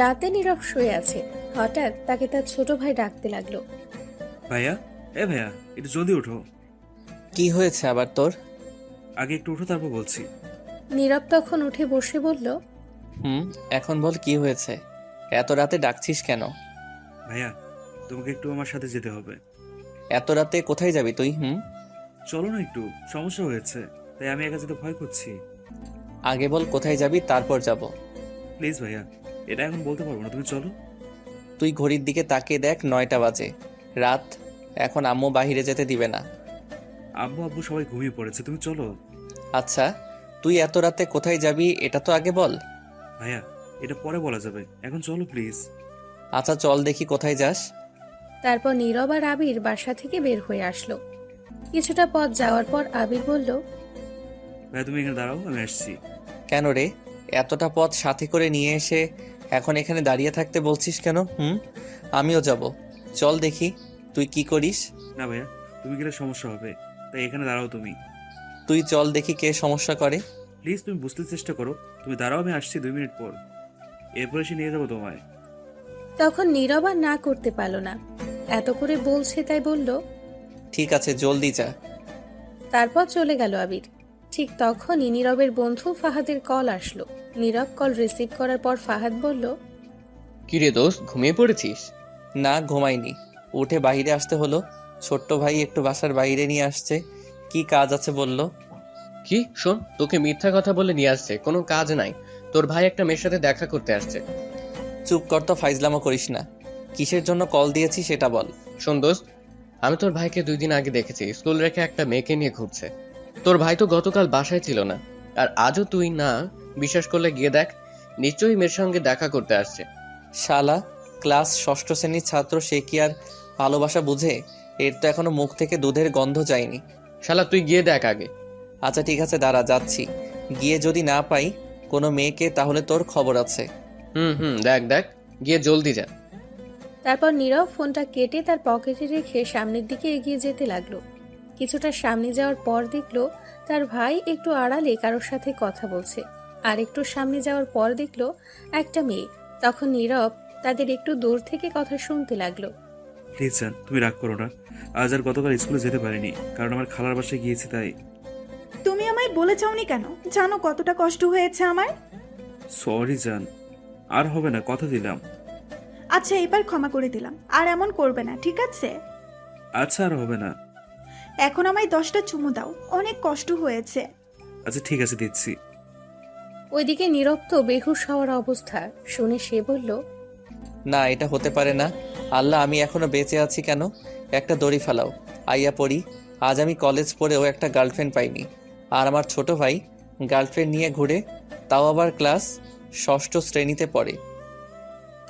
রাতে নীরব শুয়ে আছে। হঠাৎ তাকে তার ছোট ভাই ডাকতে লাগলো। ভাইয়া, ভাইয়া, একটু জলদি ওঠো। কি হয়েছে আবার তোর? আগে একটু ওঠো, তারপর বলছি। নীরব তখন উঠে বসে বলল, হুম, এখন বল কি হয়েছে? এত রাতে ডাকছিস কেন? ভাইয়া, তোমাকে একটু আমার সাথে যেতে হবে। এত রাতে কোথায় যাবি তুই? চলো না, একটু সমস্যা হয়েছে, তাই আমি একা যেতে ভয় করছি। আগে বল কোথায় যাবি, তারপর যাব। প্লিজ ভাইয়া, এটা এখন বলতে পারবো না, তুমি চলো। তুই ঘড়ির দিকে তাকিয়ে দেখ, 9টা বাজে, রাত। এখন আম্মু বাইরে যেতে দিবে না। আব্বু আব্বু সবাই ঘুমিয়ে পড়েছে, তুমি চলো। আচ্ছা, তুই এত রাতে কোথায় যাবি এটা তো আগে বল। ভাইয়া, এটা পরে বলা যাবে, এখন চলো প্লিজ। আচ্ছা চল দেখি কোথায় যাস। তারপর নীরব আর আবির বাসা থেকে বের হয়ে আসলো। কিছুটা পথ যাওয়ার পর আবির বলল, ভাইয়া তুমি এখানে দাঁড়াও, আমি আসছি। কেন রে, এতটা পথ সাথে করে নিয়ে এসে এখন এখানে দাঁড়িয়ে থাকতে বলছিস কেন? আমিও যাব, চল দেখি তুই কি করিস। না ভাইয়া, তুমি গেলে সমস্যা হবে, তাই এখানে দাঁড়াও তুমি। তুই চল দেখি কে সমস্যা করে। প্লিজ তুমি বুঝতে চেষ্টা করো, তুমি দাঁড়াও, আমি আসছি 2 মিনিট পর। এরপর এসে নিয়ে যাবো তোমায়। তখন নীরব আর না করতে পারল না। এত করে বলছে তাই বলল। ঠিক আছে, জলদি যা। তারপর চলে গেল আবির। ঠিক তখনই নীরবের বন্ধু ফাহাদের কল আসলো। নীরব কল রিসিভ করার পর ফাহাদ বলল, কিরে দোস্ত, ঘুমিয়ে পড়েছিস? না ঘুমাইনি, উঠে বাইরে আসতে হলো। ছোট্ট ভাই একটু বাসার বাইরে নিয়ে আসছে, কি কাজ আছে বলল। কি শোন, তোকে মিথ্যা কথা বলে নিয়ে আসছে, কোনো কাজ নাই। তোর ভাই একটা মেয়ের সাথে দেখা করতে আসছে। চুপ কর তো, ফাইজলামো করিস না। কিসের জন্য কল দিয়েছি সেটা বল। শোন দোস্ত, আমি তোর ভাইকে 2 দিন আগে দেখেছি স্কুল রেখে একটা মেয়েকে নিয়ে ঘুরছে। তোর ভাই তো গতকাল বাসায় ছিল না, আর আজও তুই না বিশ্বাস করলে গিয়ে দেখ, নিশ্চয়ই মেয়ের সঙ্গে দেখা করতে আসছে। শালা, ক্লাস ষষ্ঠ শ্রেণীর ছাত্র, সে কি আর ভালোবাসা বুঝে? এর তো এখনো মুখ থেকে দুধের গন্ধ যায়নি। শালা তুই গিয়ে দেখ আগে। আচ্ছা ঠিক আছে, দাঁড়া যাচ্ছি। গিয়ে যদি না পাই কোনো মেয়েকে, তাহলে তোর খবর আছে। দেখ দেখ, গিয়ে জলদি যা। তারপর নীরব ফোনটা কেটে তার পকেটে রেখে সামনের দিকে এগিয়ে যেতে লাগলো। কিছুটা সামনে যাওয়ার পর দেখলো তার ভাই একটু আড়ালে কারোর সাথে কথা বলছে। আর একটু সামনে যাওয়ার পর দেখলো একটা মেয়ে। তখন নীরব তাদের একটু দূর থেকে কথা শুনতে লাগলো। প্লিজ জান, তুমি রাগ করো না। আজ আর গতকাল স্কুলে যেতে পারিনি, কারণ আমার খালার বাসায় গিয়েছি, তাই। তুমি আমায় বলে যাওনি কেন? জানো কতটা কষ্ট হয়েছে আমার। সরি জান, আর হবে না, কথা দিলাম। আচ্ছা এবার ক্ষমা করে দিলাম, আর এমন করবে না, ঠিক আছে? আচ্ছা, আর হবে না। এখন আমায় 10টা চুমু দাও, অনেক কষ্ট হয়েছে। আচ্ছা ঠিক আছে, দিচ্ছি। ওইদিকে নীরব তো বেহুশ হওয়ার অবস্থা। শুনে সে বলল, না, এটা হতে পারে না। আল্লাহ, আমি এখনো বেঁচে আছি কেন? একটা দড়ি ফেলাও, আইয়া পড়ি। আজ আমি কলেজ পড়েও একটা গার্লফ্রেন্ড পাইনি, আর আমার ছোট ভাই গার্লফ্রেন্ড নিয়ে ঘুরে, তাও আবার ক্লাস ষষ্ঠ শ্রেণীতে পড়ে।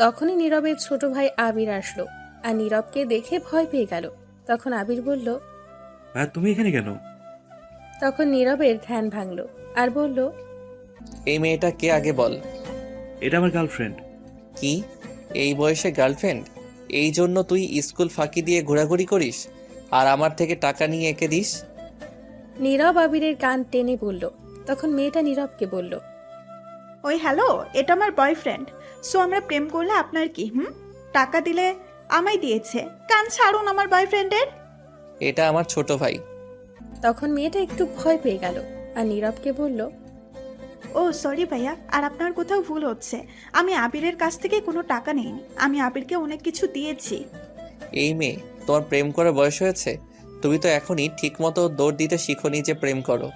তখনই নীরবের ছোট ভাই আবির আসলো আর নীরবকে দেখে ভয় পেয়ে গেল। তখন আবির বলল। ভাই তুমি এখানে কেন? তখন নীরবের ধ্যান ভাঙলো আর বলল, এই মেয়েটা কে আগে বল। এটা আমার গার্লফ্রেন্ড। কি, এই বয়সে গার্লফ্রেন্ড? এই জন্য তুই স্কুল ফাঁকি দিয়ে ঘোরাঘুরি করিস আর আমার থেকে টাকা নিয়ে এঁকে দিস? নীরব আবিরের কান টেনে বলল। তখন মেয়েটা নীরবকে বলল, ওই হ্যালো, এটা আমার বয়ফ্রেন্ড। সো আমরা প্রেম করলে আপনার কি? টাকা দিলে আমায় দিয়েছে। কান ছাড়ুন আমার বয়ফ্রেন্ডের। এটা আমার ছোট ভাই। তখন মেয়েটা একটু ভয় পেয়ে গেল আর নীরবকে বলল, ও সরি ভাইয়া, আর আপনার কোথাও ভুল হচ্ছে। আমি আবিরের কাছ থেকে কোনো টাকা নেইনি, আমি আবিরকে অনেক কিছু দিয়েছি। এই মেয়ে, তোমার প্রেম করার বয়স হয়েছে? তুমি তো এখনই ঠিকমতো দৌড় দিতে শিখোনি যে প্রেম করো।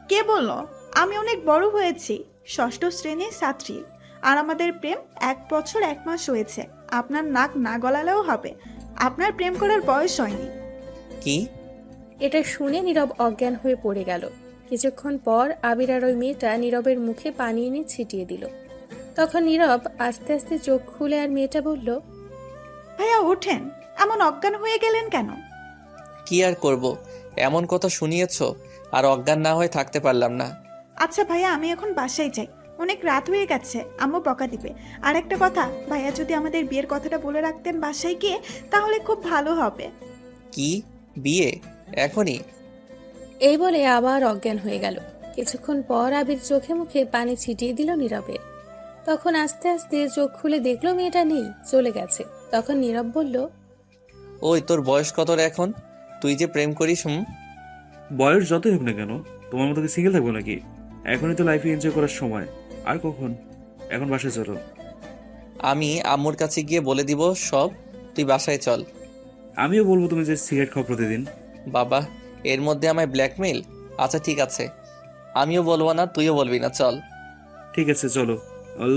কে বলল? আমি অনেক বড় হয়েছি, ষষ্ঠ শ্রেণীর ছাত্রী। আর আমাদের প্রেম 1 বছর 1 মাস হয়েছে। আপনার নাক না গলালেও হবে, আপনার প্রেম করার বয়স হয়নি। কি? এটা শুনে নীরব অজ্ঞান হয়ে পড়ে গেল। কিছুক্ষণ পর আবির আর ওই মেয়েটা নীরবের মুখে পানি এনে ছিটিয়ে দিল। তখন নীরব আস্তে আস্তে চোখ খুলে আর মেয়েটা বলল, ভাইয়া ওঠেন, এমন অজ্ঞান হয়ে গেলেন কেন? কি আর করব, এমন কথা শুনিয়েছো, আর অজ্ঞান না হয়ে থাকতে পারলাম না। আচ্ছা ভাইয়া, আমি এখন বাসায় যাই, অনেক রাত হয়ে গেছে, আম্মু বকা দিবে। আর একটা কথা, ভাইয়া যদি আমাদের বিয়ের কথাটা বলে রাখতেন বাসায় গিয়ে, তাহলে খুব ভালো হবে। কি, বিয়ে এখনই? এই বলে আবার অজ্ঞান হয়ে গেল। কিছুক্ষণ পর আবির চোখে মুখে পানি ছিটিয়ে দিল নীরবের। তখন আস্তে আস্তে চোখ খুলে দেখলো মেয়েটা নেই, চলে গেছে। তখন নীরব বলল, ওই তোর বয়স কত রে এখন? তুই যে প্রেম করিস? বয়স যতই হোক না কেন, তোমার মতো কি সিঙ্গেল থাকবো নাকি? এখনই তো লাইফে এনজয় করার সময়। আর কখন? এখন বাসায় চলো। আমি আম্মুর কাছে গিয়ে বলে দিব সব, তুই বাসায় চল। আমিও বলবো তুমি যে সিগারেট খাও প্রতিদিন। বাবা, এর মধ্যে আমায় ব্ল্যাকমেইল? আচ্ছা ঠিক আছে, আমিও বলবো না, তুইও বলবি না, চল। ঠিক আছে চলো।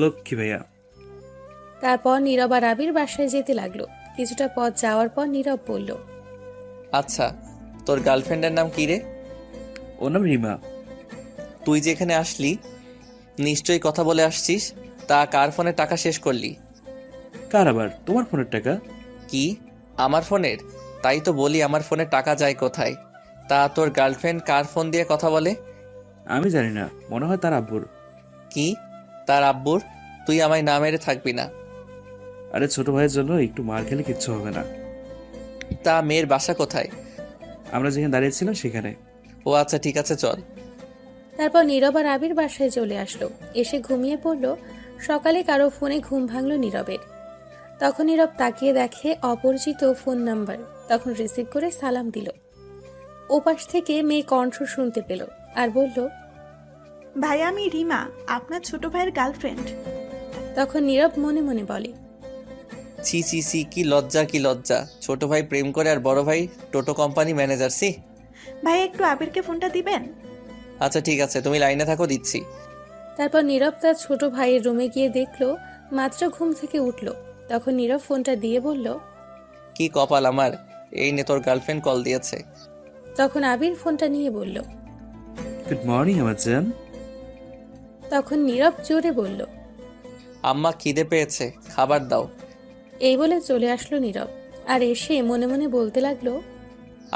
লক্ষ্মী ভাইয়া। তারপর নীরব আর আবির বাসায় যেতে লাগলো। কিছুটা পথ যাওয়ার পর নীরব বলল, আচ্ছা, তোর গার্লফ্রেন্ডের নাম কি রে? ওর নাম রিমা। তুই যেখানে আসলি নিশ্চয়ই কথা বলে আসছিস, তা কার ফোনে টাকা শেষ করলি? কার আবার? তোমার ফোনের টাকা। কি, আমার ফোনের? তাই তো বলি আমার ফোনে টাকা যায় কোথায়। তা তোর গার্লফ্রেন্ড কার ফোন দিয়ে কথা বলে? আমি জানি না, মনে হয় তার আব্বুর। কি, তার আব্বুর? তুই আমায় না মেরে থাকবি না। আরে ছোট ভাইয়ের জন্য একটু মার খেলে কিচ্ছু হবে না। তা মেয়ের বাসা কোথায়? আমরা যেখানে দাঁড়িয়েছিলাম সেখানে। ও আচ্ছা ঠিক আছে, চল। তারপর নীরব আর আবির বাসায় চলে আসলো। এসে ঘুমিয়ে পড়ল। সকালে কারো ফোনে ঘুম ভাঙল নীরবের। তখন নীরব তাকিয়ে দেখে অপরিচিত ফোন নাম্বার। তখন রিসিভ করে সালাম দিল। ওপাশ থেকে মেয়ে কণ্ঠ শুনতে পেল আর বলল, ভাইয়া আমি রিমা, আপনার ছোট ভাইয়ের গার্লফ্রেন্ড। তখন নীরব মনে মনে বলে, ছি ছি ছি, কি লজ্জা কি লজ্জা! ছোট ভাই প্রেম করে আর বড় ভাই টোটো কোম্পানি ম্যানেজার। সি! ভাইয়া একটু আবিরকে ফোনটা দিবেন? আচ্ছা ঠিক আছে, তুমি লাইনে থাকো, দিচ্ছি। তারপর নীরব তার ছোট ভাইয়ের রুমে গিয়ে দেখলো মাত্র ঘুম থেকে উঠল। তখন নীরব ফোনটা দিয়ে বলল, কি কপাল আমার, এই নে তোর গার্লফ্রেন্ড কল দিয়েছে। তখন আবির ফোনটা নিয়ে বলল। গুড মর্নিং আমার জান। তখন নীরব জোরে বলল, আম্মা খিদে পেয়েছে, খাবার দাও। এই বলে চলে আসলো নীরব। আর এসে মনে মনে বলতে লাগলো,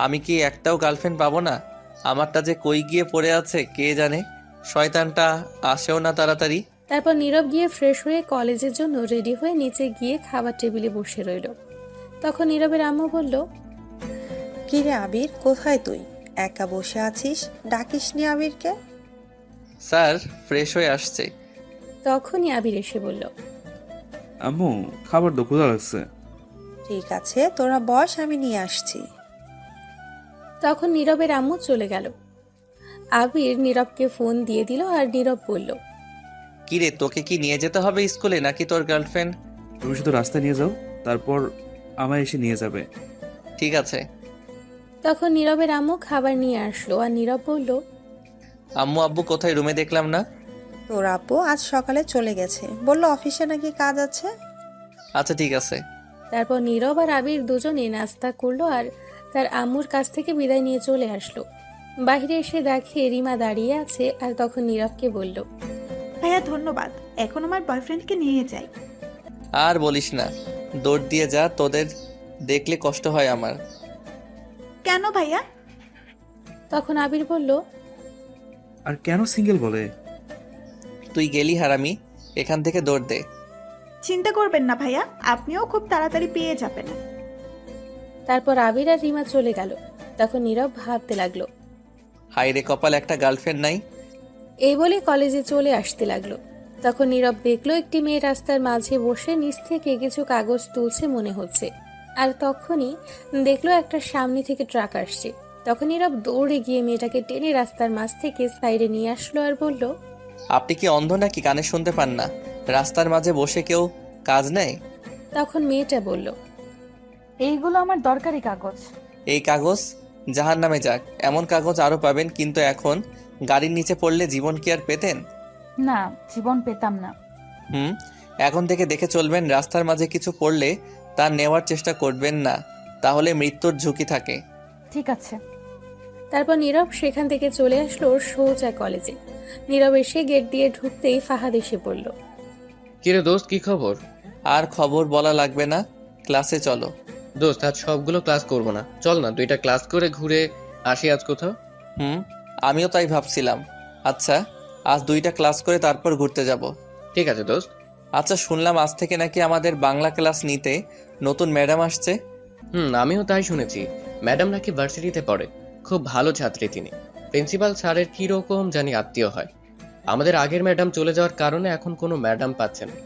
আমি কি একটাও গার্লফ্রেন্ড পাবো না? আমারটা যে কই গিয়ে পড়ে আছে কে জানে, শয়তানটা আসেও না তাড়াতাড়ি। তারপর নীরব গিয়ে ফ্রেশ হয়ে কলেজের জন্য রেডি হয়ে নিচে গিয়ে খাবার টেবিলে বসে রইল। তখন নীরবের আম্মু বলল, কিরে আবির, কোথায় তুই? একা বসে আছিস, ডাকিসনি আবিরকে? স্যার ফ্রেশ হয়ে আসছে। তখনই আবির এসে বলল, আম্মু খাবার তো ক্ষুধা লাগছে। ঠিক আছে, তোরা বস, আমি নিয়ে আসছি। তখন নীরবের আম্মু চলে গেল। আবির নীরবকে ফোন দিয়ে দিল আর নীরব বলল, কিরে, তোকে কি নিয়ে যেতে হবে স্কুলে নাকি তোর গার্লফ্রেন্ড? তুমি শুধু রাস্তায় নিয়ে যাও, তারপর আমায় এসে নিয়ে যাবে। ঠিক আছে। তখন নীরবের আম্মু খাবার নিয়ে আসলো আর নীরব বলল, আম্মু আব্বু কোথায়? রুমে দেখলাম না। তোর আপু আজ সকালে চলে গেছে, বললো অফিসে নাকি কাজ আছে। আচ্ছা ঠিক আছে। তারপর নীরব আর আবির দুজনে নাস্তা করলো আর তার আম্মুর কাছ থেকে বিদায় নিয়ে চলে আসলো। বাইরে এসে দেখে রিমা দাঁড়িয়ে আছে আর তখন নীরবকে বলল, ভাইয়া ধন্যবাদ, এখন আমার বয়ফ্রেন্ডকে নিয়ে যাই। আর বলিস না, দৌড় দিয়ে যা, তোদের দেখলে কষ্ট হয় আমার। কেন ভাইয়া? তখন আবির বলল, আর কেন সিঙ্গেল বলে? তুই গেলি হারামি, এখান থেকে দৌড় দে। চিন্তা করবেন না ভাইয়া, আপনিও খুব তাড়াতাড়ি পেয়ে যাবেন। তারপর আবির আর রিমা চলে গেল। তখন নীরব ভাবতে লাগলো, হাই রে কপাল, একটা গার্লফ্রেন্ড নাই। এই বলে কলেজে চলে আসতে লাগলো। তখন নীরব দেখলো একটি মেয়ে রাস্তার মাঝে বসে নিচ থেকে কিছু কাগজ তুলছে মনে হচ্ছে। আর তখনই দেখলো একটা সামনে থেকে ট্রাক আসছে। তখন নীরব দৌড়ে গিয়ে মেয়েটাকে টেনে রাস্তার মাঝ থেকে সাইডে নিয়ে আসলো আর বলল, আপনি কি অন্ধ নাকি, কানে শুনতে পান না? রাস্তার মাঝে বসে কেউ কাজ নেয়? তখন মেয়েটা বলল, এইগুলো আমার দরকারি কাগজ। এই কাগজ জাহান নামে যাক, এমন কাগজ আরো পাবেন, কিন্তু এখন গাড়ির নিচে পড়লে জীবন কি আর পেতেন? না, জীবন পেতাম না। এখন থেকে দেখে চলবেন, রাস্তার মাঝে কিছু পড়লে তা নেওয়ার চেষ্টা করবেন না, তাহলে মৃত্যুর ঝুঁকি থাকে। ঠিক আছে। তারপর নীরব সেখান থেকে চলে আসলো সোজা কলেজে। নীরব এসে গেট দিয়ে ঢুকতেই ফাহাদ এসে পড়ল। কিরে দোস্ত, কি খবর? আর খবর বলা লাগবে না, ক্লাসে চলো। দোস্ত আজ সবগুলো ক্লাস করব না, চল না 2টা ক্লাস করে ঘুরে আসি আজ কোথাও। আমিও তাই ভাবছিলাম। আচ্ছা, আজ 2টা ক্লাস করে তারপর ঘুরতে যাব। ঠিক আছে দোস্ত। আচ্ছা, শুনলাম আজ থেকে নাকি আমাদের বাংলা ক্লাস নিতে নতুন ম্যাডাম আসছে। আমিও তাই শুনেছি। ম্যাডাম নাকি ভার্সিটিতে পড়ে, খুব ভালো ছাত্রী তিনি। প্রিন্সিপাল স্যারের কিরকম জানি আত্মীয় হয়। আমাদের আগের ম্যাডাম চলে যাওয়ার কারণে এখন কোনো ম্যাডাম পাচ্ছে না,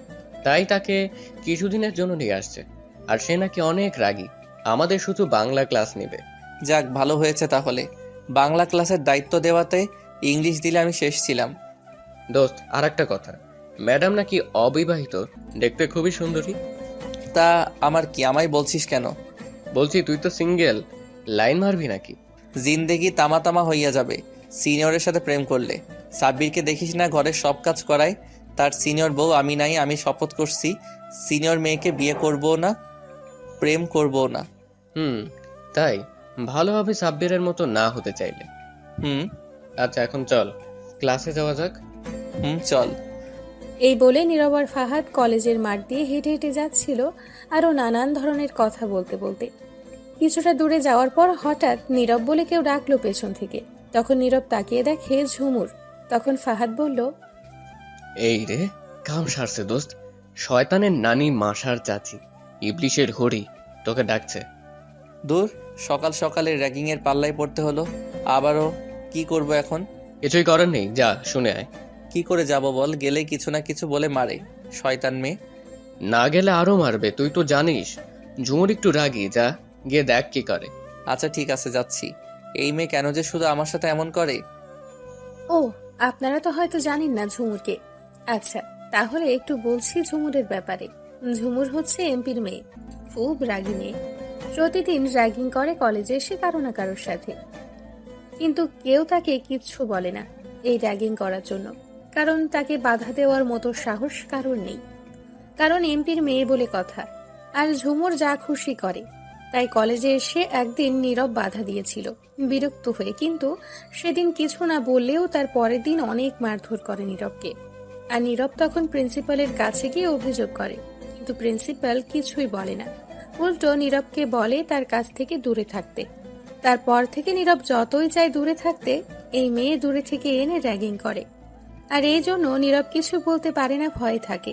তাই তাকে কিছুদিনের জন্য নিয়ে আসছে। আর সে নাকি অনেক রাগী, আমাদের শুধু বাংলা ক্লাস নেবে। যাক, ভালো হয়েছে তাহলে। বাংলা ক্লাসের দায়িত্ব দেওয়াতে ইংলিশ দিলে আমি শেষ ছিলাম। দোস্ত, আর একটা কথা, ম্যাডাম নাকি অবিবাহিত, দেখতে খুবই সুন্দরী। তা আমার কি, আমায় বলছিস কেন? বলছি তুই তো সিঙ্গেল, লাইন মারবি নাকি? জিন্দেগি তামা তামা হইয়া যাবে সিনিয়রের সাথে প্রেম করলে। সাব্বিরকে দেখিস না, ঘরের সব কাজ করায়। তার সিনিয়র বউ আমি নাই। আমি শপথ করছি সিনিয়র মেয়েকে বিয়ে করব না, প্রেম করব না। তাই ভালো হবে সাব্বিরের মতো না হতে চাইলে। হুম আচ্ছা এখন চল ক্লাসে যাওয়া যাক। চল। এই বলে নীরব আর ফাহাদ কলেজের মাঠ দিয়ে হেঁটে হেঁটে যাচ্ছিল, আরও নানান ধরনের কথা বলতে বলতে। কিছুটা দূরে যাওয়ার পর হঠাৎ নীরব বলে কেউ ডাকলো পেছন থেকে। তখন নীরব তাকিয়ে দেখে ঝুমুর। তখন ফাহাদ বলল, এই রে, কাম সারছে দোস্ত, শয়তানের নানি মাসার চাচি, ইবলিশের হরি তোকে ডাকছে। দূর, সকাল সকালে র্যাগিং এর পাল্লায় পড়তে হলো আবারও। কি করব এখন? কিছুই করার নেই, যা শুনে আয়। কি করে যাব বল? গেলেই কিছু না কিছু বলে মারে, শয়তান মেয়ে। না গেলে আরো মারবে, তুই তো জানিস। ঝুমুর একটু রাগী, যা গিয়ে দেখ কি করে। আচ্ছা ঠিক আছে, যাচ্ছি। এই মেয়ে কেন যে শুধু আমার সাথে এমন করে? ও, আপনারা তো হয়তো জানেন না ঝুমুরকে। আচ্ছা, তাহলে একটু বলছি ঝুমুরের ব্যাপারে। ঝুমুর হচ্ছে এমপির মেয়ে, খুব রাগী মেয়ে। প্রতিদিন র্যাগিং করে কলেজে এসে কারো না কারোর সাথে, কিন্তু কেউ তাকে কিচ্ছু বলে না এই র্যাগিং করার জন্য, কারণ তাকে বাধা দেওয়ার মতো সাহস কারোর নেই, কারণ এমপির মেয়ে বলে কথা। আর ঝুমুর যা খুশি করে। তাই কলেজে এসে একদিন নীরব বাধা দিয়েছিল বিরক্ত হয়ে, কিন্তু সেদিন কিছু না বললেও তার পরের দিন অনেক মারধর করে নীরবকে। আর নীরব তখন প্রিন্সিপালের কাছে গিয়ে অভিযোগ করে, কিন্তু প্রিন্সিপাল কিছুই বলে না, উল্টো নীরবকে বলে তার কাছ থেকে দূরে থাকতে। তারপর থেকে নীরব যতই চায় দূরে থাকতে, এই মেয়ে দূরে থেকে এনে র্যাগিং করে। আর এই জন্য নীরব কিছু বলতে পারে না, ভয়ে থাকে।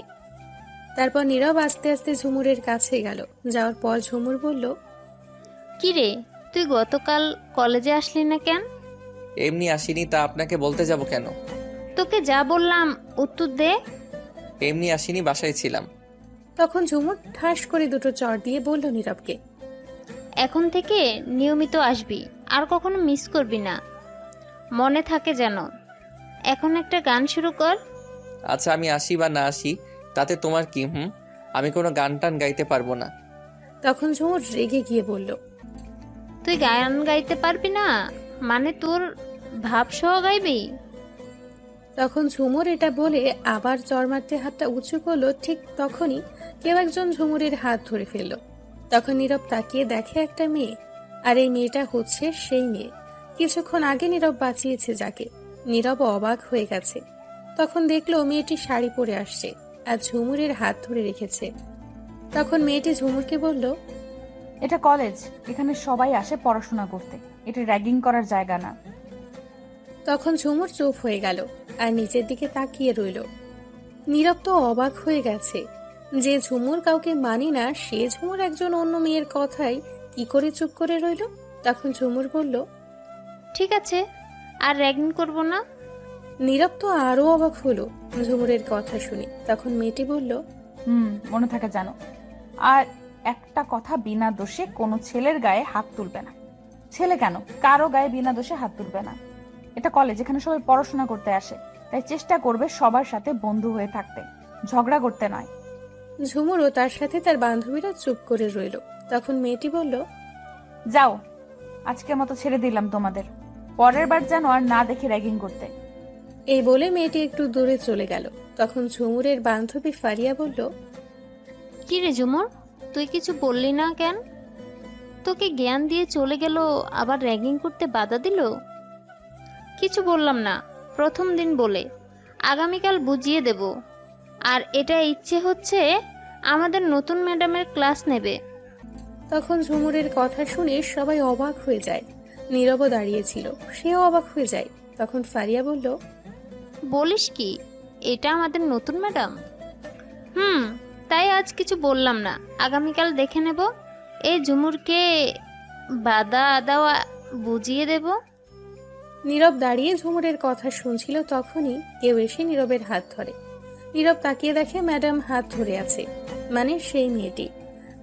তারপর নীরব আস্তে আস্তে ঝুমুরের কাছে গেল। যাওয়ার পর ঝুমুর বলল, কি রে, তুই গতকাল কলেজে আসলি না কেন? এমনি আসিনি, তা আপনাকে বলতে যাব কেন? তোকে যা বললাম উত্তর দে। এমনি আসিনি, বাসায় ছিলাম। তখন ঝুমুর ঠাস করে দুটো চড় দিয়ে বলল নীরবকে, এখন থেকে নিয়মিত আসবি, আর কখনো মিস করবি না, মনে থাকে যেন। এখন একটা গান শুরু কর। আচ্ছা, আমি আসি বা না আসি তাতে তোমার কি? আমি কোনো গান টান গাইতে পারবো না। তখন ঝুমুর রেগে গিয়ে বলল, তুই গান গাইতে পারবি না মানে তোর ভাব সহ গাইবি? তখন ঝুমুর এটা বলে আবার চড় মারতে হাতটা উঁচু করলো। ঠিক তখনই কেউ একজন ঝুমুরের হাত ধরে ফেলল। তখন নীরব তাকিয়ে দেখে একটা মেয়ে, আর এই মেয়েটা হচ্ছে সেই মেয়ে কিছুক্ষণ আগে নীরব বাঁচিয়েছে যাকে। নীরব অবাক হয়ে গেছে। তখন দেখলো মেয়েটি শাড়ি পরে আসছে আর ঝুমুরের হাত ধরে রেখেছে। তখন মেয়েটি ঝুমুরকে বলল, এটা কলেজ, এখানে সবাই আসে পড়াশোনা করতে, এটা র্যাগিং করার জায়গা না। তখন ঝুমুর চুপ হয়ে গেল আর নিচের দিকে তাকিয়ে রইল। নীরব তো অবাক হয়ে গেছে, যে ঝুমুর কাউকে মানে না, সে ঝুমুর একজন অন্য মেয়ের কথায় কি করে চুপ করে রইল। তখন ঝুমুর বলল, ঠিক আছে, আর র্যাগিং করব না। নীরব তো আরো অবাক হলো ঝুমুরের কথা শুনে। তখন মেয়েটি বলল, মনে থাকে জানো। আর একটা কথা, বিনা দোষে কোনো ছেলের গায়ে হাত তুলবে না। ছেলে কেন, কারো গায়ে বিনা দোষে হাত তুলবে না। এটা কলেজ, এখানে সবাই পড়াশোনা করতে আসে, তাই চেষ্টা করবে সবার সাথে বন্ধু হয়ে থাকতে, ঝগড়া করতে নয়। ঝুমুরও তার সাথে তার বান্ধবীরা চুপ করে রইল। তখন মেয়েটি বলল, যাও, আজকের মতো ছেড়ে দিলাম তোমাদের, পরের বার যেন আর না দেখি র্যাগিং করতে। এই বলে মেয়েটি একটু দূরে চলে গেল। তখন ঝুমুরের বান্ধবী ফারিয়া বলল, কি রে ঝুমুর, তুই কিছু বললি না কেন? তোকে জ্ঞান দিয়ে চলে গেল, আবার র্যাগিং করতে বাধা দিল? কিছু বললাম না, প্রথম দিন বলে। আগামীকাল বুঝিয়ে দেব। আর এটা ইচ্ছে হচ্ছে আমাদের নতুন ম্যাডামের ক্লাস নেবে। তখন ঝুমুরের কথা শুনে সবাই অবাক হয়ে যায়। নীরব দাঁড়িয়েছিল, সেও অবাক হয়ে যায়। তখন ফারিয়া বলল, বলিস কি, এটা আমাদের নতুন ম্যাডাম? তাই আজ কিছু বললাম না, আগামীকাল দেখে নেব। এই ঝুমুরকে বাধা দেওয়া বুঝিয়ে দেব। নীরব দাঁড়িয়ে ঝুমুরের কথা শুনছিল, তখনই কেউ এসে নীরবের হাত ধরে। নীরব তাকিয়ে দেখে ম্যাডাম হাত ধরে আছে, মানে সেই মেয়েটি।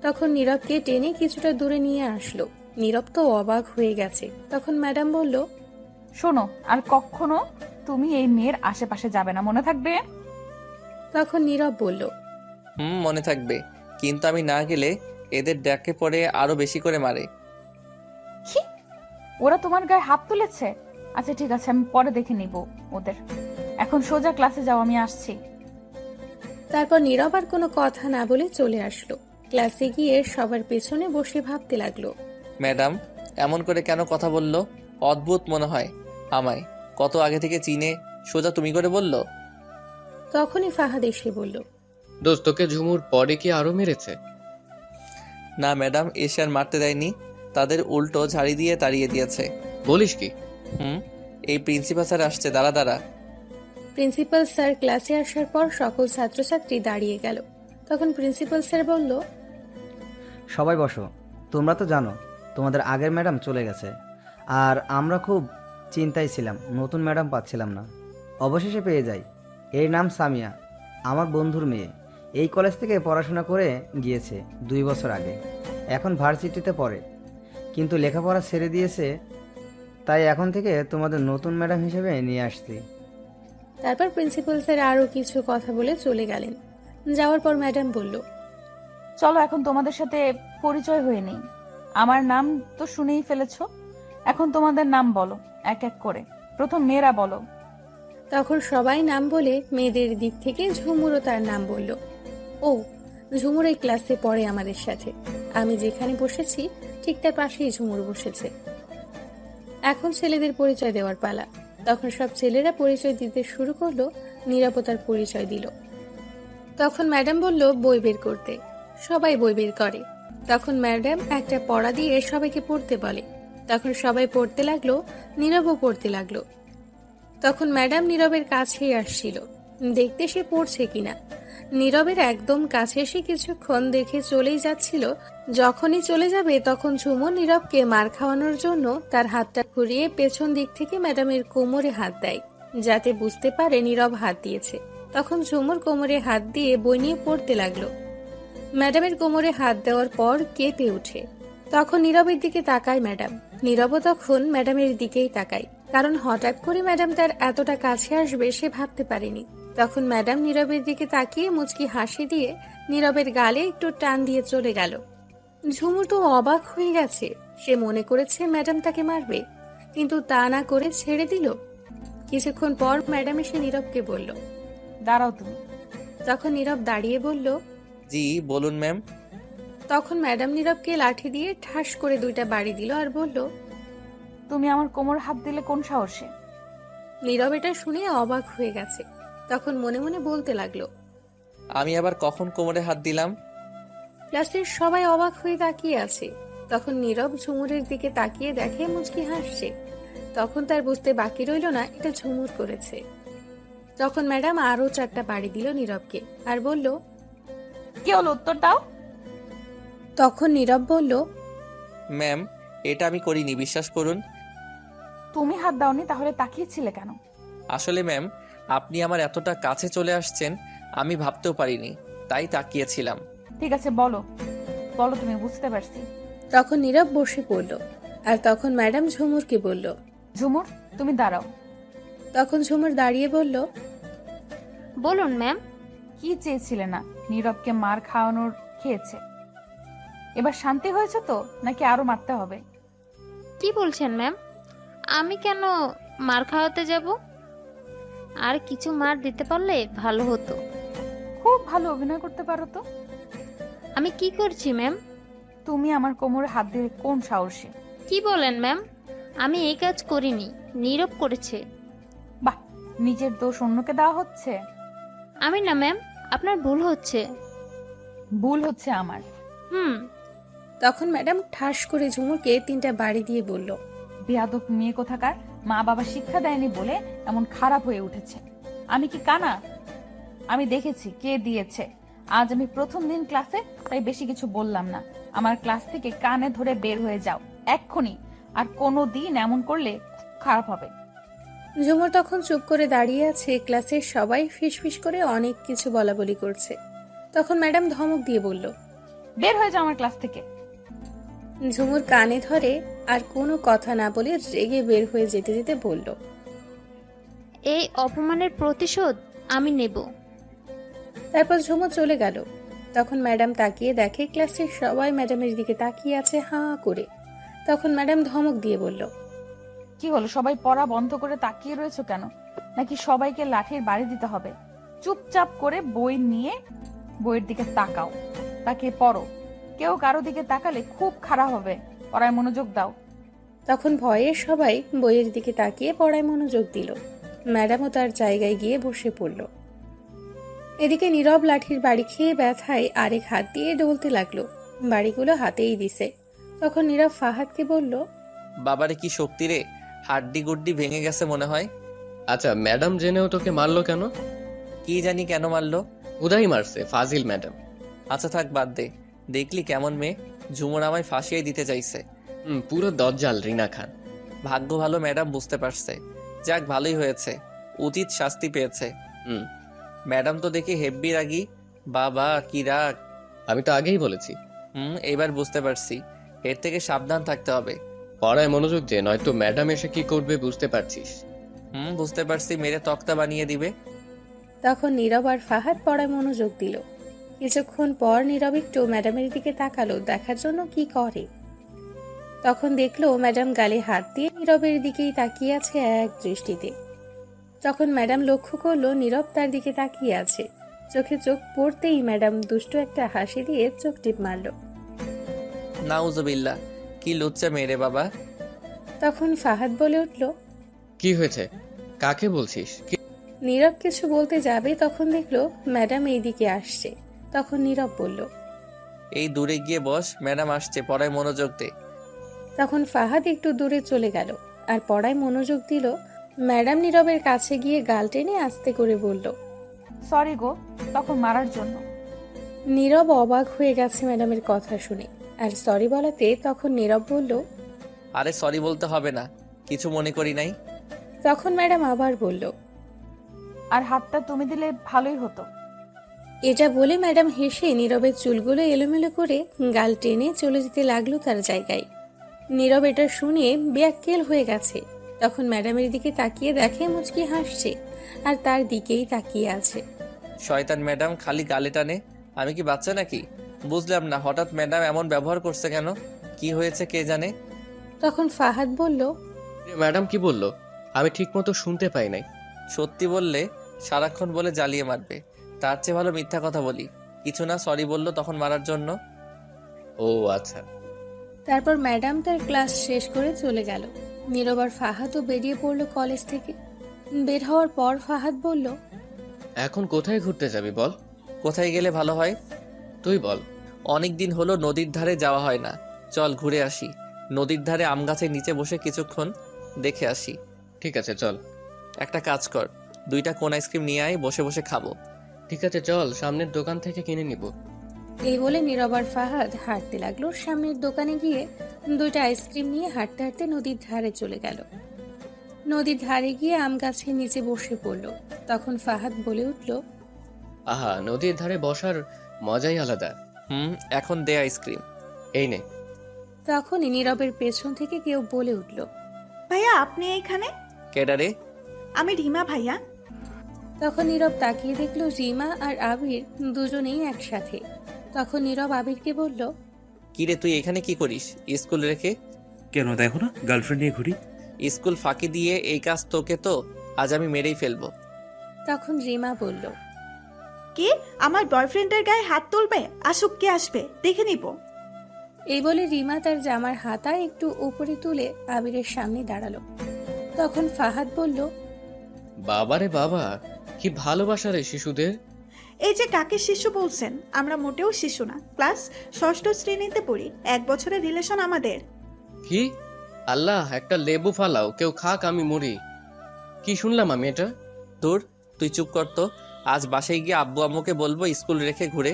তখন নীরবকে টেনে কিছুটা দূরে নিয়ে আসলো। নীরব তো অবাক হয়ে গেছে। তখন ম্যাডাম বলল, শোনো, আর কখনো তুমি এই মেয়ের আশেপাশে যাবে না, মনে থাকবে? তখন নীরব বলল, মনে থাকবে, কিন্তু আমি না গেলে এদের ডাকে পড়ে আরো বেশি করে মারে। কি? ওরা তোমার গায়ে হাত তুলেছে? আচ্ছা ঠিক আছে, আমি পরে দেখে নিব ওদের। এখন সোজা ক্লাসে যাও, আমি আসছি। তারপর নীরব আর কোনো কথা না বলে চলে আসলো। ক্লাসে গিয়ে সবার পেছনে বসে ভাবতে লাগলো। ম্যাডাম এমন করে কেন কথা বললো? অদ্ভুত মনে হয় আমায়। কত আগে থেকে চিনে সোজা তুমি করে বলল। তখনই ফাহাদ এসে বলল, দোস্ত, তোকে ঝুমুর পরে কি আরো মেরেছে? না ম্যাডাম, এসে আর মারতে দেয়নি, তাদের উল্টো ঝাড়ি দিয়ে তাড়িয়ে দিয়েছে। বলিস কি? এই প্রিন্সিপাল স্যার আসছে, দাঁড়া দাঁড়া। প্রিন্সিপাল স্যার ক্লাসে আসার পর সকল ছাত্রছাত্রী দাঁড়িয়ে গেল। তখন প্রিন্সিপাল স্যার বলল, সবাই বসো। তোমরা তো জানো তোমাদের আগের ম্যাডাম চলে গেছে, আর আমরা খুব চিন্তায় ছিলাম, নতুন ম্যাডাম পাচ্ছিলাম না। অবশেষে পেয়ে যাই। এর নাম সামিয়া, আমার বন্ধুর মেয়ে। এই কলেজ থেকে পড়াশোনা করে গিয়েছে 2 বছর আগে। এখন ভার্সিটিতে পড়ে, কিন্তু লেখাপড়া ছেড়ে দিয়েছে। তাই এখন থেকে তোমাদের নতুন ম্যাডাম হিসেবে নিয়ে আসছি। তারপর প্রিন্সিপাল স্যার আরও কিছু কথা বলে চলে গেলেন। যাওয়ার পর ম্যাডাম বলল, চলো এখন তোমাদের সাথে পরিচয় হয়ে নেই। আমার নাম তো শুনেই ফেলেছো, এখন তোমাদের নাম বলো এক এক করে। প্রথম মেয়েরা বলো। তখন সবাই নাম বলে মেয়েদের দিক থেকে ঝুমুরও তার নাম বলল। ও, ঝুমুর এই ক্লাসে পড়ে আমাদের সাথে। আমি যেখানে বসেছি ঠিক তার পাশেই ঝুমুর বসেছে। এখন ছেলেদের পরিচয় দেওয়ার পালা। তখন সব ছেলেরা পরিচয় দিতে শুরু করলো। নিরাপত্তার পরিচয় দিল। তখন ম্যাডাম বলল বই বের করতে। সবাই বই বের করে। তখন ম্যাডাম একটা পড়া দিয়ে সবাইকে পড়তে বলে। তখন সবাই পড়তে লাগলো, নীরবও পড়তে লাগলো। তখন ম্যাডাম নীরবের কাছেই আসছিল, দেখতে সে পড়ছে কিনা। নীরবের একদম কাছে এসে কিছুক্ষণ দেখে চলেই যাচ্ছিল। যখনই চলে যাবে তখন ঝুমুর নীরবকে মার খাওয়ানোর জন্য তার হাতটা ঘুরিয়ে পেছন দিক থেকে ম্যাডামের কোমরে হাত দেয়, যাতে বুঝতে পারে নীরব হাত দিয়েছে। তখন ঝুমুর কোমরে হাত দিয়ে বই নিয়ে পড়তে লাগলো। ম্যাডামের কোমরে হাত দেওয়ার পর কেঁপে ওঠে। তখন নীরবের দিকে তাকায় ম্যাডাম। নীরবও তখন ম্যাডামের দিকেই তাকায়, কারণ হঠাৎ করে ম্যাডাম তার এতটা কাছে আসবে সে ভাবতে পারেনি। তখন ম্যাডাম নীরবের দিকে তাকিয়ে মুচকি হাসি দিয়ে নীরবের গালে একটু টান দিয়ে চলে গেল। ঝুমুর তো অবাক হয়ে গেছে। সে মনে করেছে ম্যাডাম তাকে মারবে, কিন্তু তা না করে ছেড়ে দিল। কিছুক্ষণ পর ম্যাডাম এসে নীরবকে বলল, দাঁড়াও তুমি। তখন নীরব দাঁড়িয়ে বলল, জি বলুন ম্যাম। তখন ম্যাডাম নীরবকে লাঠি দিয়ে ঠাস করে 2টা বাড়ি দিল আর বলল, তুমি আমার কোমর হাত দিলে কোন সাহসে? নীরব এটা শুনে অবাক হয়ে গেছে। তখন মনে মনে বলতে লাগলো, আমি আবার কখন কোমরে হাত দিলাম? ক্লাসের সবাই অবাক হয়ে তাকিয়ে আছে। তখন নীরব ঝুমুরের দিকে তাকিয়ে দেখে মুচকি হাসছে। তখন তার বুঝতে বাকি রইল না এটা ঝুমুর করেছে। তখন ম্যাডাম আরো 4টা বাড়ি দিল নীরবকে আর বলল, কি হলো, উত্তর দাও। তখন নীরব বলল, ম্যাম এটা আমি করিনি, বিশ্বাস করুন। তুমি হাত দাওনি, তাহলে তাকিয়েছিলে কেন? আসলে ম্যাম আপনি আমার এতটা কাছে চলে আসছেন আমি ভাবতেও পারিনি, তাই তাকিয়েছিলাম। ঠিক আছে বলো, বলো, তুমি বুঝতে পারছি। তখন নীরব বসে পড়ল। আর তখন ম্যাডাম ঝুমুরকে বলল, ঝুমুর তুমি দাঁড়াও। তখন ঝুমুর দাঁড়িয়ে বলল, বলুন ম্যাম। কি চেয়েছিলে না নীরবকে মার খাওয়ানোর? খেয়েছে। এবার শান্তি হয়েছে তো, নাকি আরো মারতে হবে? কি বলছেন ম্যাম? আমি কেন মার খাওয়াতে যাব? আর কিছু মার দিতে পারলে ভালো হতো। খুব ভালো অভিনয় করতে পারো তো। আমি কি করছি ম্যাম? তুমি আমার কোমরে হাত দিলে কোন সাহসে? কি বলেন ম্যাম? আমি এই কাজ করিনি, নীরব করেছে। বাহ, নিজের দোষ অন্যকে দেওয়া হচ্ছে। আমি না ম্যাম, আপনার ভুল হচ্ছে। ভুল হচ্ছে আমার। তখন ম্যাডাম ঠাস করে ঝুমুরকে 3টা বাড়ি দিয়ে বলল, বেয়াদব মেয়ে কোথাকার, মা বাবা শিক্ষা দেয়নি বলে এমন খারাপ হয়ে উঠেছে। আমি কি কানা? আমি দেখেছি কে দিয়েছে। আজ আমি প্রথম দিন ক্লাসে, তাই বেশি কিছু বললাম না। আমার ক্লাস থেকে কানে ধরে বের হয়ে যাও এক্ষুনি। আর কোনো দিন এমন করলে খুব খারাপ হবে। ঝুমুর তখন চুপ করে দাঁড়িয়ে আছে, ক্লাসের সবাই ফিসফিস করে অনেক কিছু বলাবলি করছে। তখন ম্যাডাম ধমক দিয়ে বলল, বের হয়ে যাও আমার ক্লাস থেকে। ঝুমুর কানে ধরে আর কোনো কথা না বলে রেগে বের হয়ে যেতে যেতে বলল, এই অপমানের প্রতিশোধ আমি নেব। তারপর ঝুমুর চলে গেল। তখন ম্যাডাম তাকিয়ে দেখে ক্লাসের সবাই ম্যাডামের দিকে তাকিয়ে আছে হাঁ করে। তখন ম্যাডাম ধমক দিয়ে বলল, কি হলো, সবাই পড়া বন্ধ করে তাকিয়ে রয়েছো কেন? নাকি সবাইকে লাঠির বাড়ি দিতে হবে? চুপচাপ করে বই নিয়ে বইয়ের দিকে তাকাও, তাকে পড়ো। কেউ কারো দিকে তাকালে খুব খারাপ হবে। পড়ায় মনোযোগ দাও। তখন ভয়ে সবাই বইয়ের দিকে তাকিয়ে পড়ায় মনোযোগ দিল। ম্যাডামও তার জায়গায় গিয়ে বসে পড়ল। এদিকে নীরব লাঠির বাড়ি খেয়ে ব্যথায় আরেক হাত দিয়ে ডলতে লাগলো। বাড়িগুলো হাতেই দিছে। তখন নীরব ফাহাদকে বলল, বাবারে কি শক্তি রে, হাড্ডি গুড্ডি ভেঙে গেছে মনে হয়। আচ্ছা, ম্যাডাম জেনেও তোকে মারলো কেন? কি জানি কেন মারলো। উদাই মারছে, ফাজিল ম্যাডাম। আচ্ছা থাক, বাদ দে। দেখলি কেমন মেয়ে, ঝুমুর আমায় ফাঁসিয়ে দিতে চাইছে। পুরো দজ্জাল রিনা খান। ভাগ্য ভালো ম্যাডাম বুঝতে পারছে। যাক, ভালোই হয়েছে, উচিত শাস্তি পেয়েছে। হুম, ম্যাডাম তো দেখি হেব্বি রাগী। বাবা কি রাগ। আমি তো আগেই বলেছি। এবার বুঝতে পারছি, এর থেকে সাবধান থাকতে হবে। পড়ায় মনোযোগ দে, নয়তো ম্যাডাম এসে কি করবে বুঝতে পারছিস। বুঝতে পারছি, মেরে তক্তা বানিয়ে দিবে। তখন নীরব আর ফাহাদ পড়ায় মনোযোগ দিল। কিছুক্ষণ পর নীরব একটু ম্যাডামের দিকে তাকালো দেখার জন্য কি করে। তখন দেখলো ম্যাডাম গালে হাত দিয়ে নীরবের দিকেই তাকিয়ে আছে এক দৃষ্টিতে। তখন ম্যাডাম লক্ষ্য করলো নীরব তার দিকে তাকিয়ে আছে। চোখে চোখ পড়তেই ম্যাডাম দুষ্টু একটা হাসি দিয়ে চোখ টিপ মারল। নাউজুবিল্লাহ, কি লুচ্চা মেরে বাবা। তখন ফাহাদ বলে উঠল, কি হয়েছে, কাকে বলছিস? নীরব কিছু বলতে যাবে, তখন দেখলো ম্যাডাম এই দিকে আসছে। তখন নীরব বলল, এই দূরে গিয়ে বস, ম্যাডাম আসছে, পড়ায় মনোযোগ দে। তখন ফাহাদ একটু দূরে চলে গেল আর পড়ায় মনোযোগ দিল। ম্যাডাম নীরবের কাছে গিয়ে গাল টেনে আস্তে করে বলল, সরি গো, তখন মারার জন্য। নীরব অবাক হয়ে গেছে ম্যাডামের কথা শুনে, আর সরি বলাতে তখন নীরব বলল, আরে সরি বলতে হবে না, কিছু মনে করি নাই। তখন ম্যাডাম আবার বলল, আর হাতটা তুমি দিলে ভালোই হতো। এটা বলে ম্যাডাম হেসে নীরবের চুলগুলো এলোমেলো করে গাল টেনে চলে যেতে লাগলো তার জায়গায়। নীরব এটা শুনে বেয়াক্কেল হয়ে গেছে। তখন ম্যাডামের দিকে তাকিয়ে দেখে মুচকি হাসছে আর তার দিকেই তাকিয়ে আছে। শয়তান ম্যাডাম খালি গালে টানে। আমি কি বাচ্চা নাকি? বুঝলাম না, হঠাৎ ম্যাডাম এমন ব্যবহার করছে কেন? কি হয়েছে কে জানে। তখন ফাহাদ বলল, ম্যাডাম কি বললো? আমি ঠিক মতো শুনতে পাই নাই। সত্যি বললে সারাক্ষণ বলে জ্বালিয়ে মারবে, তার চেয়ে ভালো মিথ্যা কথা বলি। কিছু না, সরি বললো তখন মারার জন্য। ও আচ্ছা। তারপর ম্যাডাম তার ক্লাস শেষ করে চলে গেল। নীরব আর ফাহাদও বেরিয়ে পড়লো কলেজ থেকে। বের হওয়ার পর ফাহাদ বলল, এখন কোথায় ঘুরতে যাবি বল? কোথায় গেলে ভালো হয়? তুই বল। অনেক দিন হলো নদীর ধারে যাওয়া হয় না, চল ঘুরে আসি। নদীর ধারে আম গাছের নিচে বসে কিছুক্ষণ দেখে আসি। ঠিক আছে চল। একটা কাজ কর, 2টা কোন আইসক্রিম নিয়ে আয়, বসে বসে খাবো। ঠিক আছে চল, সামনের দোকান থেকে কিনে নিব। এই বলে নীরব আর ফাহাদ হাঁটতে লাগলো। সামনের দোকানে গিয়ে 2টা আইসক্রিম নিয়ে হাঁটতে হাঁটতে নদীর ধারে চলে গেল। নদীর ধারে গিয়ে আম গাছের নিচে বসে পড়ল। তখন ফাহাদ বলে উঠল, আহা, নদীর ধারে বসার মজাই আলাদা। এখন দে আইসক্রিম। এই নে। তখনই নীরবের পেছন থেকে কেউ বলে উঠল, ভাইয়া আপনি এইখানে? কেডারে? আমি রিমা ভাইয়া। তখন নীরব তাকিয়ে দেখলো রিমা আর আবির দুজনেই একসাথে। তখন নীরব আবিরকে বলল, কিরে তুই এখানে কি করিস স্কুল রেখে? কেন, দেখো না গার্লফ্রেন্ড নিয়ে ঘুরি। স্কুল ফাঁকি দিয়ে এই কাজ তোকে তো আজ আমি মেরেই ফেলবো। তখন রিমা বলল, কি আমার বয়ফ্রেন্ডের গায়ে হাত তুলবে? আসুক, কে আসবে দেখে নিব। এই বলে রিমা তার জামার হাতা একটু উপরে তুলে আবিরের সামনে দাঁড়ালো। তখন ফাহাদ বলল, বাবারে বাবা, কি ভালোবাসা রে শিশুদের। এই যে কাকে শিশু বলছেন? আমরা মোটেও শিশু না, ক্লাস 6ষ্ঠ শ্রেণীতে পড়ি। 1 বছরের রিলেশন আমাদের। কি? আল্লাহ, একটা লেবু ফালাও, কেউ খাক আমি মরি। কি শুনলাম আমি এটা? দূর, তুই চুপ কর তো। আজ বাসায় গিয়ে আব্বু আম্মুকে বলবো স্কুল রেখে ঘুরে।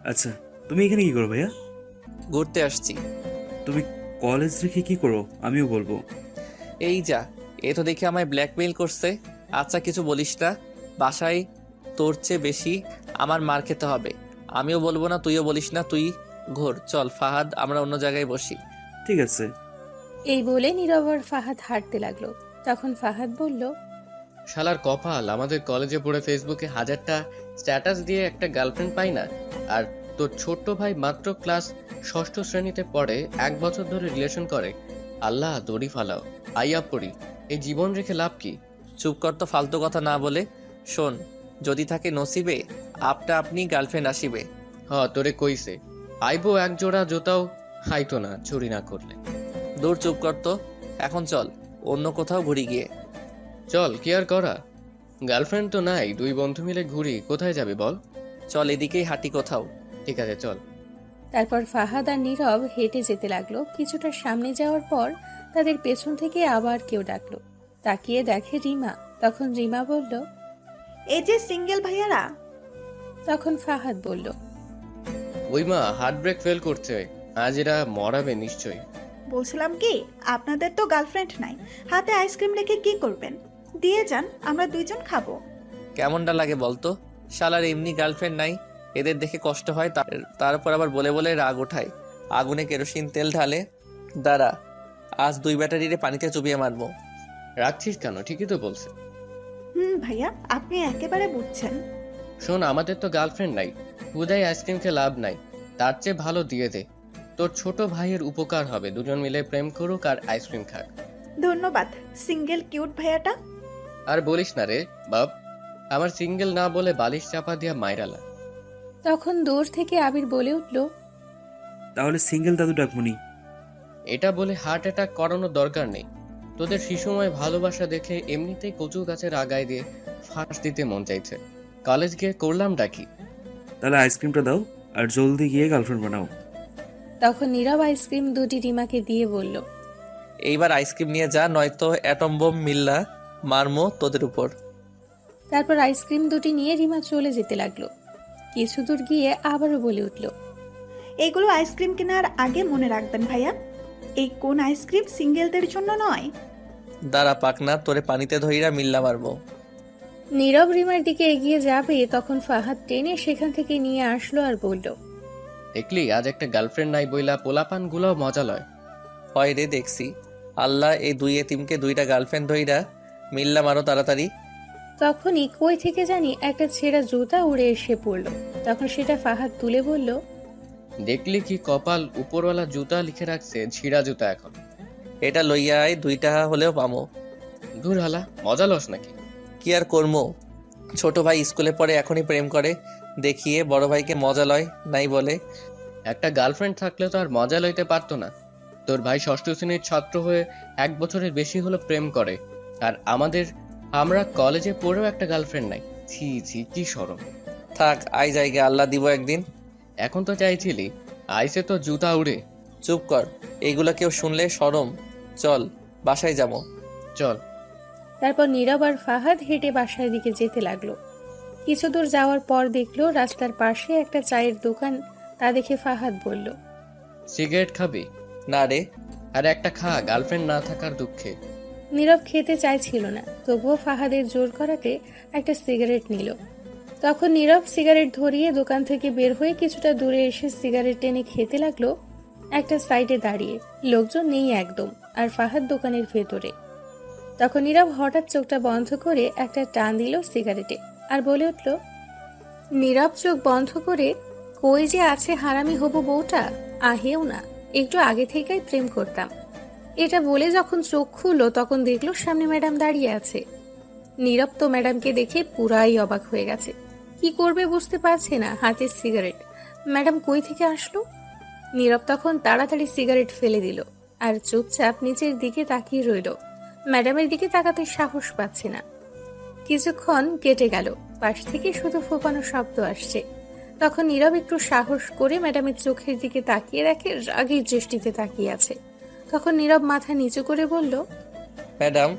আচ্ছা, তুমি এখানে কি করো ভাইয়া? ঘুরতে আসছি। তুমি কলেজ রেখে কি করো আমিও বলবো। এই যা, এ তো দেখে আমায় ব্ল্যাকমেইল করছে। আচ্ছা কিছু বলিস না, বাসায় তোর চেয়ে বেশি আমার মার খেতে হবে। আমিও বলবো না, তুইও বলিস না, তুই ঘোর। চল ফাহাদ, আমরা অন্য জায়গায় বসি। ঠিক আছে। এই বলে নীরব আর ফাহাদ হাঁটতে লাগলো। তখন ফাহাদ বলল, শালার কপাল, আমাদের কলেজে পড়ে ফেসবুকে 1000টা স্ট্যাটাস দিয়ে একটা গার্লফ্রেন্ড পাই না, আর তোর ছোট্ট ভাই মাত্র ক্লাস 6ষ্ঠ শ্রেণীতে পড়ে 1 বছর ধরে রিলেশন করে। আল্লাহ দড়ি ফালাও, আইয়া পড়ি, এই জীবন রেখে লাভ কি? চুপ কর তো, ফালতু কথা না বলে। শোন, যদি থাকে নসিবে আপনা আপনি গার্লফ্রেন্ড আসিবে। তোরে কইছে আইবো, এক জোড়া জুতাও হাইতো না চুরি না করলে। দূর চুপ কর তো, এখন চল অন্য কোথাও ঘুরি গিয়ে। চল, কি আর করা, গার্লফ্রেন্ড তো নাই, 2 বন্ধু মিলে ঘুরি। কোথায় যাবে বল? চল এদিকেই হাঁটি কোথাও। ঠিক আছে চল। তারপর ফাহাদ আর নীরব হেঁটে যেতে লাগলো। কিছুটা সামনে যাওয়ার পর তাদের পেছন থেকে আবার কেউ ডাকলো। তাকিয়ে দেখে রিমা। তখন রিমা বলল, এই যে সিঙ্গেল ভাইয়ারা। তখন ফাহাদ বলল, ওই মা হার্ট ব্রেক ফেল করছে, আজ এরা মরাবে নিশ্চয়ই। বলছিলাম কি, আপনাদের তো গার্লফ্রেন্ড নাই, হাতে আইসক্রিম রেখে কি করবেন? দিয়ে যান, আমরা 2 জন খাবো। কেমনটা লাগে বলতো? শালার এমনি গার্লফ্রেন্ড নাই, এদের দেখে কষ্ট হয়, তারপর আবার বলে বলে রাগ ওঠায়। আগুনে কেরোসিন তেল ঢালে। দাঁড়া, আজ 2 ব্যাটারিরে পানিতে চুবিয়ে মারবো। রাখছিস কেন? ঠিকই তো বলছে। ভাইয়া, আপনি একেবারে বুঝছেন। শোন, আমাদের তো গার্লফ্রেন্ড নাই, হুদাই আইসক্রিম খেয়ে লাভ নাই, তার চেয়ে ভালো দিয়ে দে। তোর ছোট ভাইয়ের উপকার হবে, 2 জন মিলে প্রেম করুক আর আইসক্রিম খাক। ধন্যবাদ সিঙ্গেল কিউট ভাইয়াটা। আর বলিস না রে বাপ, আমার সিঙ্গেল না বলে বালিশ চাপা দিয়া মাইরালা। তখন দূর থেকে আবির বলে উঠল, তাহলে সিঙ্গেল দাদু ডাকমনি। এটা বলে হার্ট অ্যাটাক করানোর দরকার নেই। তোদের শিশুময় ভালোবাসা দেখে এমনিতেই কচু গাছের আগায় দিয়ে ফাঁস দিতে মন চাইছে। কলেজ গিয়ে করলাম ডাকি। তাহলে আইসক্রিমটা দাও আর জলদি গিয়ে গার্লফ্রেন্ড বানাও। তখন নীরব আইসক্রিম 2টি রিমাকে দিয়ে বলল, এইবার আইসক্রিম নিয়ে যা, নয়তো অ্যাটম বোম মিল্লা মারমো তোদের উপর। তারপর আইসক্রিম 2টি নিয়ে রিমা চলে যেতে লাগলো। কিছু দূর গিয়ে আবারও বলে উঠল, এইগুলো আইসক্রিম কেনার আগে মনে রাখবেন ভাইয়া, এই কোন আইসক্রিম সিঙ্গেলদের জন্য নয়। দাঁড়া পাকনা, তোরে পানিতে ধইরা মিল্লা মারবো। নীরব রিমার দিকে এগিয়ে যাবে, তখন ফাহাদ টেনে সেখান থেকে নিয়ে আসলো আর বলল, দেখলি, আজ একটা গার্লফ্রেন্ড নাই বইলা পোলাপান গুলাও মজা লয়। হয় রে দেখছি। আল্লাহ এই 2 এতিমকে 2টা গার্লফ্রেন্ড ধইরা মিল্লা মারো তাড়াতাড়ি। তখনই কই থেকে জানি একটা ছেঁড়া জুতা উড়ে এসে পড়ল। তখন সেটা ফাহাদ তুলে বলল, দেখলি কি কপাল, উপরওয়ালা জুতা লিখে রাখছে ছিঁড়া জুতা। এখন এটা লইয়া আয়, 2টা হলেও পামো। দূর হালা, মজা লস নাকি? কি আর করমো, ছোট ভাই স্কুলে পড়ে এখনই প্রেম করে দেখিয়ে বড় ভাইকে মজা লয় নাই বলে। একটা গার্লফ্রেন্ড থাকলে তো আর মজা লইতে পারতো না। তোর ভাই 6ষ্ঠ শ্রেণীর ছাত্র হয়ে 1 বছরের বেশি হলো প্রেম করে, আর আমরা কলেজে পড়েও একটা গার্লফ্রেন্ড নাই। ছি ছি, কি শরম। থাক, আই জায়গা, আল্লাহ দিব একদিন। এখন তো চাইছিলি, আইসে তো জুতা উড়ে। চুপ কর, এইগুলো কেউ শুনলে শরম। চল বাসায় যাবো। চল। তারপর নীরব আর ফাহাদ হেঁটে বাসার দিকে যেতে লাগলো। কিছু দূর যাওয়ার পর দেখলো রাস্তার পাশে একটা চায়ের দোকান। তা দেখে ফাহাদ বলল, সিগারেট খাবি? না রে। আর একটা খা, গার্লফ্রেন্ড না থাকার দুঃখে। নীরব খেতে চাইছিল না, তবুও ফাহাদের জোর করাতে একটা সিগারেট নিল। তখন নীরব সিগারেট ধরিয়ে দোকান থেকে বের হয়ে কিছুটা দূরে এসে সিগারেট টেনে খেতে লাগলো। একটা সাইডে দাঁড়িয়ে, লোকজন নেই একদম, আর ফাহাদ দোকানের ভেতরে। তখন নীরব হঠাৎ চোখটা বন্ধ করে একটা টান দিল সিগারেটে আর বলে উঠল, নীরব চোখ বন্ধ করে, কই যে আছে হারামি হবু বউটা, আহেও না, একটু আগে থেকেই প্রেম করতাম। এটা বলে যখন চোখ খুললো তখন দেখলো সামনে ম্যাডাম দাঁড়িয়ে আছে। নীরব তো ম্যাডামকে দেখে পুরাই অবাক হয়ে গেছে, কি করবে বুঝতে পারছে না। হাতের সিগারেট, ম্যাডাম কই থেকে আসলো? নীরব তখন তাড়াতাড়ি সিগারেট ফেলে দিল আর চুপচাপ নিচের দিকে তাকিয়ে রইল। ম্যাডামের দিকে তাকাতে সাহস পাচ্ছে না। কিছুক্ষণ কেটে গেল, পাশ থেকে শুধু ফোঁপানো শব্দ আসছে। তখন নীরব একটু সাহস করে ম্যাডামের চোখের দিকে তাকিয়ে দেখে রাগের দৃষ্টিতে তাকিয়ে আছে। তখন নীরব মাথা নিচু করে বলল, ম্যাডাম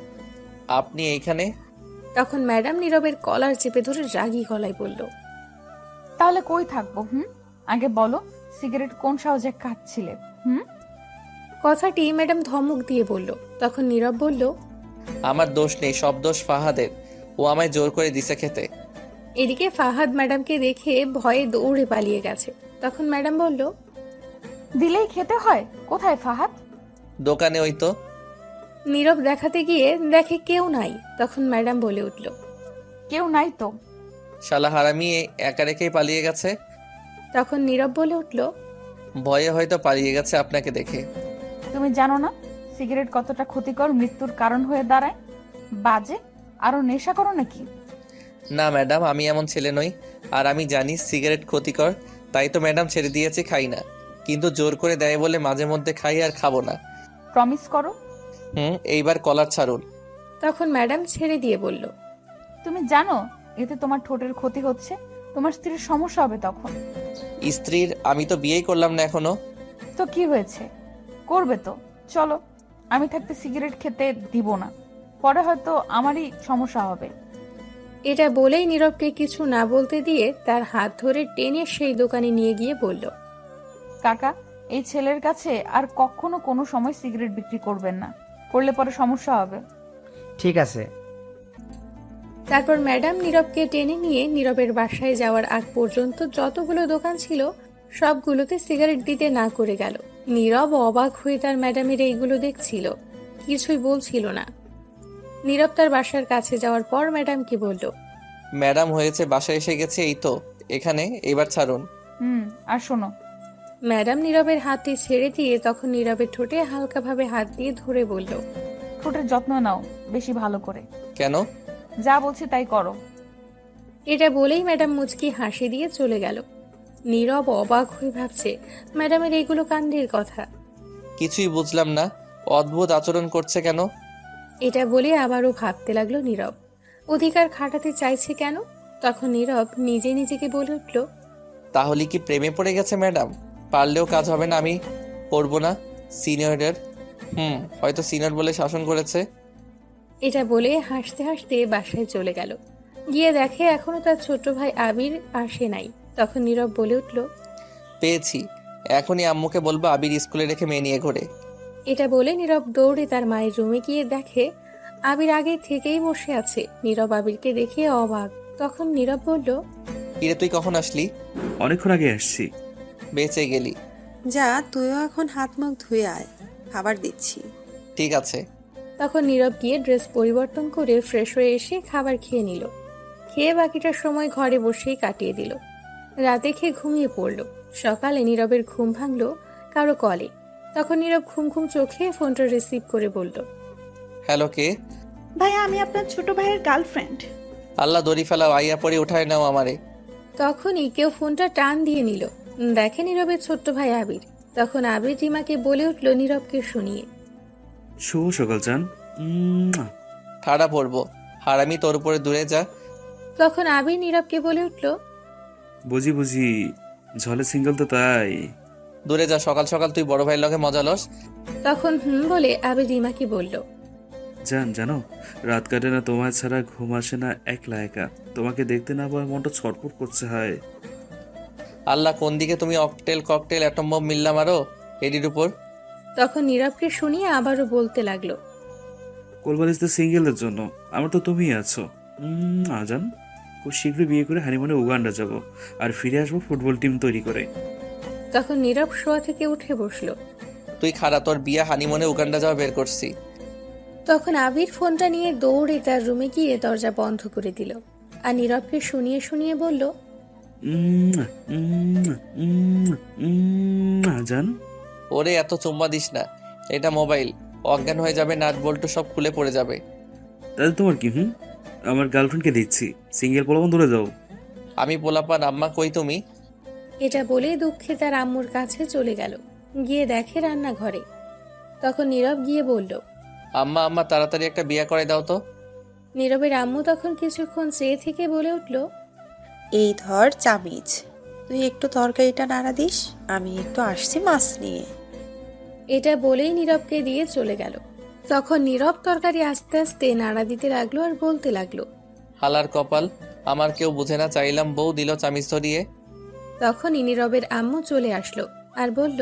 আপনি এইখানে? তখন ম্যাডাম নীরবের কলার চেপে ধরে রাগী গলায় বলল, তাহলে কই থাকবো? আগে বলো, সিগারেট কোন সাহসে খাচ্ছিলে? কথাটি ম্যাডাম ধমক দিয়ে বলল। তখন নীরব বলল, আমার দোষ নেই, সব দোষ ফাহাদের। ও আমায় জোর করে দিছে খেতে। এদিকে ফাহাদ ম্যাডামকে দেখে ভয়ে দৌড়ে পালিয়ে গেছে। তখন ম্যাডাম বলল, দিলেই খেতে হয়? কোথায় ফাহাদ? দোকানে ওই তো। নীরব দেখাতে গিয়ে দেখে কেউ নাই। তখন ম্যাডাম বলে উঠল, কেউ নাই তো। শালা হারামি একা রেখেই পালিয়ে গেছে। তখন নীরব বলে উঠল, ভয়ে হয়তো পালিয়ে গেছে আপনাকে দেখে। তুমি জানো না সিগারেট কতটা ক্ষতিকর, মৃত্যুর কারণ হয়ে দাঁড়ায়? বাজে, আরো নেশা করো নাকি? না ম্যাডাম, আমি এমন ছেলে নই। আর আমি জানি সিগারেট ক্ষতিকর, তাই তো ম্যাডাম ছেড়ে দিয়েছি, খাই না। কিন্তু জোর করে দেয় বলে মাঝে মধ্যে খাই, আর খাবো না। প্রমিস করো। এইবার কলার ছাড়ুন। তখন ম্যাডাম ছেড়ে দিয়ে বলল, তুমি জানো এতে তোমার ঠোঁটের ক্ষতি হচ্ছে, তোমার স্ত্রীর সমস্যা হবে তখন। স্ত্রীর? আমি তো বিয়েই করলাম না এখনো। তো কি হয়েছে, করবে তো। চলো, আমি থাকতে সিগারেট খেতে দিব না, পরে হয়তো আমারই সমস্যা হবে। এটা বলেই নীরবকে কিছু না বলতে দিয়ে তার হাত ধরে টেনে সেই দোকানে নিয়ে গিয়ে বলল, কাকা, এই ছেলের কাছে আর কখনো কোনো সময় সিগারেট বিক্রি করবেন না, করলে পরে সমস্যা হবে। ঠিক আছে। তারপর ম্যাডাম নীরবকে টেনে নিয়ে নীরবের বাসায় যাওয়ার আগ পর্যন্ত যতগুলো দোকান ছিল সবগুলোতে সিগারেট দিতে না করে গেল। নীরব অবাক হয়ে তার ম্যাডামের এইগুলো দেখছিল, কিছুই বলছিল না। নীরব তার বাসার কাছে যাওয়ার পর ম্যাডামকে বলল, ম্যাডাম হয়েছে, বাসায় এসে গেছে, এই তো এখানে, এবার ছাড়ুন। আর শোনো। ম্যাডাম নীরবের হাতটি ছেড়ে দিয়ে তখন নীরবের ঠোঁটে হালকাভাবে হাত দিয়ে ধরে বলল, ঠোঁটের যত্ন নাও বেশি ভালো করে। কেন? যা বলছি তাই করো। এটা বলেই ম্যাডাম মুচকি হাসি দিয়ে চলে গেল। নীরব অবাক হয়ে ভাবছে ম্যাডামের এইগুলো কাণ্ডের কথা। কিছুই বুঝলাম না, অদ্ভুত আচরণ করছে কেন? এটা বলে আবারও ভাবতে লাগলো নীরব, অধিকার খাটাতে চাইছে কেন। তখন নীরব নিজে নিজেকে বলে উঠল, তাহলে কি প্রেমে পড়ে গেছে ম্যাডাম? পারলেও কাজ হবে না, আমি পড়বো না। সিনিয়রের হয়তো সিনিয়র বলে শাসন করেছে। এটা বলে হাসতে হাসতে বাসায় চলে গেল। গিয়ে দেখে এখনো তার ছোট ভাই আবির আসে নাই। তখন নীরব বলে উঠল, পেয়েছি, এখনই আম্মুকে বলবো আবির স্কুলে রেখে মেয়ে নিয়ে ঘোরে। এটা বলে নীরব দৌড়ে তার মায়ের রুমে গিয়ে দেখে আবির আগে থেকেই বসে আছে। নীরব আবিরকে দেখে অবাক। তখন নীরব বলল, কিরে তুই কখন আসলি? অনেকক্ষণ আগে আসছি। বেঁচে গেলি। যা, তুইও এখন হাত মুখ ধুয়ে আয়, খাবার দিচ্ছি। ঠিক আছে। তখন নীরব গিয়ে ড্রেস পরিবর্তন করে ফ্রেশ হয়ে এসে খাবার খেয়ে নিল। খেয়ে বাকিটা সময় ঘরে বসেই কাটিয়ে দিল। রাতে খেয়ে ঘুমিয়ে পড়ল। সকালে নীরবের ঘুম ভাঙল কারো কলে। তখন নীরব ঘুম ঘুম চোখে ফোনটা রিসিভ করে বলল, হ্যালো, কে? ভাইয়া, আমি আপনার ছোট ভাইয়ের গার্লফ্রেন্ড। আল্লাহ দড়ি ফেলাও, আইয়া পরে উঠায় নাও আমারে। তখনই কেউ ফোনটা টান দিয়ে নিল। দেখে নীরবের ছোট্ট ভাই আবির। তখন আবির রিমাকে বলে উঠল নীরবকে শুনিয়ে, শুভ সকাল চান। ঠাড়া পড়বো, হারামি, তোর উপরে দূরে যা। তখন আবির নীরবকে বলে উঠল, বুঝি বুঝি, ঝলে সিঙ্গেল তো তাই। দূরে যা, সকাল সকাল তুই বড় ভাইয়ের লগে মজা লস। তখন বলে আবির রিমাকে বলল, জানো রাত কাটে না তোমার ছাড়া, ঘুম আসে না, একলা একা। তোমাকে দেখতে না পাওয়ার মনটা ছটফট করছে। হয় আল্লাহ, কোন দিকে তুমি অকটেল ককটেল অ্যাটম বম মিললাম আরো এডির উপর। তখন নীরবকে শুনিয়ে আবারও বলতে লাগলো, কোলবালিশ তো সিঙ্গেলদের জন্য, আমার তো তুমিই আছো। আজান, খুব শীঘ্রই বিয়ে করে হানিমুনে উগান্ডা যাব, আর ফিরে আসবো ফুটবল টিম তৈরি করে। তখন নীরব শোয়া থেকে উঠে বসলো। তুই খারা, তোর বিয়া হানিমুনে উগান্ডা যাওয়া বের করছি। তখন আবির ফোনটা নিয়ে দৌড়ে তার রুমে গিয়ে দরজা বন্ধ করে দিল। আর নীরবকে শুনিয়ে শুনিয়ে বলল, আজান। ওরে এত চুম্মা দিস না, এটা মোবাইল, অজ্ঞান হয়ে যাবে, নাট বল্টু সব খুলে পড়ে যাবে। তাহলে তোমার কি? আমার গার্লফ্রেন্ডকে দিচ্ছি, সিঙ্গেল পোলাপন ধরে যাও। আমি পোলাপান, আম্মা কই তুমি? এটা বলে দুঃখে তার আম্মুর কাছে চলে গেল। গিয়ে দেখে রান্নাঘরে। তখন নীরব গিয়ে বলল, আম্মা আম্মা, তাড়াতাড়ি একটা বিয়ে করে দাও তো। নীরবের আম্মু তখন কিছুক্ষণ চেয়ে থেকে বলে উঠল, এই ধর চামিচ, তুই একটু তরকারিটা নাড়া দিস, আমি একটু আসছি মাছ নিয়ে। এটা বলেই নীরবকে দিয়ে চলে গেল। তখন নীরব তরকারি আস্তে আস্তে নাড়া দিতে লাগলো আর বলতে লাগলো, হালার কপাল, আমার কেউ বুঝে না, চাইলাম বউ দিল চামিচ ধরিয়ে। তখনই নীরবের আম্মু চলে আসলো আর বলল,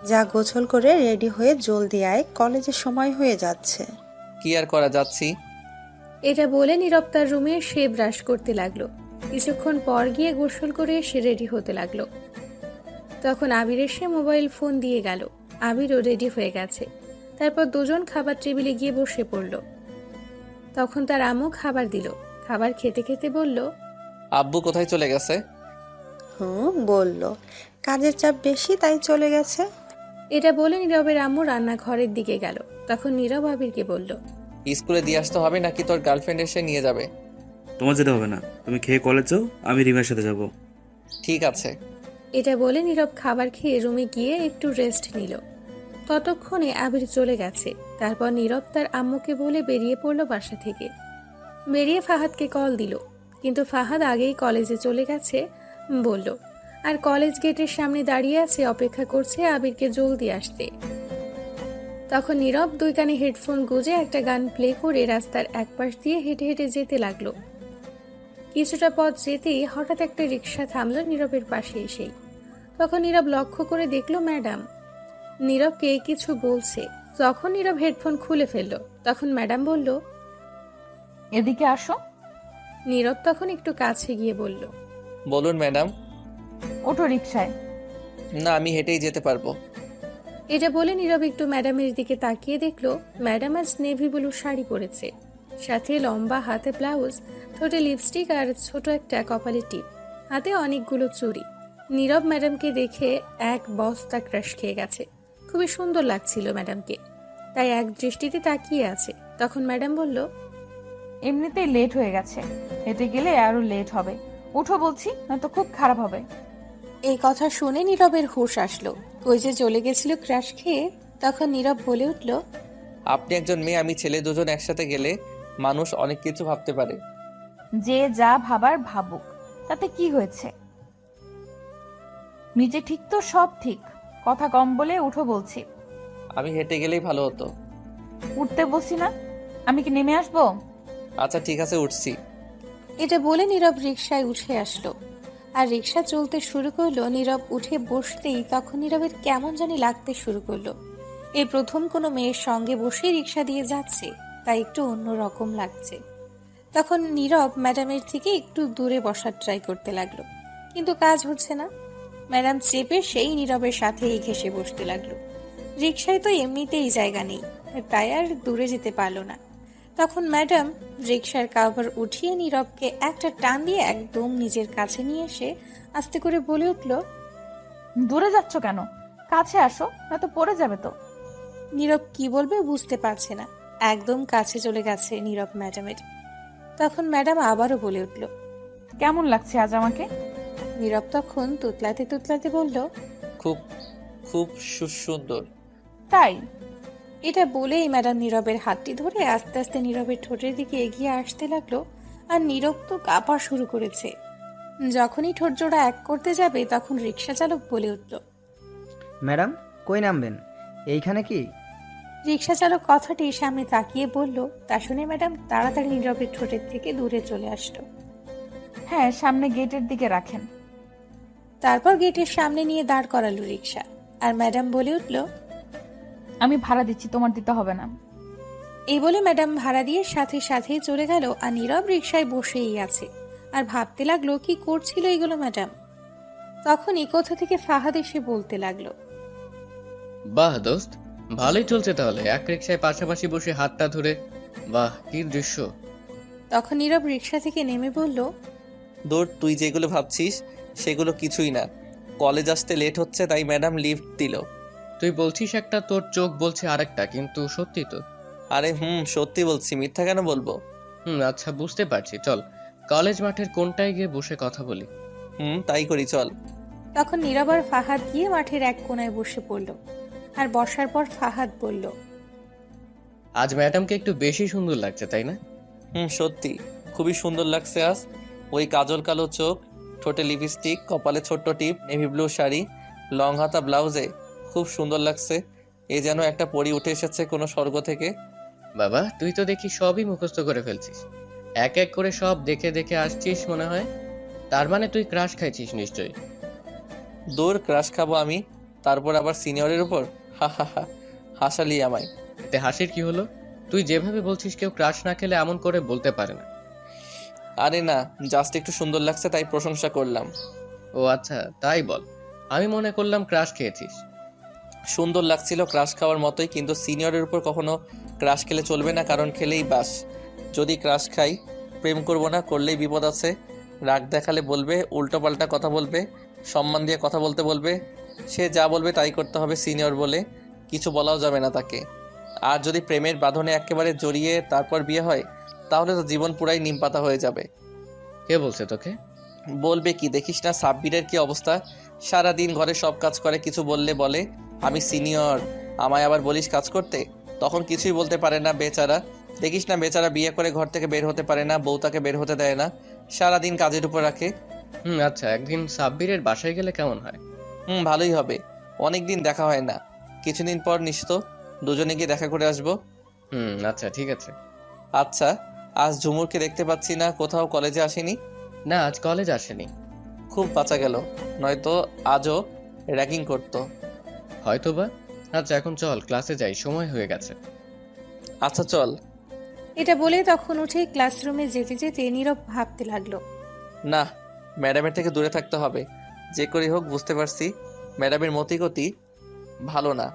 যা, গোছল করে রেডি হয়ে জলদি আয়, কলেজের সময় হয়ে যাচ্ছে। কি আর করা, যাচ্ছি। এটা বলে নীরব তার রুমে সে ব্রাশ করতে লাগলো। কিছুক্ষণ পর গিয়ে গোসল করে সে রেডি হতে লাগলো। তখন আবির এসে মোবাইল ফোন দিয়ে গেল। আবিরও রেডি হয়ে গেছে। তারপর দুজন খাবার টেবিলে গিয়ে বসে পড়ল। তখন তার আম্মু খাবার দিল। খাবার খেতে খেতে বলল, আব্বু কোথায় চলে গেছে? বললো কাজের চাপ বেশি তাই চলে গেছে। এটা বলে নীরবের আম্মু রান্নাঘরের দিকে গেল। তখন নীরব আবিরকে বলল, স্কুলে দিয়ে আসতে হবে নাকি তোর গার্লফ্রেন্ড এসে নিয়ে যাবে? তোমার যেতে হবে না, তুমি খেয়ে কলেজ যাও, আমি রিমার সাথে যাব। ঠিক আছে। এটা বলে নীরব খাবার খেয়ে রুমে গিয়ে একটু রেস্ট নিল। ততক্ষণে আবির চলে গেছে। তারপর নীরব তার আম্মুকে বলে বেরিয়ে পড়ল বাসা থেকে। বেরিয়ে ফাহাদকে কল দিল, কিন্তু ফাহাদ আগেই কলেজে চলে গেছে বলল, আর কলেজ গেটের সামনে দাঁড়িয়ে আছে, অপেক্ষা করছে আবিরকে জলদি আসতে। তখন নীরব দুই কানে হেডফোন গুঁজে একটা গান প্লে করে রাস্তার একপাশ দিয়ে হেঁটে হেঁটে যেতে লাগলো। কিছুটা পথ যেতেই হঠাৎ একটা রিক্সা থামলো নীরবের পাশে এসেই। তখন নীরব লক্ষ্য করে দেখলো ম্যাডাম নীরবকে কিছু বলছে। তখন নীরব হেডফোন খুলে ফেললো। তখন ম্যাডাম বলল, এদিকে আসো। নীরব তখন একটু কাছে গিয়ে বলল, বলুন ম্যাডাম। ওঠো রিক্সায়। না, আমি হেঁটেই যেতে পারবো। এটা বলে নীরব একটু ম্যাডামের দিকে তাকিয়ে দেখলো ম্যাডাম আজ নেভি ব্লু শাড়ি পরেছে, সাথে লম্বা হাতে ব্লাউজ, ঠোঁটে লিপস্টিক আর ছোট একটা কপালে টিপ, হাতে অনেকগুলো চুড়ি। নীরব ম্যাডামকে দেখে এক বস্তা ক্রাশ খেয়ে গেছে। খুবই সুন্দর লাগছিল ম্যাডামকে, তাই এক দৃষ্টিতে তাকিয়ে আছে। তখন ম্যাডাম বলল, এমনিতেই লেট হয়ে গেছে, হেঁটে গেলে আরো লেট হবে। উঠো বলছি, নয়তো খুব খারাপ হবে। এই কথা শুনে নীরবের হুঁশ আসলো, কই যে চলে গেছিল ক্রাশ খেয়ে। তখন নীরব বলে উঠল, আপনি একজন মেয়ে, আমি ছেলে, দুজন একসাথে গেলে মানুষ অনেক কিছু ভাবতে পারে। যে যা ভাবার ভাবুক, তাতে কি হয়েছে? নিচে ঠিক তো সব ঠিক, কথা কম বলে উঠো বলছি। আমি হেঁটে গেলেই ভালো হতো। উঠতে বলছি না, আমি কি নেমে আসবো? আচ্ছা ঠিক আছে, উঠছি। এটা বলে নীরব রিকশায় উঠে আসলো আর রিকশা চলতে শুরু করলো। নীরব উঠে বসতেই তখন নীরবের কেমন জানি লাগতে শুরু করলো। এই প্রথম কোনো মেয়ের সঙ্গে বসে রিকশা দিয়ে যাচ্ছে, তাই একটু অন্যরকম লাগছে। তখন নীরব ম্যাডামের থেকে একটু দূরে বসার ট্রাই করতে লাগলো, কিন্তু কাজ হচ্ছে না। ম্যাডাম চেপে সেই নীরবের সাথেই ঘেঁষে বসতে লাগলো। রিকশায় তো এমনিতেই জায়গা নেই, তাই আর দূরে যেতে পারলো না। তখন ম্যাডাম রিকশার কাভার উঠিয়ে নীরবকে একটা টান দিয়ে একদম নিজের কাছে নিয়ে এসে আস্তে করে বলে উঠল, দূরে যাচ্ছ কেন? কাছে আসো, নয়তো পড়ে যাবে তো। নীরব কি বলবে বুঝতে পারছে না। একদম কাছে চলে গেছে নীরব ম্যাডামের। তখন ম্যাডাম আবারও বলে উঠল, কেমন লাগছে আজ আমাকে? নীরব তখন তুতলাতে তুতলাতে বলল, খুব খুব সুন্দর। তাই? এটা বলেই ম্যাডাম নীরবের হাতটি ধরে আস্তে আস্তে নীরবের ঠোঁটের দিকে এগিয়ে আসতে লাগলো। আর নীরব তো কাঁপা শুরু করেছে। যখনই ঠোঁট জোড়া এক করতে যাবে তখন রিক্সা চালক বলে উঠল, ম্যাডাম কই নামবেন? এইখানে কি? রিক্সা চালক কথাটি সামনে তাকিয়ে বলল। তা শুনে ম্যাডাম তাড়াতাড়ি নীরবের ঠোঁটের থেকে দূরে চলে আসলো। হ্যাঁ, সামনে গেটের দিকে রাখেন। তারপর গেটের সামনে নিয়ে দাঁড় করালো রিক্সা। আর ম্যাডাম বলে উঠল, আমি ভাড়া দিচ্ছি, তোমার দিতে হবে না। এই বলে ম্যাডাম ভাড়া দিয়ে সাথে সাথেই চলে গেল। আর নীরব রিক্সায় বসেই আছে আর ভাবতে লাগলো কি করছিল এগুলো ম্যাডাম। তখন এই কথা থেকে ফাহাদ এসে বলতে লাগলো, বাহ দোস্ত, ভালোই চলছে তাহলে, এক রিক্সায় পাশাপাশি বসে হাতটা ধরে। বাহ, কি দৃশ্য। তখন নীরব রিক্সা থেকে নেমে বলল, দৌড়, তুই যেগুলো ভাবছিস সেগুলো কিছুই না। কলেজ আসতে লেট হচ্ছে তাই ম্যাডাম লিফট দিল। তুই বলছিস একটা, তোর চোখ বলছে আরেকটা, কিন্তু সত্যি তো। আরে সত্যি বলছি, মিথ্যা কেন বলবো? আচ্ছা বুঝতে পারছি, চল কলেজ মাঠের কোনটায় গিয়ে বসে কথা বলি। তাই করি, চল। তখন নীরব আর ফাহাদ গিয়ে মাঠের এক কোনায় বসে পড়ল। আর বসার পর ফাহাদ বলল, আজ ম্যাডামকে একটু বেশি সুন্দর লাগছে, তাই না? সত্যি খুবই সুন্দর লাগছে আজ। ওই কাজল কালো চোখ, ঠোঁটে লিপস্টিক, কপালে ছোট্ট টিপ, নেভি ব্লু শাড়ি, লং হাতা ব্লাউজে খুব সুন্দর লাগছে। এ যেন একটা পরি উঠে এসেছে কোনো স্বর্গ থেকে। বাবা, তুই তো দেখি সবই মুখস্থ করে ফেলছিস, এক এক করে সব দেখে দেখে আসছিস মনে হয়। তার মানে তুই ক্রাশ খাইছিস নিশ্চয়ই। দূর, ক্রাশ খাবো আমি, তারপর আবার সিনিয়রের উপর? হা হা হা, হাসালি আমায়। এতে হাসির কি হলো? তুই যেভাবে বলছিস কেউ ক্রাশ না খেলে এমন করে বলতে পারে না। আরে না, জাস্ট একটু সুন্দর লাগছে তাই প্রশংসা করলাম। ও আচ্ছা, তাই বল। আমি মনে করলাম ক্রাশ খেয়েছিস। সুন্দর লাগছিল ক্রাশ খাওয়ার মতোই, কিন্তু সিনিয়রের উপর কখনো ক্রাশ খেলে চলবে না, কারণ খেলেই বাস। যদি ক্রাশ খাই, প্রেম করব না, করলেই বিপদ আছে। রাগ দেখালে বলবে, উল্টোপাল্টা কথা বলবে, সম্মান দিয়ে কথা বলতে বলবে। সে যা বলবে তাই করতে হবে, সিনিয়র বলে কিছু বলাও যাবে না তাকে। আর যদি প্রেমের বাঁধনে একেবারে জড়িয়ে তারপর বিয়ে হয়, তাহলে তো জীবন পুরাই নিমপাতা হয়ে যাবে। কে বলছে তোকে? বলবে কি, দেখিস না সাব্বিরের কি অবস্থা? সারাদিন ঘরে সব কাজ করে, কিছু বললে বলে আমি সিনিয়র, আমায় আবার বলিস কাজ করতে। তখন কিছুই বলতে পারে না বেচারা। দেখিস না বেচারা বিয়ে করে ঘর থেকে বের হতে পারে না, বউ তাকে বের হতে দেয় না, সারাদিন কাজের উপর রাখে। আচ্ছা, একদিন সাব্বিরের বাসায় গেলে কেমন হয়? ভালোই হবে। অনেকদিন দেখা হয় না, কিছুদিন পর নিশ্চয় দুজনে গিয়ে দেখা করে আসবো। আচ্ছা ঠিক আছে। আচ্ছা, আজ ঝুমুরকে দেখতে পাচ্ছি না, কোথাও কলেজে আসেনি? না, আজ কলেজ আসেনি। খুব বাঁচা গেল, নয়তো আজও র্যাগিং করতো। হয়তোবা। আচ্ছা এখন চল, ক্লাসে যাই, সময় হয়ে গেছে। আচ্ছা চল। এটা বলে তখন উঠে ক্লাসরুমে যেতে যেতে নীরব ভাবতে লাগলো। না, ম্যাডামের থেকে দূরে থাকতে হবে। যে করেই হোক, বুঝতে পারছি ম্যাডামের মতিগতি ভালো না।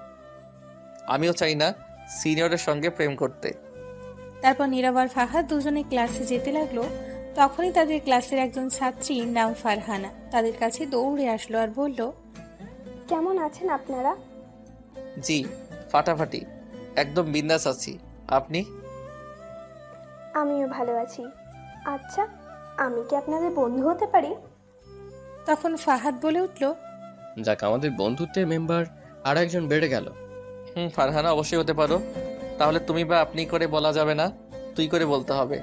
আমিও চাই না সিনিয়রের সঙ্গে প্রেম করতে। তারপর নীরব আর ফাহাদ দুজনে ক্লাসে যেতে লাগলো। তখনই তাদের ক্লাসের একজন ছাত্রীর নাম ফারহানা তাদের কাছে দৌড়ে আসলো আর বলল, কেমন আছেন আপনারা? জি, ফাটাফাটি, একদম বিন্দাস আছি। আপনি? আমিও ভালো আছি। আচ্ছা, আমি কি আপনাদের বন্ধু হতে পারি? তখন ফাহাদ বলে উঠল, যাক, আমাদের বন্ধুত্বের মেম্বার আর একজন বেড়ে গেল। ফারহানা, অবশ্যই হতে পারো। তাহলে তুমি বা আপনি করে বলা যাবে না, তুই করে বলতে হবে।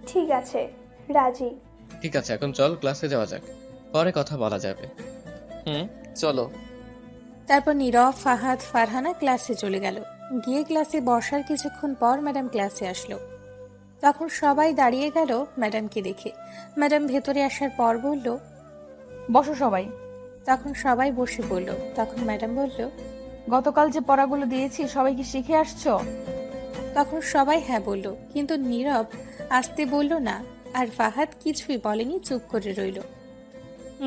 ঠিক আছে, রাজি। ঠিক আছে, এখন চল ক্লাসে যাওয়া যাক, পরে কথা বলা যাবে। চলো। তারপর নীরব, ফাহাদ, ফারহানা ক্লাসে চলে গেল। গিয়ে ক্লাসে বসার কিছুক্ষণ পর ম্যাডাম ক্লাসে আসলো। তখন সবাই দাঁড়িয়ে গেল ম্যাডামকে দেখে। ম্যাডাম ভেতরে আসার পর বলল, বসো সবাই। তখন সবাই বসে পড়ল। তখন ম্যাডাম বলল, গতকাল যে পড়াগুলো দিয়েছি সবাই কি শিখে আসছো? তখন সবাই হ্যাঁ বলল, কিন্তু নীরব আসতে বলল না। আর ফাহাদ কিছুই বলেনি, চুপ করে রইল।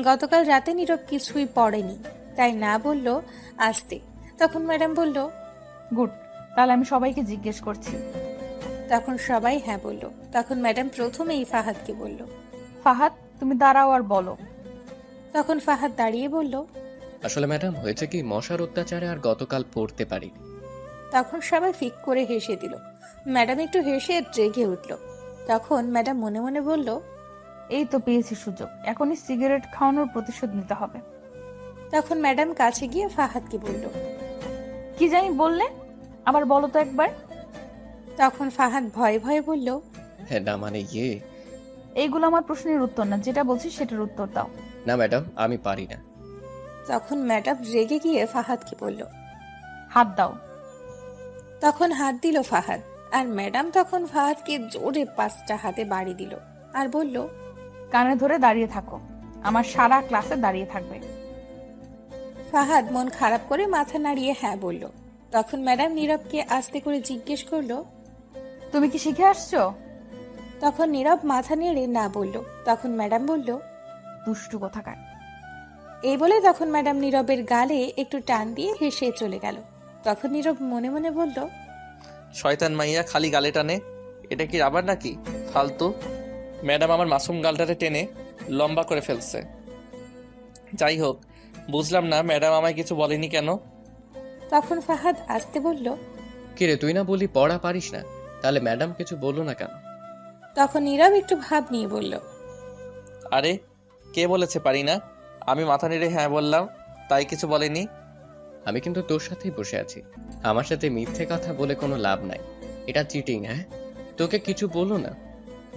গতকাল রাতে নীরব কিছুই পড়েনি, তাই না বলল আসতে। তখন ম্যাডাম বলল, গুড, তাহলে আমি সবাইকে জিজ্ঞেস করছি। তখন সবাই হ্যাঁ বলল। তখন ম্যাডাম প্রথমেই ফাহাদকে বলল, ফাহাদ, তুমি দাঁড়াও আর বলো। তখন ফাহাদ দাঁড়িয়ে বলল, আসলে ম্যাডাম, হয়েছে কি, মশার অত্যাচারে আর গতকাল পড়তে পারিনি। তখন সবাই ফিক করে হেসে দিল। ম্যাডাম একটু হেসে রেগে উঠল। তখন ম্যাডাম মনে মনে বলল, এই তো পেয়েছি সুযোগ, এখনই সিগারেট খাওয়ানোর প্রতিশোধ নিতে হবে। তখন ম্যাডাম কাছে গিয়ে ফাহাদকে বলল, কি জানি বললে, আবার বলো তো একবার। তখন ফাহাদ ভয়ে ভয়ে বলল, হ্যাঁ, না মানে এইগুলো আমার প্রশ্নের উত্তর না, যেটা বলছি সেটার উত্তর দাও। না ম্যাডাম, আমি পারি না। তখন ম্যাডাম রেগে গিয়ে ফাহাদকে বলল, হাত দাও। তখন হাত দিল ফাহাদ। আর ম্যাডাম তখন ফাহাদকে জোরে 5টা হাতে বাড়ি দিল আর বলল, কানে ধরে দাঁড়িয়ে থাকো, আমার সারা ক্লাসে দাঁড়িয়ে থাকবে। ফাহাদ মন খারাপ করে মাথা নাড়িয়ে হ্যাঁ বলল। তখন ম্যাডাম নীরবকে আস্তে করে জিজ্ঞেস করলো, তুমি কি শিখে আসছো? তখন নীরব মাথা নেড়ে না বলল। তখন ম্যাডাম বলল, দুষ্টু কোথাকার। এই বলে তখন ম্যাডাম নীরবের গালে একটু টান দিয়ে হেসে চলে গেল। তখন নীরব মনে মনে বলল, শয়তান মাইয়া, খালি গালে টানে, এটা কি আবার নাকি ফালতু? ম্যাডাম আমার মাসুম গালটারে টেনে লম্বা করে ফেলছে। যাই হোক, বুঝলাম না ম্যাডাম আমায় কিছু বলেনি কেন। তখন ফাহাদ আসতে বলল, কিরে, তুই না বলি পড়া পারিস না, তাহলে ম্যাডাম কিছু বললো না কেন? তখন নীরব একটু ভাব নিয়ে বলল, আরে কে বলেছে পারি না? আমি মাথা নেড়ে হ্যাঁ বললাম, তাই কিছু বলেনি। আমি কিন্তু তোর সাথেই বসে আছি, আমার সাথে মিথ্যে কথা বলে কোনো লাভ নাই, এটা চিটিং। হ্যাঁ, তোকে কিছু বললো না?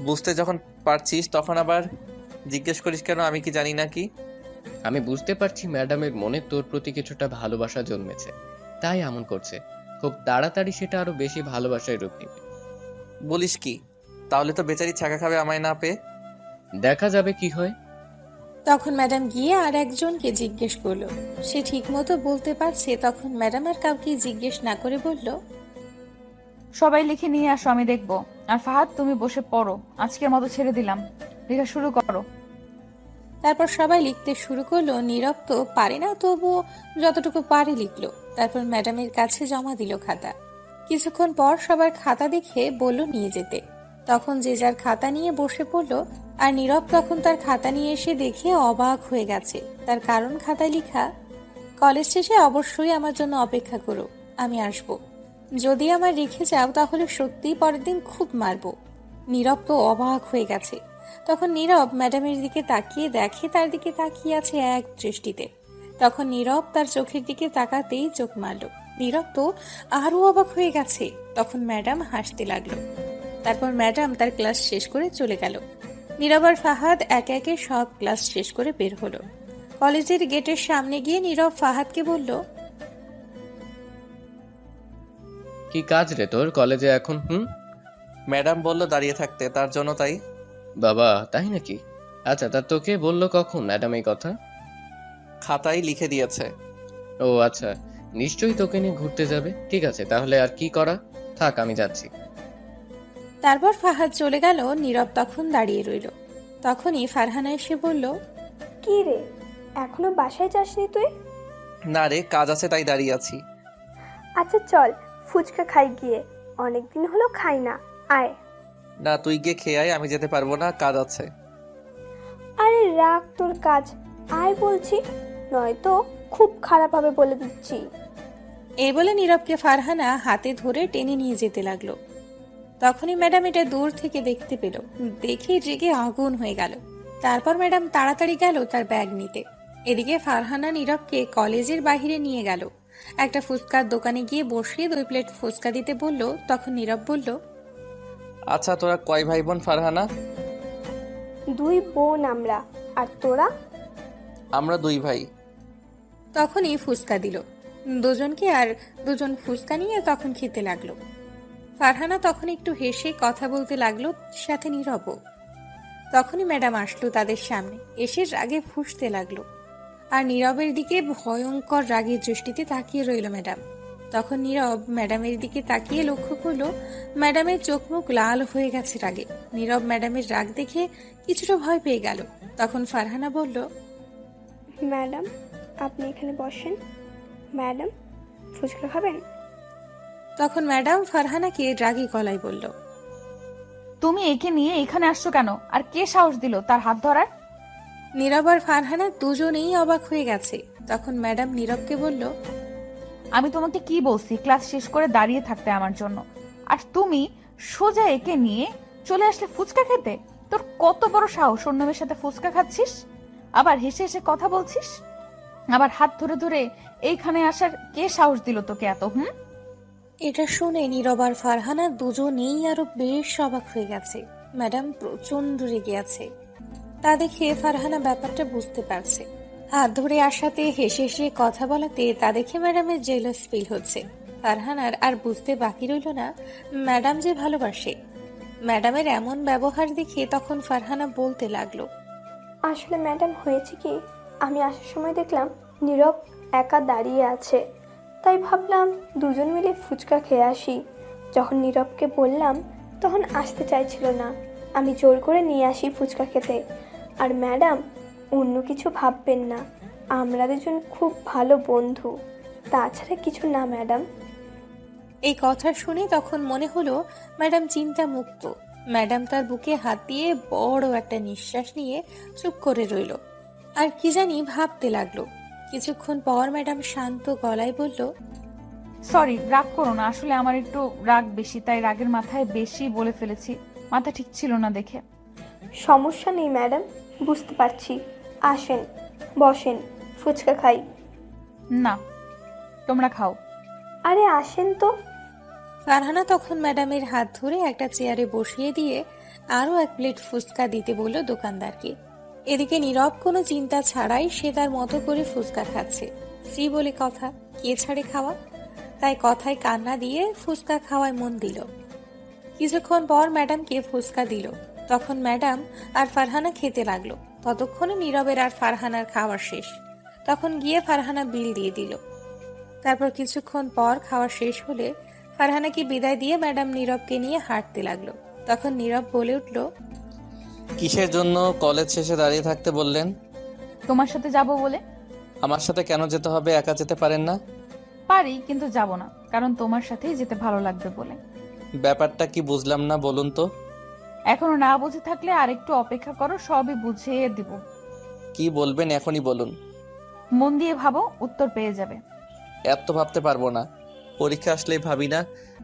বুঝতে যখন পারছিস তখন আবার জিজ্ঞেস করিস কেন? আমি কি জানি না কি? আমি বুঝতে পারছি ম্যাডামের মনে তোর প্রতি কিছুটা ভালোবাসা জন্মেছে, তাই এমন করছে। খুব তাড়াতাড়ি সেটা আরো বেশি ভালোবাসায় রূপ নেবে। বলিস কি? তাহলে তো বেচারি ছাকা খাবে আমায় না পেয়ে। দেখা যাবে কি হয়। তখন ম্যাডাম গিয়ে আর একজনকে জিজ্ঞেস করলো। সে ঠিক মতো বলতে পারছে। তখন ম্যাডাম আর কাউকে জিজ্ঞেস না করে বলল, সবাই লিখে নিয়ে আসো, আমি দেখবো। আর ফাহাদ, তুমি বসে পড়ো, আজকের মতো ছেড়ে দিলাম, লেখা শুরু করো। তারপর সবাই লিখতে শুরু করলো। নীরব তো পারে না, তবুও যতটুকু পারে লিখলো। তারপর ম্যাডামের কাছে জমা দিল খাতা। কিছুক্ষণ পর সবার খাতা দেখে বলল নিয়ে যেতে। তখন যে যার খাতা নিয়ে বসে পড়লো। আর নীরব তখন তার খাতা নিয়ে এসে দেখে অবাক হয়ে গেছে। তার কারণ খাতায় লেখা, কলেজ শেষে অবশ্যই আমার জন্য অপেক্ষা করো, আমি আসব। যদি আমার রেখে যাও তাহলে সত্যিই পরের দিন খুব মারবো। নীরব তো অবাক হয়ে গেছে। তখন নীরব ম্যাডামের দিকে তাকিয়ে দেখে তার দিকে তাকিয়ে আছে এক দৃষ্টিতে। তখন নীরব তার চোখের দিকে তাকাতেই চোখ মারল। নীরব তো আরো অবাক হয়ে গেছে। তখন ম্যাডাম হাসতে লাগলো। তারপর ম্যাডাম তার ক্লাস শেষ করে চলে গেল। নীরব আর ফাহাদ একে একে সব ক্লাস শেষ করে বের হলো। কলেজের গেটের সামনে গিয়ে নীরব ফাহাদকে বলল, কি কাজ রে তোর কলেজে এখন? ম্যাডাম বলল দাঁড়িয়ে থাকতে, তার জন্য তাই। বাবা, তাই নাকি? আচ্ছা, তা তোকে বললো কখন ম্যাডাম এই কথা? খাতায় লিখে দিয়েছে। ও আচ্ছা, নিশ্চয়ই তোকে নিয়ে ঘুরতে যাবে। ঠিক আছে, তাহলে আর কি করা, থাক আমি যাচ্ছি। তারপর ফাহাদ চলে গেল। নীরব তখন দাঁড়িয়ে রইল। তখনই ফারহানা এসে বলল, কি রে, এখনো বাসায় যাসনি তুই? না রে, কাজ আছে তাই দাঁড়িয়ে আছি। আচ্ছা চল, ফুচকা খাই গিয়ে, অনেকদিন হলো খাই না, আয়। না, তুই গিয়ে খেয়ে আয়, আমি যেতে পারবো না, কাজ আছে। আরে রাখ তোর কাজ, আয় বলছি, নয়তো খুব খারাপ হবে বলে দিচ্ছি। এই বলে নীরবকে ফারহানা হাতে ধরে টেনে নিয়ে যেতে লাগলো। তখনই ম্যাডাম এটা দূর থেকে দেখতে পেল। দেখে রেগে আগুন হয়ে গেল। তারপর ম্যাডাম তাড়াতাড়ি গেল তার ব্যাগ নিতে। এদিকে ফারহানা নীরবকে কলেজের বাইরে নিয়ে গেল। একটা ফুচকার দোকানে গিয়ে বসিয়ে 2 প্লেট ফুচকা দিতে বলল। তখন নীরব বলল, আচ্ছা, তোরা কয় ভাই বোন ফারহানা? 2 বোন আমরা, আর তোরা? আমরা 2 ভাই। তখনই ফুচকা দিল দুজনকে, আর দুজন ফুচকা নিয়ে তখন খেতে লাগলো। ফারহানা তখন একটু হেসে কথা বলতে লাগলো, সাথে নীরবও। তখনই ম্যাডাম আসলো তাদের সামনে, এসে রাগে ফুঁসতে লাগলো। আর নীরবের দিকে ভয়ঙ্কর রাগের দৃষ্টিতে তাকিয়ে রইল ম্যাডাম। তখন নীরব ম্যাডামের দিকে তাকিয়ে লক্ষ্য করলো ম্যাডামের চোখ মুখ লাল হয়ে গেছে রাগে। নীরব ম্যাডামের রাগ দেখে কিছুটা ভয় পেয়ে গেল। তখন ফারহানা বলল, ম্যাডাম, আপনি এখানে বসেন। ম্যাডাম, ফুচকা খাবেন? তখন ম্যাডাম ফারহানাকে রাগী গলায় বলল, তুমি একে নিয়ে এখানে আসছো কেন? আর কে সাহস দিল তার হাত ধরার? নীরব আর ফারহানা দুজনেই অবাক হয়ে গেছে। তখন ম্যাডাম নীরবকে বলল, আমি তোমাকে কি বলছি ক্লাস শেষ করে দাঁড়িয়ে থাকতে আমার জন্য, আর তুমি সোজা একে নিয়ে চলে আসলে ফুচকা খেতে? তোর কত বড় সাহস, অন্য মেয়ের সাথে ফুচকা খাচ্ছিস, আবার হেসে হেসে কথা বলছিস, আবার হাত ধরে ধরে এইখানে আসার কে সাহস দিল তোকে এত? এটা শুনে নীরব আর ফারহানা দুজনেই আরো বেশ অবাক হয়ে গেছে। ম্যাডাম প্রচন্ড রেগে আছে। তা দেখে ফারহানা ব্যাপারটা বুঝতে পারছে। হাত ধরে আসাতে হেসে হেসে কথা বলাতে তা দেখে ম্যাডামের জেলাস ফিল হচ্ছে। ফারহানার আর বুঝতে বাকি রইল না ম্যাডাম যে ভালোবাসে। ম্যাডামের এমন ব্যবহার দেখে তখন ফারহানা বলতে লাগলো, আসলে ম্যাডাম, হয়েছে কি, আমি আসার সময় দেখলাম নীরব একা দাঁড়িয়ে আছে, তাই ভাবলাম দুজন মিলে ফুচকা খেয়ে আসি। যখন নীরবকে বললাম তখন আসতে চাইছিল না, আমি জোর করে নিয়ে আসি ফুচকা খেতে। আর ম্যাডাম, অন্য কিছু ভাববেন না, আমরা দুজন খুব ভালো বন্ধু, তাছাড়া কিছু না ম্যাডাম। এই কথা শুনে তখন মনে হলো ম্যাডাম চিন্তা মুক্ত। ম্যাডাম তার বুকে হাত দিয়ে বড় একটা নিঃশ্বাস নিয়ে চুপ করে রইল, আর কি জানি ভাবতে লাগলো। কিছুক্ষণ পর ম্যাডাম শান্ত গলায় বলল, সরি, রাগ করো না, আসলে আমার একটু রাগ বেশি, তাই রাগের মাথায় বেশি বলে ফেলেছি, মাথা ঠিক ছিল না দেখে। সমস্যা নেই ম্যাডাম, বুঝতে পারছি, আসেন বসেন, ফুচকা খাই। না, তোমরা খাও। আরে আসেন তো। ফারহানা তখন ম্যাডামের হাত ধরে একটা চেয়ারে বসিয়ে দিয়ে আরো 1 প্লেট ফুচকা দিতে বলল দোকানদারকে। এদিকে নীরব কোনো চিন্তা ছাড়াই সে তার মতো করে ফুচকা খাচ্ছে। ফ্রি বলে কথা, কে ছাড়ে খাওয়া, তাই কথায় কান্না দিয়ে ফুচকা খাওয়ায় মন দিল। কিছুক্ষণ পর ম্যাডামকে ফুচকা দিল। তখন ম্যাডাম আর ফারহানা খেতে লাগলো। ততক্ষণে নীরবের আর ফারহানার খাওয়া শেষ। তখন গিয়ে ফারহানা বিল দিয়ে দিল। তারপর কিছুক্ষণ পর খাওয়া শেষ হলে ফারহানাকে বিদায় দিয়ে ম্যাডাম নীরবকে নিয়ে হাঁটতে লাগলো। তখন নীরব বলে উঠল, কিসের জন্য কলেজ শেষে দাঁড়িয়ে থাকতে বললেন? তোমার সাথে যাব বলে। আমার সাথে কেন যেতে হবে? একা যেতে পারেন না? পারি, কিন্তু যাব না, কারণ তোমার সাথেই যেতে ভালো লাগবে বলে। ব্যাপারটা কি বুঝলাম না, বলুন তো। এখনো না বুঝে থাকলে আর একটু অপেক্ষা করো, সবই বুঝিয়ে দিব। কি বলবেন এখনই বলুন। মন দিয়ে ভাবো, উত্তর পেয়ে যাবে। এত ভাবতে পারবো না, পরীক্ষা আসলেই ভাবি না,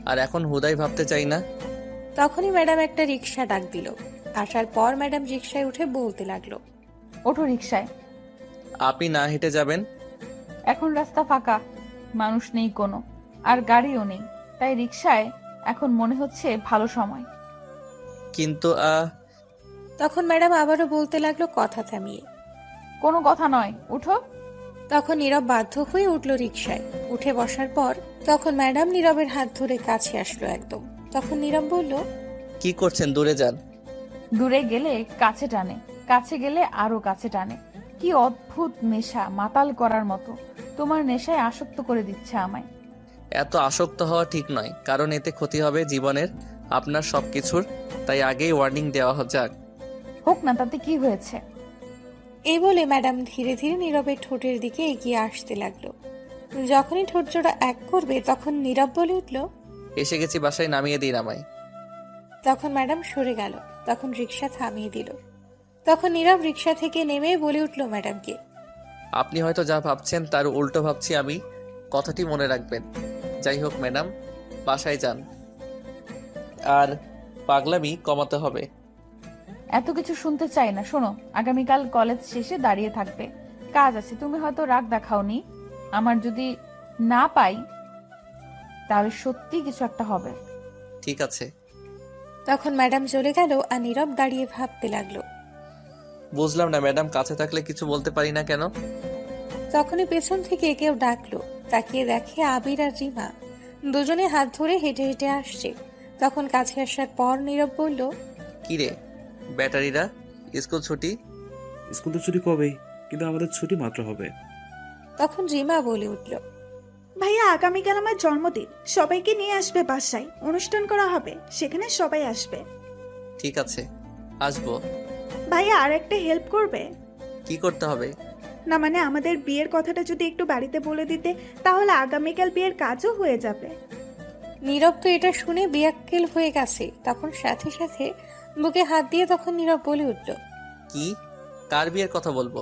আর এখন হুদাই ভাবতে চাই না। তখনই ম্যাডাম একটা রিক্সা ডাক দিল। আসার পর ম্যাডাম রিক্সায় উঠে বলতে লাগলো, ওঠো রিক্সায়। আপনি না হেঁটে যাবেন? এখন রাস্তা ফাঁকা, মানুষ নেই কোনো, আর গাড়িও নেই, তাই রিক্সায় এখন মনে হচ্ছে ভালো সময়। কিন্তু তখন ম্যাডাম আবারও বলতে লাগলো কথা থামিয়ে। কোনো কথা নয়, উঠো। তখন নীরব বাধ্য হয়ে উঠল রিক্সায়। উঠে বসার পর তখন ম্যাডাম নীরবের হাত ধরে কাছে আসলো একদম। তখন নীরব বলল, কি করছেন? দূরে যান। দূরে গেলে কাছে টানে, কাছে গেলে আরো কাছে টানে। কি অদ্ভুত নেশা, মাতাল করার মতো। তোমার নেশায় আসক্ত করে দিচ্ছে আমায়। এত আসক্ত হওয়া ঠিক নয়, কারণ এতে ক্ষতি হবে জীবনের, আপনার সবকিছুর। তাই আগেই ওয়ার্নিং দেওয়া যাক। হোক না, তাতে কি হয়েছে? এই বলে ম্যাডাম ধীরে ধীরে নীরবের ঠোঁটের দিকে এগিয়ে আসতে লাগলো। যখনই ঠোঁট জোড়া এক করবে তখন নীরব বলে উঠল, এসে গেছি, বাসায় নামিয়ে দিন আমায়। তখন ম্যাডাম সরে গেল। তখন রিক্সা থামিয়ে দিল। তখন নীরব রিক্সা থেকে নেমে বলে উঠল ম্যাডামকে, আপনি হয়তো যা ভাবছেন তার উল্টো ভাবছি আমি, কথাটি মনে রাখবেন। যাই হোক ম্যাডাম, বাসায় যান, আর পাগলামি কমাতে হবে। এত কিছু শুনতে চাই না। শোনো, আগামীকাল কলেজ শেষে দাঁড়িয়ে থাকবে, কাজ আছে। তুমি হয়তো রাগ দেখাওনি, আমার যদি না পাই তাহলে সত্যি কিছু একটা হবে। ঠিক আছে। তখন ম্যাডাম চলে গেল আর নীরব দাঁড়িয়ে ভাবতে লাগলো। বুঝলাম না ম্যাডাম, কাছে থাকলে কিছু বলতে পারি না কেন? তখনই পেছন থেকে কেউ ডাকলো। তাকিয়ে দেখে আবির আর রিমা দুজনে হাত ধরে হেঁটে হেঁটে আসছে। তখন কাছে আসার পর নীরব বলল, কি রে ব্যাটারিরা, স্কুল ছুটি? স্কুল তো ছুটি কবেই, কিন্তু আমাদের ছুটি মাত্র হবে। তখন রিমা বলে উঠল, ভাইয়া আগামীকাল আমার জন্মদিন, সবাইকে নিয়ে আসবে বাসায়, অনুষ্ঠান করা হবে, সেখানে সবাই আসবে। ঠিক আছে, আসবো। ভাইয়া আর একটা হেল্প করবে? কি করতে হবে? না মানে আমাদের বিয়ের কথাটা যদি একটু বাড়িতে বলে দিতে, তাহলে আগামীকাল বিয়ের কাজও হয়ে যাবে। নীরব তো এটা শুনে বিয়াক্কেল হয়ে গেছে। তখন সাথে সাথে বুকে হাত দিয়ে তখন নীরব বলে উঠল, কি? কার বিয়ের কথা বলবো?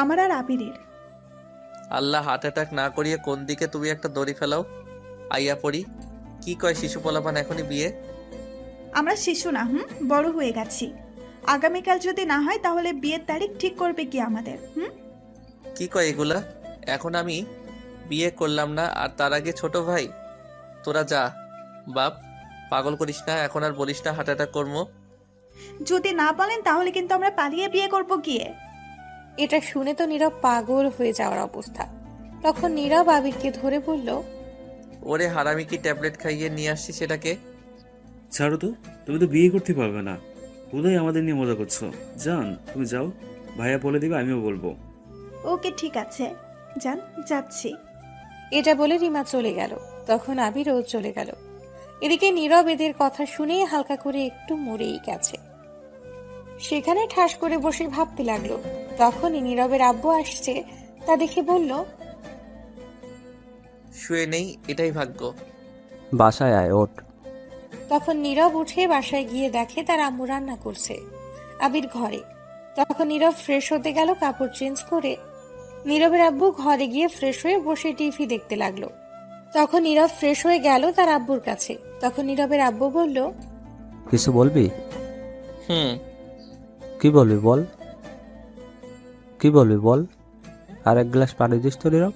আমার আর আবিরের। আল্লাহ হার্ট অ্যাটাক না করিয়ে কোন দিকে তুমি একটা দড়ি ফেলাও। আইয়া পড়ি, কি কয় শিশু পোলাপান এখনই বিয়ে? আমরা শিশু না, বড় হয়ে গেছি। আগামীকাল যদি না হয় তাহলে বিয়ের তারিখ ঠিক করবে কি আমাদের? কি কয় এগুলা? এখন আমি বিয়ে করলাম না, আর তার আগে ছোট ভাই? তোরা যা বাপ, পাগল করিস না, এখন আর বলিস না হার্ট অ্যাটাক করবো। যদি না বলেন তাহলে কিন্তু আমরা পালিয়ে বিয়ে করব গিয়ে। এটা শুনে তো নীরব পাগল হয়ে যাওয়ার অবস্থা। তখন নীরব আবিরকে ধরে বলল, ওরে হারামি, কি ট্যাবলেট খাইয়ে নিয়ে আসছি সেটাকে? ছাড়ো তো, তুমি তো বিয়ে করতে পারবে না। হুদাই আমাদের নিয়ে মজা করছো। যান, তুমি যাও, ভাইয়া বলে দিবে, আমিও বলবো। ওকে ঠিক আছে, যান, যাচ্ছি। এটা বলে রিমা চলে গেল। তখন আবিরও চলে গেল। এদিকে নীরব এদের কথা শুনে হালকা করে একটু মরেই গেছে। সেখানে ঠাস করে বসে ভাবতে লাগলো। তখনই নীরবের আব্বু আসছে, তা দেখে বলল, শুয়ে নেই, এটাই ভাগ্য। বাসায় আয়, ওঠ। তখন নীরব উঠে বাসায় গিয়ে দেখে তার আম্মু রান্না করছে, আবির ঘরে। তখন নীরব ফ্রেশ হতে গেল কাপড় চেঞ্জ করে। নীরবের আব্বু ঘরে গিয়ে ফ্রেশ হয়ে বসে টিভি দেখতে লাগলো। তখন নীরব ফ্রেশ হয়ে গেল তার আব্বুর কাছে। তখন নীরবের আব্বু বলল, কিছু বলবি? হুম। কি বলবি বল, কি বলবি বল। আর এক গ্লাস পানি দিস তো নীরব।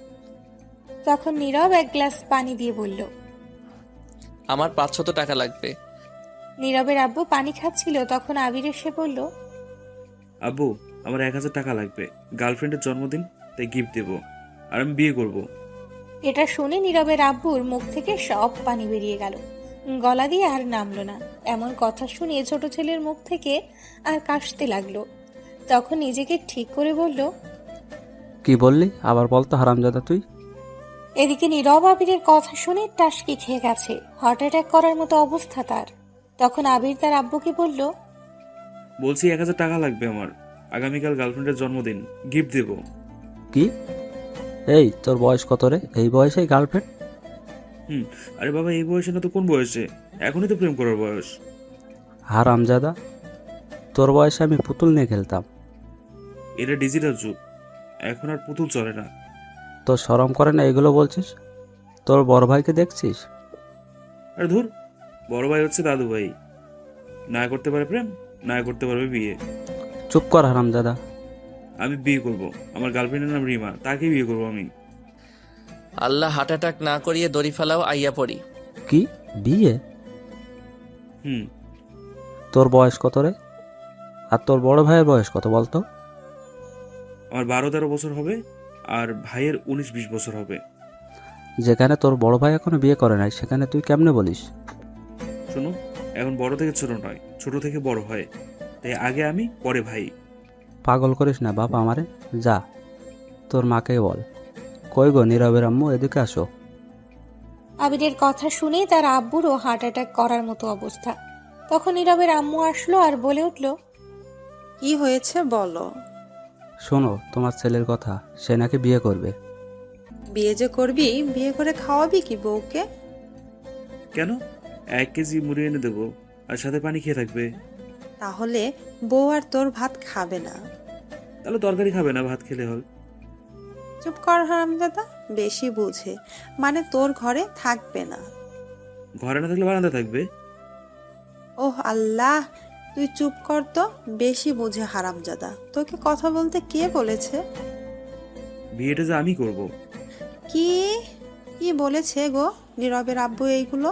তখন নীরব এক গ্লাস পানি দিয়ে বলল, আমার 500 টাকা লাগবে। নীরবের আব্বু পানি খাচ্ছিল। তখন আবির এসে বলল, আব্বু, আমার 1000 টাকা লাগবে, গার্লফ্রেন্ডের জন্মদিন, তাই গিফট দেবো, আর আমি বিয়ে করব। এটা শুনে নীরবের আব্বুর মুখ থেকে সব পানি বেরিয়ে গেল, গলা দিয়ে আর নামলো না। এমন কথা শুনে ছোট ছেলের মুখ থেকে আর কাশতে লাগলো। তখন নিজেকে ঠিক করে বলল, কি বললি আবার বল তো হারামজাদা তুই। এদিকে নীরব আবিরের কথা শুনে টাসকি খেয়ে গেছে, হার্ট অ্যাটাক করার মতো অবস্থা তার। তখন আবির তার আব্বুকে বলল, বলছি 1,000 টাকা লাগবে আমার, আগামীকাল গার্লফ্রেন্ডের জন্মদিন, গিফট দেব। কি? এই তোর বয়স কত রে? এই বয়সেই গার্লফ্রেন্ড? আরে বাবা, এই বয়সে না তো কোন বয়সে, এখনই তো প্রেম করার বয়স। হারামজাদা, তোর বয়সে আমি পুতুল নিয়ে খেলতাম। এটা ডিজিটাল যুগ, এখন আর পুতুল চলে না। তোর শরম করে না এগুলো বলছিস? তোর বড় ভাইকে দেখছিস? আরে ধুর, বড় ভাই হচ্ছে দাদু ভাই, না করতে পারে প্রেম, না করতে পারবে বিয়ে। চুপ কর হারামজাদা। আমি বিয়ে করব, আমার গার্লফ্রেন্ডের নাম রিমা, তাকে বিয়ে করব আমি। আল্লাহ হার্ট অ্যাটাক না করিয়ে দড়ি ফেলাও, আইয়া পড়ি। কি বিয়ে? হুম। তোর বয়স কত রে? আর তোর বড় ভাইয়ের বয়স কত বলতো? আমার 12-13 বছর হবে, আর ভাইয়ের 19-20 বছর হবে। যেখানে তোর বড় ভাই এখনো বিয়ে করে নাই, সেখানে তুই কেমনে বলিস? শোনো, এখন বড় থেকে ছোট নয়, ছোট থেকে বড় হয়, তাই আগে আমি, পরে ভাই। পাগল করিস না বাবা আমারে। যা, তোর মাকে বল। কই গো নীরবের আম্মু, এদিকে আসো। আবিরের কথা শুনে তার আব্বুরও হার্ট অ্যাটাক করার মতো অবস্থা। তখন নীরবের আম্মু আসলো আর বলে উঠল, কি হয়েছে বলো। শোনো তোমার ছেলের কথা, সে নাকি বিয়ে করবে। বিয়ে যে করবি, বিয়ে করে খাওয়াবি কি বউকে? কেন? 1 কেজি মুড়ি এনে দেবো, আর সাথে পানি খেয়ে থাকবে। তাহলে বউ আর তোর ভাত খাবে না। তাহলে তরকারি খাবে না, ভাত খেলে হবে। চুপ কর হারামজাদা, বেশি বুঝে। মানে তোর ঘরে থাকবে না। ঘরে না থাকলে বারান্দা থাকবে। ওহ আল্লাহ, তুই চুপ কর তো, বেশি বুঝে হারামজাদা। তোকে কথা বলতে কে বলেছে? বিয়েটা যে আমি করব। কি কি বলেছে গো নীরবের আব্বু এইগুলো?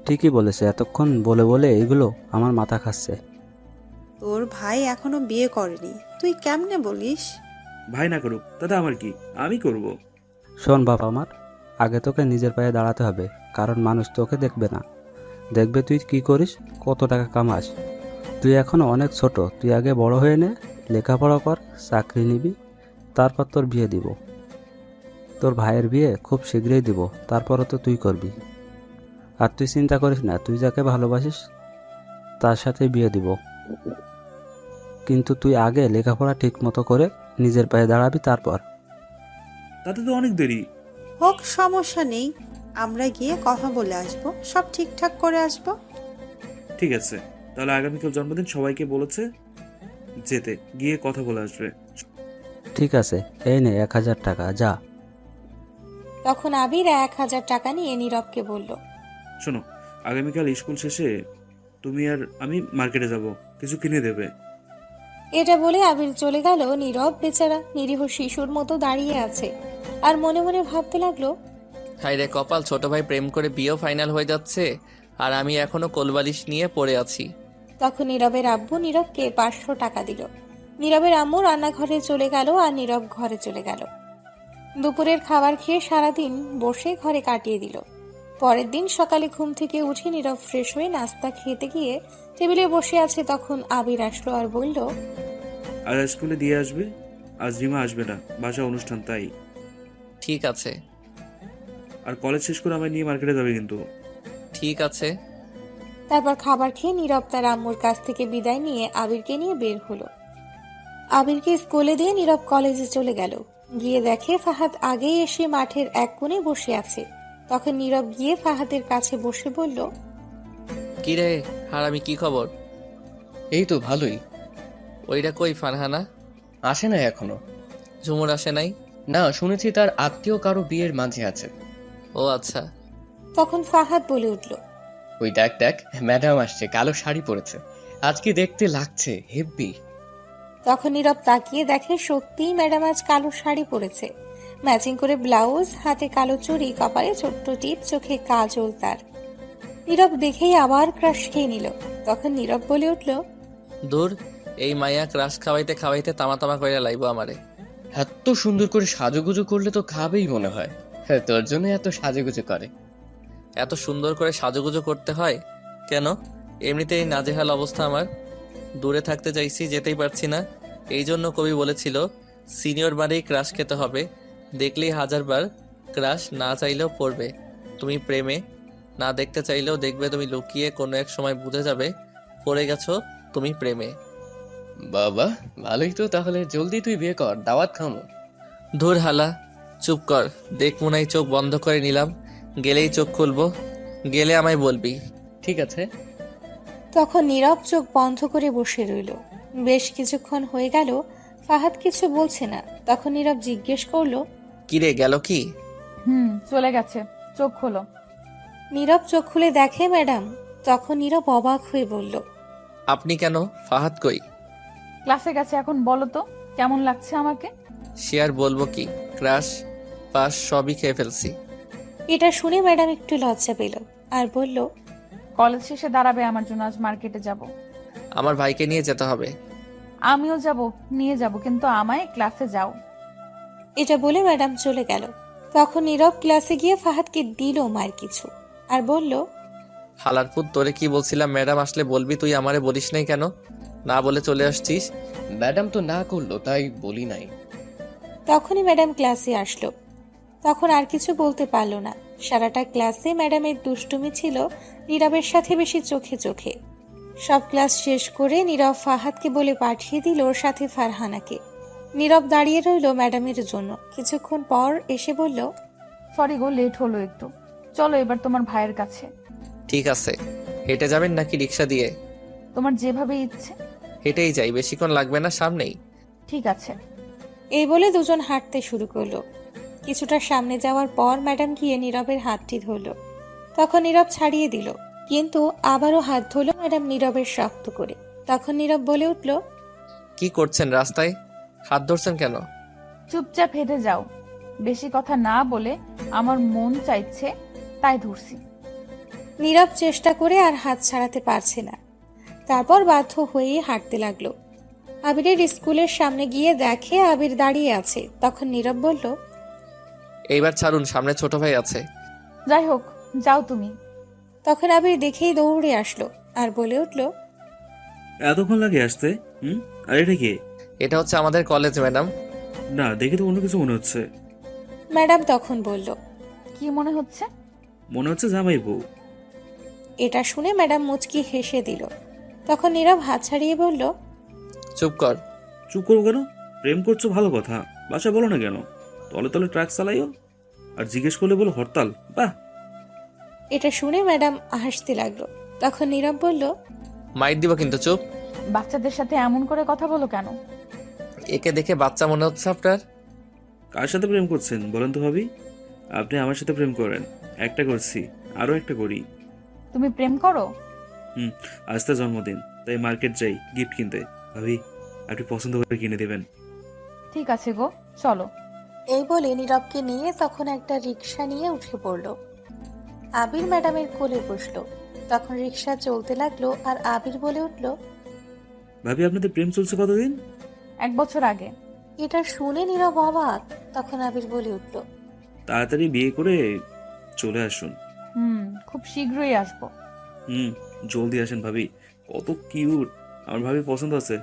ঠিকই বলেছে, এতক্ষণ বলে বলে এগুলো আমার মাথা খাচ্ছে। তোর ভাই এখনো বিয়ে করেনি, তুই কেমনে বলিস? ভাই না করুক তাতে আমার কি, আমি করব। শোন বাবা আমার, আগে তোকে নিজের পায়ে দাঁড়াতে হবে, কারণ মানুষ তোকে দেখবে না, দেখবে তুই কি করিস, কত টাকা কামাস। তুই এখনো অনেক ছোট, তুই আগে বড় হয়ে নে, লেখাপড়া কর, চাকরি নিবি, তারপর তোর বিয়ে দিব। তোর ভাইয়ের বিয়ে খুব শীঘ্রই দিব, তারপরও তো তুই করবি। আর তুই চিন্তা করিস না, তুই যাকে ভালোবাসিস তার সাথে বিয়ে দিব, কিন্তু তুই আগে লেখাপড়া ঠিক মতো করে নিজের পায়ে দাঁড়াবি তারপর। তাতে তো অনেক দেরি। হোক, সমস্যা নেই, আমরা গিয়ে কথা বলে আসবো, সব ঠিকঠাক করে আসবো। ঠিক আছে, তাহলে আগামীকাল জন্মদিন, সবাইকে বলেছে যেতে, গিয়ে কথা বলে আসবে। ঠিক আছে, এই নে 1,000 টাকা, যা। তখন আবির 1,000 টাকা নিয়ে নীরবকে বলল, শোনো, আগামীকাল স্কুল শেষে তুমি আর আমি মার্কেটে যাব, কিছু কিনে দেবে। এটা বলে আবির চলে গেল। নীরব বেচারা নিরীহ শিশুর মতো দাঁড়িয়ে আছে আর মনে মনে ভাবতে লাগলো, হাই রে কপাল, ছোট ভাই প্রেম করে বিয়েও ফাইনাল হয়ে যাচ্ছে, আর আমি এখনো কোলবালিশ নিয়ে পড়ে আছি। তখন নীরবের আব্বু নীরবকে 500 টাকা দিল। নীরবের আম্মু রান্নাঘরে চলে গেল আর নীরব ঘরে চলে গেল। দুপুরের খাবার খেয়ে সারাদিন বসে ঘরে কাটিয়ে দিল। পরের দিন সকালে ঘুম থেকে উঠে নীরব ফ্রেশ হয়ে নাস্তা খেতে গিয়ে টেবিলে বসে আছে। তখন আবির আসলো আর বলল, আজ স্কুলে দিয়ে আসবে, আজ রিমা আসবে না, বাসা অনুষ্ঠান তাই। ঠিক আছে। আর কলেজ শেষ করে আমায় নিয়ে মার্কেটে যাবে কিন্তু। ঠিক আছে। তারপর খাবার খেয়ে নীরব তার আম্মুর কাছ থেকে বিদায় নিয়ে আবিরকে নিয়ে বের হলো। আবিরকে স্কুলে দিয়ে নীরব কলেজে চলে গেল। গিয়ে দেখে ফাহাদ আগেই এসে মাঠের এক কোণে বসে আছে। তখন নীরব গিয়ে ফাহাদের কাছে বসে বলল, কি রে হারামি, কি খবর? এই তো ভালোই। ওইটা কই ফারহানা? আসে না এখনো। ঝুমুর আসে নাই? না, শুনেছি তার আত্মীয় কারো বিয়ের মাঝে আছে। ও আচ্ছা। তখন ফাহাদ বলে উঠল, ওই দেখ দেখ, ম্যাডাম আসছে, কালো শাড়ি পরেছে, আজকে দেখতে লাগছে হেব্বি। তখন নীরব তাকিয়ে দেখে সত্যিই ম্যাডাম আজ কালো শাড়ি পরেছে, ম্যাচিং করে ব্লাউজ, হাতে কালো চুড়ি, কপালে ছোট্ট টিপ, চোখে কাজল তার। নীরব দেখেই আবার ক্রাশ খেয়ে নিল। তখন নীরব বলে উঠল, দূর, এই মাইয়া ক্রাশ খাওয়াইতে খাওয়াইতে তামা তামা কইরা লাইবো আমারে। এত সুন্দর করে সাজুগুজু করলে তো খাবেই মনে হয়। হ্যাঁ, তোর জন্য এত সাজুগুজু করে। এত সুন্দর করে সাজুগুজু করতে হয় কেন? এমনিতেই নাজেহাল অবস্থা আমার, দূরে থাকতে চাইছি, যেতেই পারছি না। এই জন্য কবি বলেছিল সিনিয়র বারেই ক্রাশ খেতে হবে, দেখলেই 1000 বার ক্রাশ না চাইলেও পড়বে তুমি প্রেমে, না দেখতে চাইলেও দেখবে তুমি, লুকিয়ে কোনো এক সময় বুঝে যাবে পড়ে গেছো তুমি প্রেমে। বাবা, ভালোই তো। তাহলে জলদি তুই বিয়ে কর, দাওয়াত খামো। ধুর হালা, চুপ কর। দেখ মুনাই, চোখ বন্ধ করে নিলাম, গেলেই চোখ খুলবো, গেলে আমায় বলবি। ঠিক আছে। তখন নীরব চোখ বন্ধ করে বসে রইল। বেশ কিছুক্ষণ হয়ে গেল, ফাহাদ কিছু বলছে না। তখন নীরব জিজ্ঞেস করলো, কিরে গেল কি? চলে গেছে, চোখ খোলো। নীরব চোখ খুলে দেখে ম্যাডাম। তখন নীরব অবাক হয়ে বলল, আপনি কেন? ফাহাদ কই? ক্লাসে গেছে। এখন বলো তো কেমন লাগছে আমাকে? সে আর বলবো কি, ক্রাশ পাশ সবই খেয়ে ফেলছি। এটা শুনে ম্যাডাম একটু লজ্জা পেল আর বলল, কলেজ শেষে দাঁড়াবে আমার জন্য, আজ মার্কেটে যাব। আমার ভাইকে নিয়ে যেতে হবে। আমিও যাব, নিয়ে যাব, কিন্তু আমায় ক্লাসে যাও। এটা বলে ম্যাডাম চলে গেল। তখন নীরব ক্লাসে গিয়ে ফাহাদকে দিল মায়ের কিছু আর বলল, হালারপুর, তোরে কি বলছিলাম ম্যাডাম আসলে বলবি, তুই আমারে বলিস নাই কেন? না বলে চলে আসছিস। ম্যাডাম তো না করলো, তাই বলি নাই। তখনই ম্যাডাম ক্লাসে আসলো। তখন আর কিছু বলতে পারলো না। সারাটা ক্লাসে ম্যাডামের দুষ্টুমি ছিল নীরবের সাথে বেশি চোখে চোখে। সব ক্লাস শেষ করে নীরব ফাহাদকে বলে পাঠিয়ে দিল ওর সাথে ফারহানাকে। নীরব দাঁড়িয়ে রইল ম্যাডামের জন্য। কিছুক্ষণ পর এসে বলল, সরি গো, লেট হলো একটু। চলো এবার তোমার ভাইয়ের কাছে। ঠিক আছে। হেঁটে যাবেন নাকি রিক্সা দিয়ে? তোমার যেভাবে ইচ্ছে। হেঁটেই যাই, বেশিক্ষণ লাগবে না, সামনেই। ঠিক আছে। এই বলে দুজন হাঁটতে শুরু করলো। কিছুটা সামনে যাওয়ার পর ম্যাডাম গিয়ে নীরবের হাতটি ধরল। তখন নীরব ছাড়িয়ে দিল, কিন্তু আবারও হাত ধরল ম্যাডাম নীরবের শক্ত করে। তখন নীরব বলে উঠল, কি করছেন রাস্তায়? হাত ধরছেন কেন? চুপচাপ হেঁটে যাও। বেশি কথা না বলে আমার মন চাইছে তাই ধরছি। নীরব চেষ্টা করে আর হাত ছাড়াতে পারছে না। তারপর বাধ্য হয়েই হাঁটতে লাগলো। আবিরের স্কুলের সামনে গিয়ে দেখে আবির দাঁড়িয়ে আছে। তখন নীরব বলল, এইবার ছাড়ুন, সামনে ছোট ভাই আছে। যাই হোক, যাও তুমি। তখন আবির দেখেই দৌড়ে আসলো আর বলে উঠল, এতক্ষণ লাগে আসতে? আর এটা কি? এটা হচ্ছে আমাদের কলেজ ম্যাডাম। না, দেখে তো অন্য কিছু মনে হচ্ছে। ম্যাডাম তখন বলল, কি মনে হচ্ছে? মনে হচ্ছে জামাই বউ। এটা শুনে ম্যাডাম মুচকি হেসে দিল। তখন নীরব হাত ছাড়িয়ে বলল, চুপ কর। চুপ করবো কেন? প্রেম করছো ভালো কথা, বাসা বলো না কেন? তলে তলে ট্রাক চালাইও আর জিজ্ঞেস করলে বলো হরতাল। বাহ! এটা শুনে ম্যাডাম হাসতে লাগলো। তখন নীরব বলল, মাইর দিব কিন্তু, চুপ। বাচ্চাদের সাথে এমন করে কথা বলো কেন? একে দেখে বাচ্চা মনে হচ্ছে আপনার। কার সাথে প্রেম করছেন বলেন তো ভাবি? আপনি আমার সাথে প্রেম করেন। একটা করছি, আরো একটা করি। তুমি প্রেম করো? আজ তার জন্মদিন, তাই মার্কেট যাই গিফট কিনতে। ভাবি, আপনি পছন্দ করে কিনে দেবেন। ঠিক আছে গো, চলো। এই বলে নীরবকে নিয়ে তখন একটা রিক্সা নিয়ে উঠে পড়ল। আবির ম্যাডামের কোলে বসলো। তখন রিক্সা চলতে লাগলো আর আবির বলে উঠল, ভাবি, আপনাদের প্রেম চলছে কতদিন? 1 বছর আগে। এটা শুনে নীরব অবাক। তখন আবির বলে উঠল, তাড়াতাড়ি বিয়ে করে চলে আসুন। খুব শীঘ্রই আসবো। জলদি আসেন ভাবি, কত কিউট। আমার ভাবি পছন্দ আছে,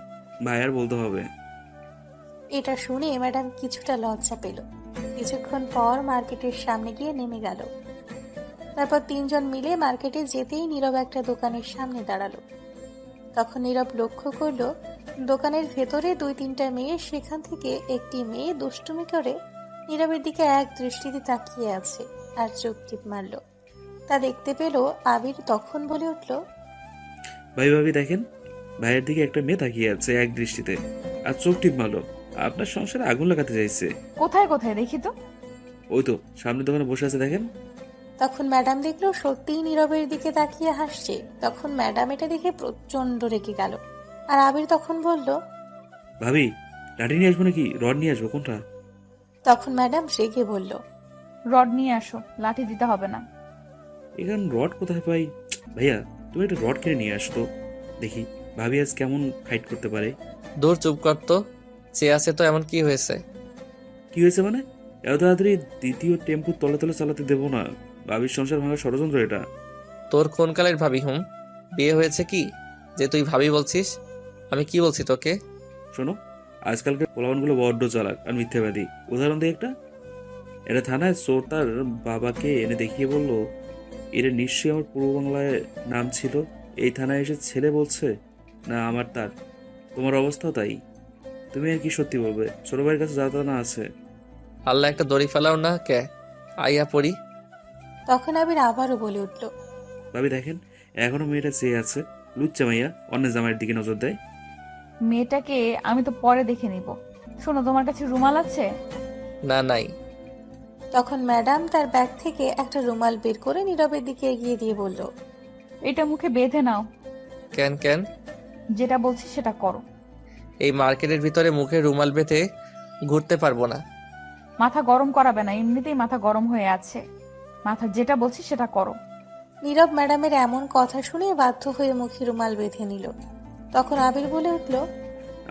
ভাই আর বলতে হবে। এটা শুনে ম্যাডাম কিছুটা লজ্জা পেল। কিছুক্ষণ পর মার্কেটের সামনে গিয়ে নেমে গেল। তারপর তিনজন মিলে মার্কেটে যেতেই নীরব একটা দোকানের সামনে দাঁড়ালো। তখন নীরব লক্ষ্য করলো দোকানের ভেতরে 2-3টা মেয়ে, সেখান থেকে একটি মেয়ে দুষ্টুমি করে নীরবের দিকে এক দৃষ্টিতে তাকিয়ে আছে আর চোখ টিপ মারল। তা দেখতে পেল আবির। তখন বলে উঠল, ভাই ভাবি দেখেন, ভাইয়ের দিকে একটা মেয়ে তাকিয়ে আছে এক দৃষ্টিতে আর চোখ টিপ মারলো। আপনার সংসারে আগুন লাগাতে চাইছে। কোথায় কোথায় দেখি তো? ওই তো সামনে দোকানে বসে আছে, দেখেন। তখন ম্যাডাম দেখলো সত্যিই নীরবের দিকে তাকিয়ে হাসছে। তখন ম্যাডাম এটা দেখে প্রচন্ড রেগে গেল। আর আবির তখন বলল, ভাবি, লাঠি নিয়ে আসবো নাকি রড নিয়ে আসবো, কোনটা? তখন ম্যাডাম রেগে বলল, রড নিয়ে আসো, লাঠি দিতে হবে না। এখানে রড কোথায় পাই? ভাইয়া, তুমি একটা রড কিনে নিয়ে আসতো, দেখি ভাবি আজ কেমন ফাইট করতে পারে। দূর, চুপ কর তো। চেয়ে আছে তো, এমন কি হয়েছে? কি হয়েছে মানে? এত তাড়াতাড়ি দ্বিতীয় টেম্পু তলে তলে চালাতে দেবো না। ভাবির সংসার ভাঙার ষড়যন্ত্র এটা। তোর কোন কালের ভাবি? বিয়ে হয়েছে কি যে তুই ভাবি বলছিস? আমি কি বলছি তোকে? শোনো, আজকালকার পোলাপানগুলো বড্ড চালাক আর মিথ্যাবাদী। উদাহরণ দিই একটা। এটা থানায় চোর তার বাবাকে এনে দেখিয়ে বলল, এরা নিশ্চয়ই আমার পূর্ব বাংলায় নাম ছিল। এই থানায় এসে ছেলে বলছে না আমার তার। তোমার অবস্থাও তাই। তুমি আর কি সত্যি বলবে? ছোট ভাইয়ের কাছে যাতা আছে। আল্লাহ একটা দড়ি ফেলাও না কে, আইয়া পড়ি। তখন আবির আবারও বলে উঠল, ভাবি দেখেন, এখনো মেয়েটা চেয়ে আছে। লুচ্চা মাইয়া অন্যের জামাইয়ের দিকে নজর দেয়। মেয়েটাকে আমি তো পরে দেখে নিব। শোনো, তোমার কাছে রুমাল আছে? না, নাই। তখন ম্যাডাম তার ব্যাগ থেকে একটা রুমাল বের করে নীরবের দিকে এগিয়ে দিয়ে বলল, এটা মুখে বেঁধে নাও। কেন কেন? যেটা বলছি সেটা করো। এই মার্কেটের ভিতরে মুখে রুমাল বেঁধে ঘুরতে পারবো না। মাথা গরম করাবে না, এমনিতেই মাথা গরম হয়ে আছে। মাথা যেটা বলছি সেটা করো। নীরব ম্যাডামের এমন কথা শুনে বাধ্য হয়ে মুখে রুমাল বেঁধে নিল। তখন আবির বলে উঠল,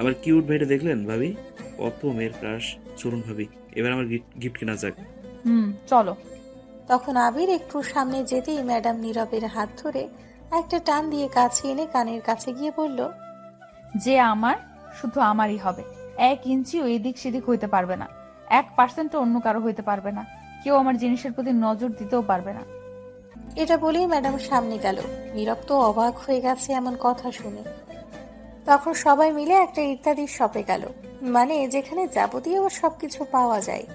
আমার কিউট ভাইটা দেখলেন ভাবি? কত মেয়ের ক্রাশ। চলুন ভাবি, এবার আমার গিফট কেনা যাক। চলো। তখন আবির একটু সামনে যেতেই ম্যাডাম নীরবের হাত ধরে একটা টান দিয়ে কাছে এনে কানের কাছে গিয়ে বলল, যে আমার শুধু আমারই হবে। 1 ইঞ্চিও এদিক সেদিক হইতে পারবে না। 1% অন্য কারো হইতে পারবে না। কেউ আমার জিনিসের প্রতি নজর দিতেও পারবে না। এটা বলেই ম্যাডাম সামনে গেল। নীরব তো অবাক হয়ে গেছে এমন কথা শুনে। তখন সবাই মিলে একটা ইত্যাদি শপে গেল, মানে যেখানে যাবতীয় সবকিছু পাওয়া যায়।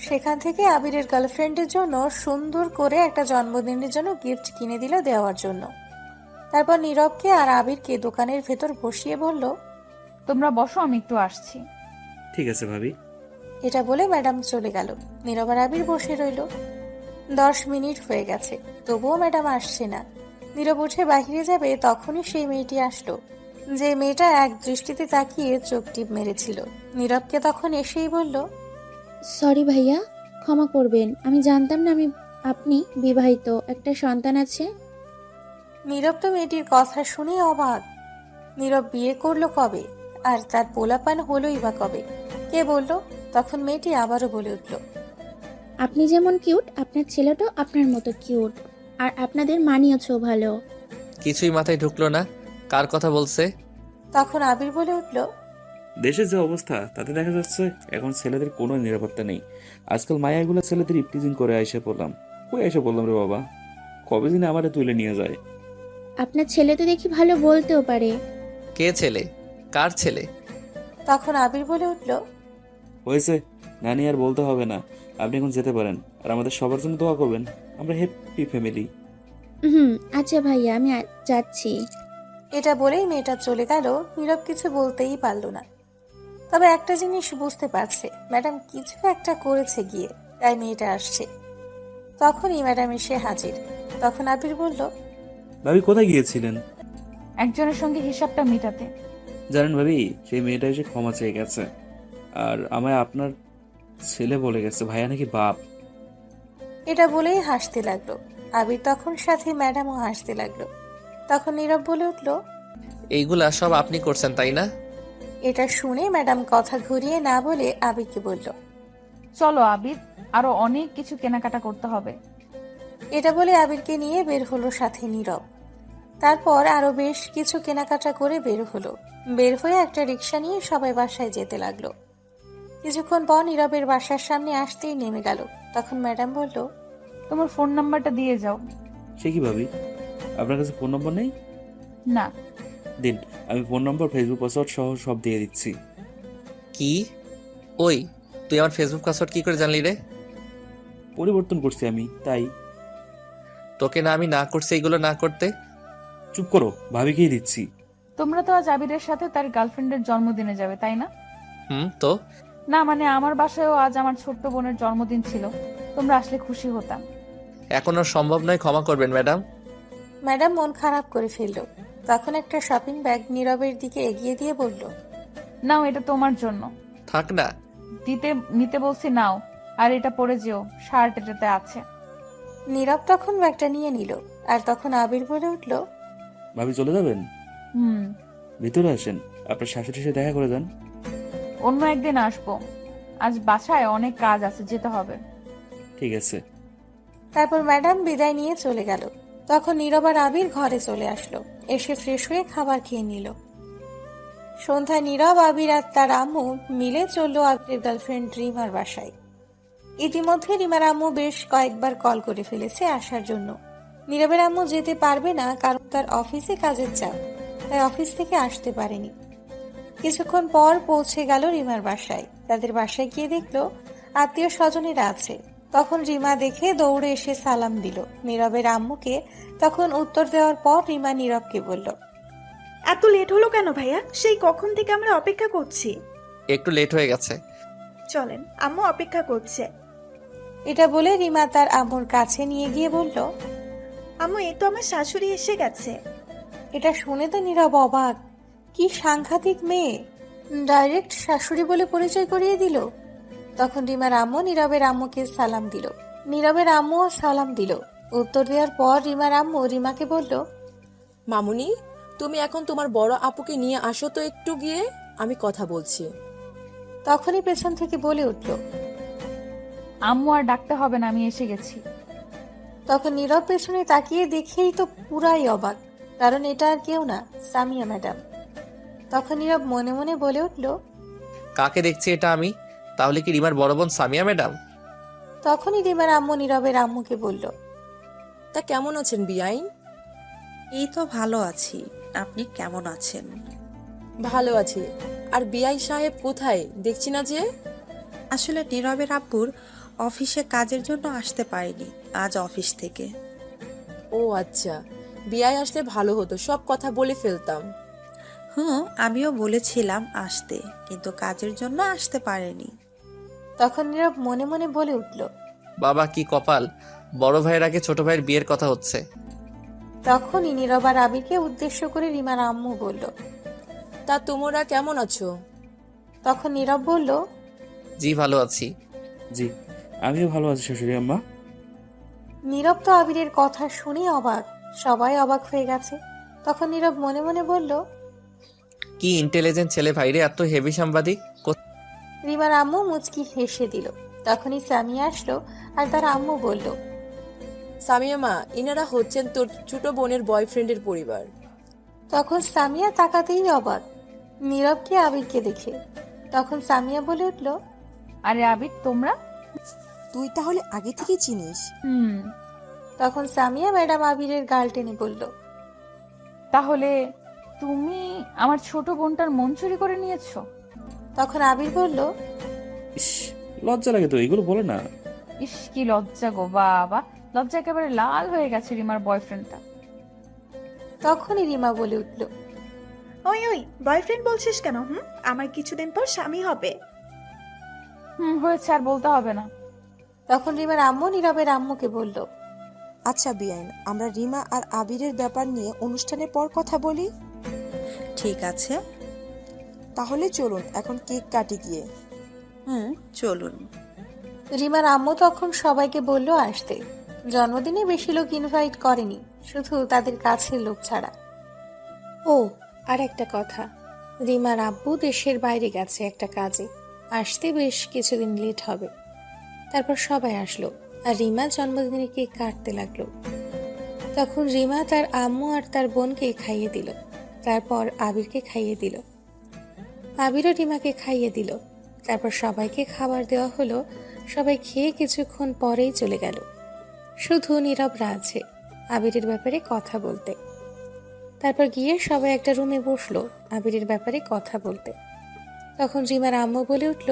সেখান থেকে আবিরের গার্লফ্রেন্ডের জন্য সুন্দর করে একটা জন্মদিনের জন্য গিফট কিনে দিল দেওয়ার জন্য। তারপর নীরবকে আর আবিরকে দোকানের ভেতর বসিয়ে বলল, তোমরা বসো, আমি একটু আসছি। ঠিক আছে ভাবি। এটা বলে ম্যাডাম চলে গেল। নীরব আর আবির বসে রইল। 10 মিনিট হয়ে গেছে, তবুও ম্যাডাম আসছে না। নীরব উঠে বাহিরে যাবে, তখনই সেই মেয়েটি আসলো, যে মেয়েটা এক দৃষ্টিতে তাকিয়ে চোখ টিপ মেরেছিল। নীরবকে তখন এসেই বলল, সরি ভাইয়া, ক্ষমা করবেন, আমি জানতাম না আপনি বিবাহিত, একটা সন্তান আছে। নীরব তো মেয়েটির কথা শুনে অবাক। নীরব বিয়ে করলো কবে, আর তার পোলাপান হলোই বা কবে? কে বলল? তখন মেয়েটি আবারও বলে উঠল, আপনি যেমন কিউট, আপনার ছেলেটাও আপনার মতো কিউট, আর আপনাদের মানিয়েছেও ভালো। কিছুই মাথায় ঢুকলো না। কার কথা বলছে? তখন আবির বলে উঠল, দেশের যে অবস্থা তাতে দেখা যাচ্ছে এখন ছেলেদের কোনো নিরাপত্তা নেই। আজকাল মায়াগুলো ছেলেদের ইপটিজিং করে এসে পড়লাম। কই এসে বললাম রে বাবা, কবে দিনে আমারে তুলে নিয়ে যায়। আপনার ছেলে তো দেখি ভালো বলতেও পারে। কে ছেলে? কার ছেলে? তখন আবির বলে উঠল, হয়েছে নানি, আর বলতে হবে না। আপনি এখন যেতে পারেন, আর আমাদের সবার জন্য দোয়া করবেন। আমরা হ্যাপি ফ্যামিলি। আচ্ছা ভাইয়া, আমি যাচ্ছি। এটা বলেই মেয়েটা চলে গেল। নীরব কিছু বলতেই পারল না। তবে একটা জিনিস বুঝতে পারছে, ম্যাডাম কিছু একটা করেছে গিয়ে, তাই মেয়েটা আসছে। তখনই ম্যাডাম এসে হাজির। তখন আবির বলল, ভাবি কোথায় গিয়েছিলেন? একজনের সঙ্গে হিসাবটা মেটাতে। জানেন ভাবি, সেই মেয়েটা এসে ক্ষমা চেয়ে গেছে, আর আমায় আপনার ছেলে বলে গেছে। ভাইয়া নাকি বাপ। এটা বলেই হাসতে লাগলো। আবির তখন সাথে ম্যাডামও হাসতে লাগলো। তখন নীরব বলে উঠল, এইগুলা সব আপনি করছেন তাই না? এটা শুনে ম্যাডাম কথা ঘুরিয়ে না বলে আবিরকে বলল, চলো আবির, আরো অনেক কিছু কেনাকাটা করতে হবে। এটা বলে আবিরকে নিয়ে বের হলো সাথে নীরব। তারপর আরো বেশ কিছু কেনাকাটা করে বের হলো। বের হয়ে একটা রিক্সা নিয়ে সবাই বাসায় যেতে লাগলো। কিছুক্ষণ পর নীরবের বাসার সামনে আসতেই নেমে গেল। তখন ম্যাডাম বলল, তোমার ফোন নাম্বারটা দিয়ে যাও। সে কি ভাবি, আপনার কাছে ফোন নম্বর নেই? না। দিন, আমি ফোন নম্বর, ফেসবুক পাসওয়ার্ড সহ সব দিয়ে দিচ্ছি। কি? ওই, তুই আমার ফেসবুক পাসওয়ার্ড কি করে জানলি রে? পরিবর্তন করছি আমি, তাই। তোকে না আমি না করছি এইগুলো না করতে? চুপ করো, ভাবিকেই দিচ্ছি। তোমরা তো আজ আবিরের সাথে তার গার্লফ্রেন্ডের জন্মদিনে যাবে, তাই না? তো না, মানে আমার বাসায়ও আজ আমার ছোট্ট বোনের জন্মদিন ছিল। তোমরা আসলে খুশি হতাম। এখন আর সম্ভব নয়, ক্ষমা করবেন ম্যাডাম। ম্যাডাম মন খারাপ করে ফেলল। তখন একটা শপিং ব্যাগ নীরবের দিকে এগিয়ে দিয়ে বলল, নাও, এটা তোমার জন্য। থাক না। নিতে বলছি, নাও। আর এটা পরে যেও, শার্ট এটাতে আছে। নীরব তখন ব্যাগটা নিয়ে নিল। আর তখন আবির বলে উঠল, ভাবি চলে যাবেন? হুম, ভিতরে আসেন, আপনার শাশুড়ির সাথে দেখা করে যান। অন্য একদিন আসবো। আজ বাসায় অনেক কাজ আছে, যেতে হবে। ঠিক আছে। তারপর ম্যাডাম বিদায় নিয়ে চলে গেল। তখন নীরব আর আবির ঘরে চলে আসলো। এসে ফ্রেশ হয়ে খাবার খেয়ে নিল। সন্ধ্যায় নীরব, আবির আর তার আম্মু মিলে চললো আবিরের গার্লফ্রেন্ড রিমার বাসায়। ইতিমধ্যে রিমার আম্মু বেশ কয়েকবার কল করে ফেলেছে আসার জন্য। নীরবের আম্মু যেতে পারবে না কারণ তার অফিসে কাজের চাপ, তাই অফিস থেকে আসতে পারেনি। কিছুক্ষণ পর পৌঁছে গেল রিমার বাসায়। তাদের বাসায় গিয়ে দেখলো আত্মীয় স্বজনেরা আছে। তখন রিমা দেখে দৌড়ে এসে সালাম দিল নীরবের আম্মুকে। তখন উত্তর দেওয়ার পর রিমা নীরবকে বলল, এত লেট হলো কেন ভাইয়া? সেই কখন থেকে আমরা অপেক্ষা করছি। একটু লেট হয়ে গেছে। চলেন, আম্মু অপেক্ষা করছে। এটা বলে রিমা তার আম্মুর কাছে নিয়ে গিয়ে বলল, আম্মু, এই তো আমার শাশুড়ি এসে গেছে। এটা শুনে তো নীরব অবাক। কি সাংঘাতিক মেয়ে, ডাইরেক্ট শাশুড়ি বলে পরিচয় করিয়ে দিল। তখন রিমার আম্মু নীরবের আম্মুকে সালাম দিল। নীরবের আম্মুও সালাম দিল। উত্তর দেওয়ার পর রিমার আম্মু রিমাকে বলল, মামুনি, তুমি এখন তোমার বড় আপুকে নিয়ে আসো তো একটু গিয়ে, আমি কথা বলছি। তখনই পেছন থেকে বলে উঠল, আম্মু আর ডাকতে হবে না, আমি এসে গেছি। তখন নীরব পেছনে তাকিয়ে দেখেই তো পুরাই অবাক, কারণ এটা আর কেউ না, সামিয়া ম্যাডাম। তখন নীরব মনে মনে বলে উঠল, কাকে দেখছি এটা আমি? তাহলে কি রিমার বড় বোন সামিয়া ম্যাডাম? তখনই রিমার আম্মু নীরবের আম্মুকে বলল, তা কেমন আছেন বিআইন? এই তো ভালো আছি, আপনি কেমন আছেন? ভালো আছি। আর বিআই সাহেব কোথায়, দেখছি না যে? আসলে নীরবের আব্বুর অফিসে কাজের জন্য আসতে পারেনি আজ অফিস থেকে। ও আচ্ছা, বিআই আসলে ভালো হতো, সব কথা বলে ফেলতাম। আমিও বলেছিলাম আসতে, কিন্তু কাজের জন্য আসতে পারেনি। তখন নীরব মনে মনে বলে উঠল, বাবা কি কপাল, বড় ভাইয়ের আগে ছোট ভাইয়ের বিয়ের কথা হচ্ছে। তখনই নীরব আর আবিরকে উদ্দেশ্য করে রিমার আম্মু বলল, তা তোমরা কেমন আছো? তখন নীরব বলল, জি ভালো আছি। জি, আমিও ভালো আছি শাশুড়ি আম্মা। নীরব তো আবিরের কথা শুনে অবাক, সবাই অবাক হয়ে গেছে। তখন নীরব মনে মনে বলল, কি ইন্টেলিজেন্ট ছেলে ভাইরে, এত হেভি সাংবাদিক। রিমার আম্মু মুচকি হেসে দিল। তখনই সামিয়া আসলো আর তার আম্মু বলল, সামিয়া মা, ইনারা হচ্ছেন তোর ছোট বোনের বয়ফ্রেন্ডের পরিবার। তখন সামিয়া তাকাতেই অবাক নীরবকে আবিরকে দেখে। তখন সামিয়া বলে উঠল, আরে আবির, তোমরা? তুই তাহলে আগে থেকে চিনিস? তখন সামিয়া ম্যাডাম আবিরের গাল টেনে বলল, তাহলে তুমি আমার ছোট বোনটার মন চুরি করে নিয়েছো? তখন আবির বলল, ইস, লজ্জা লাগে তো, এগুলো বলে না। ইস, কি লজ্জা গো বাবা, লজ্জা একেবারে লাল হয়ে গেছে রিমার বয়ফ্রেন্ডটা। তখনই রিমা বলে উঠল, ওই ওই, বয়ফ্রেন্ড বলছিস কেন? আমার কিছুদিন পর স্বামী হবে। হয়েছে, আর বলতে হবে না। তখন রিমার আম্মু নীরবের আম্মুকে বলল, আচ্ছা বিআইন, আমরা রিমা আর আবিরের ব্যাপার নিয়ে অনুষ্ঠানের পর কথা বলি। ঠিক আছে। তাহলে চলুন এখন কেক কাটি গিয়ে। চলুন। রিমার আম্মু তখন সবাইকে বলল আসতে। জন্মদিনে বেশি লোক ইনভাইট করেনি, শুধু তাদের কাছের লোক ছাড়া। ও আর একটা কথা, রিমার আব্বু দেশের বাইরে গেছে একটা কাজে, আসতে বেশ কিছুদিন লেট হবে। তারপর সবাই আসলো আর রিমা জন্মদিনে কেক কাটতে লাগলো। তখন রিমা তার আম্মু আর তার বোনকে খাইয়ে দিল, তারপর আবিরকে খাইয়ে দিল। আবিরও রিমাকে খাইয়ে দিল। তারপর সবাইকে খাবার দেওয়া হলো। সবাই খেয়ে কিছুক্ষণ পরেই চলে গেল। শুধু নীরবরা আছে আবিরের ব্যাপারে কথা বলতে। তারপর গিয়ে সবাই একটা রুমে বসলো আবিরের ব্যাপারে কথা বলতে। তখন রিমার আম্মু বলে উঠল,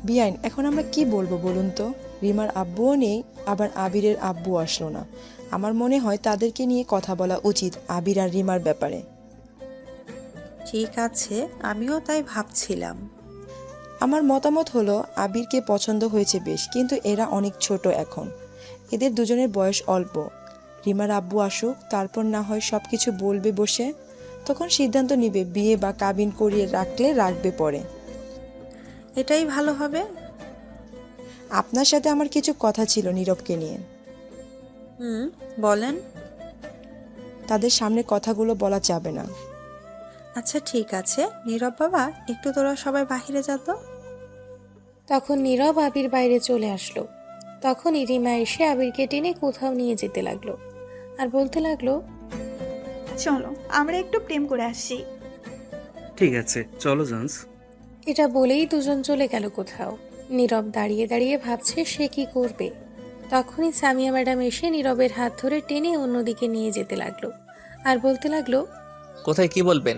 বিআইন, এখন আমরা কি বলবো বলুন তো? রিমার আব্বুও নেই, আবার আবিরের আব্বু আসলো না। আমার মনে হয় তাদেরকে নিয়ে কথা বলা উচিত আবির আর রিমার ব্যাপারে। ঠিক আছে, আমিও তাই ভাবছিলাম। আমার মতামত হলো আবিরকে পছন্দ হয়েছে বেশ, কিন্তু এরা অনেক ছোট এখন, এদের দুজনের বয়স অল্প। রিমার আব্বু আসুক, তারপর না হয় সব কিছু বলবে বসে, তখন সিদ্ধান্ত নিবে বিয়ে বা কাবিন করিয়ে রাখলে রাখবে পরে। এটাই ভালো হবে। আপনার সাথে আমার কিছু কথা ছিল নীরবকে নিয়ে। বলেন। তাদের সামনে কথাগুলো বলা যাবে না। আচ্ছা ঠিক আছে, নীরব বাবা, একটু তোরা সবাই বাহিরে যা তো। তখন নীরব আবির বাইরে চলে আসলো। তখনই রিমা এসে আবিরকে টেনে কোথাও নিয়ে যেতে লাগলো আর বলতে লাগলো, চলো আমরা একটু প্রেম করে আসি। ঠিক আছে, চলো জান্স। এটা বলেই দুজন চলে গেল কোথাও। নীরব দাঁড়িয়ে দাঁড়িয়ে ভাবছে সে কি করবে। তখনই সামিয়া ম্যাডাম এসে নীরবের হাত ধরে টেনে অন্যদিকে নিয়ে যেতে লাগলো আর বলতে লাগলো, কোথায় কি বলবেন?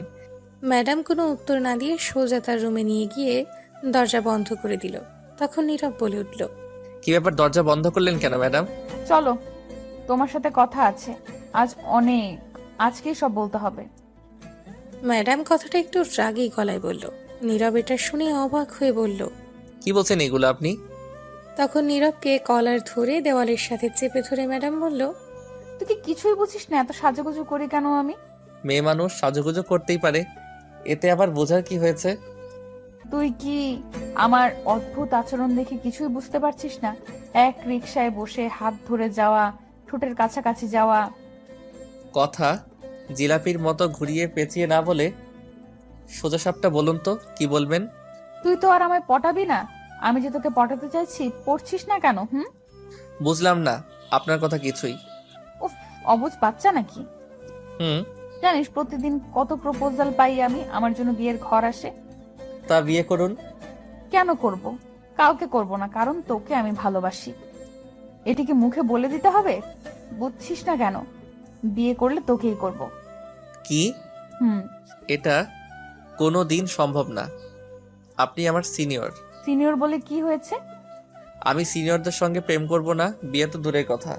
ম্যাডাম কোনো উত্তর না দিয়ে সোজা তার রুমে নিয়ে গিয়ে দরজা বন্ধ করে দিল। তখন নীরব বলে উঠল, কি ব্যাপার, দরজা বন্ধ করলেন কেন ম্যাডাম? চলো, তোমার সাথে কথা আছে আজ অনেক, আজকেই সব বলতে হবে। ম্যাডাম কথাটা একটু রাগী গলায় বলল। নীরব এটা শুনে অবাক হয়ে বলল। কি বলছেন এগুলো আপনি? তখন নীরবকে কলার ধরে দেওয়ালের সাথে চেপে ধরে ম্যাডাম বলল, তুই কি কিছুই বুঝিস না এত সাজুগুজু করি কেন আমি? মেয়ে মানুষ সাজুগুজু করতেই পারে, এতে আবার বোঝার কি হয়েছে? তুই কি আমার অদ্ভুত আচরণ দেখে কিছুই বুঝতে পারছিস না? এক রিকশায় বসে হাত ধরে যাওয়া, ঠোঁটের কাছাকাছি যাওয়া। কথা জিলাপির মতো ঘুরিয়ে পেঁচিয়ে না বলে সোজা সাপটা বলুন তো, কি বলবেন? তুই তো আর আমায় পটাবি না। আমি যে তোকে পটাতে চাইছি, পড়ছিস না কেন? বুঝলাম না আপনার কথা কিছুই। উফ, অবুঝ বাচ্চা নাকি? হুম। জানিস প্রতিদিন কত প্রপোজাল পাই আমি, আমার জন্য বিয়ের ঘর আসে। তা বিয়ে করুন। কেন করব? কাউকে করব না, কারণ তোকে আমি ভালোবাসি। এটি কি মুখে বলে দিতে হবে? বুঝছিস না কেন? বিয়ে করলে তোকেই করব। কি? এটা কোনো দিন সম্ভব না। আপনি আমার সিনিয়র। সিনিয়র বলে কি হয়েছে? আমি সিনিয়রদের সঙ্গে প্রেম করব না, বিয়ে তো দূরের কথা।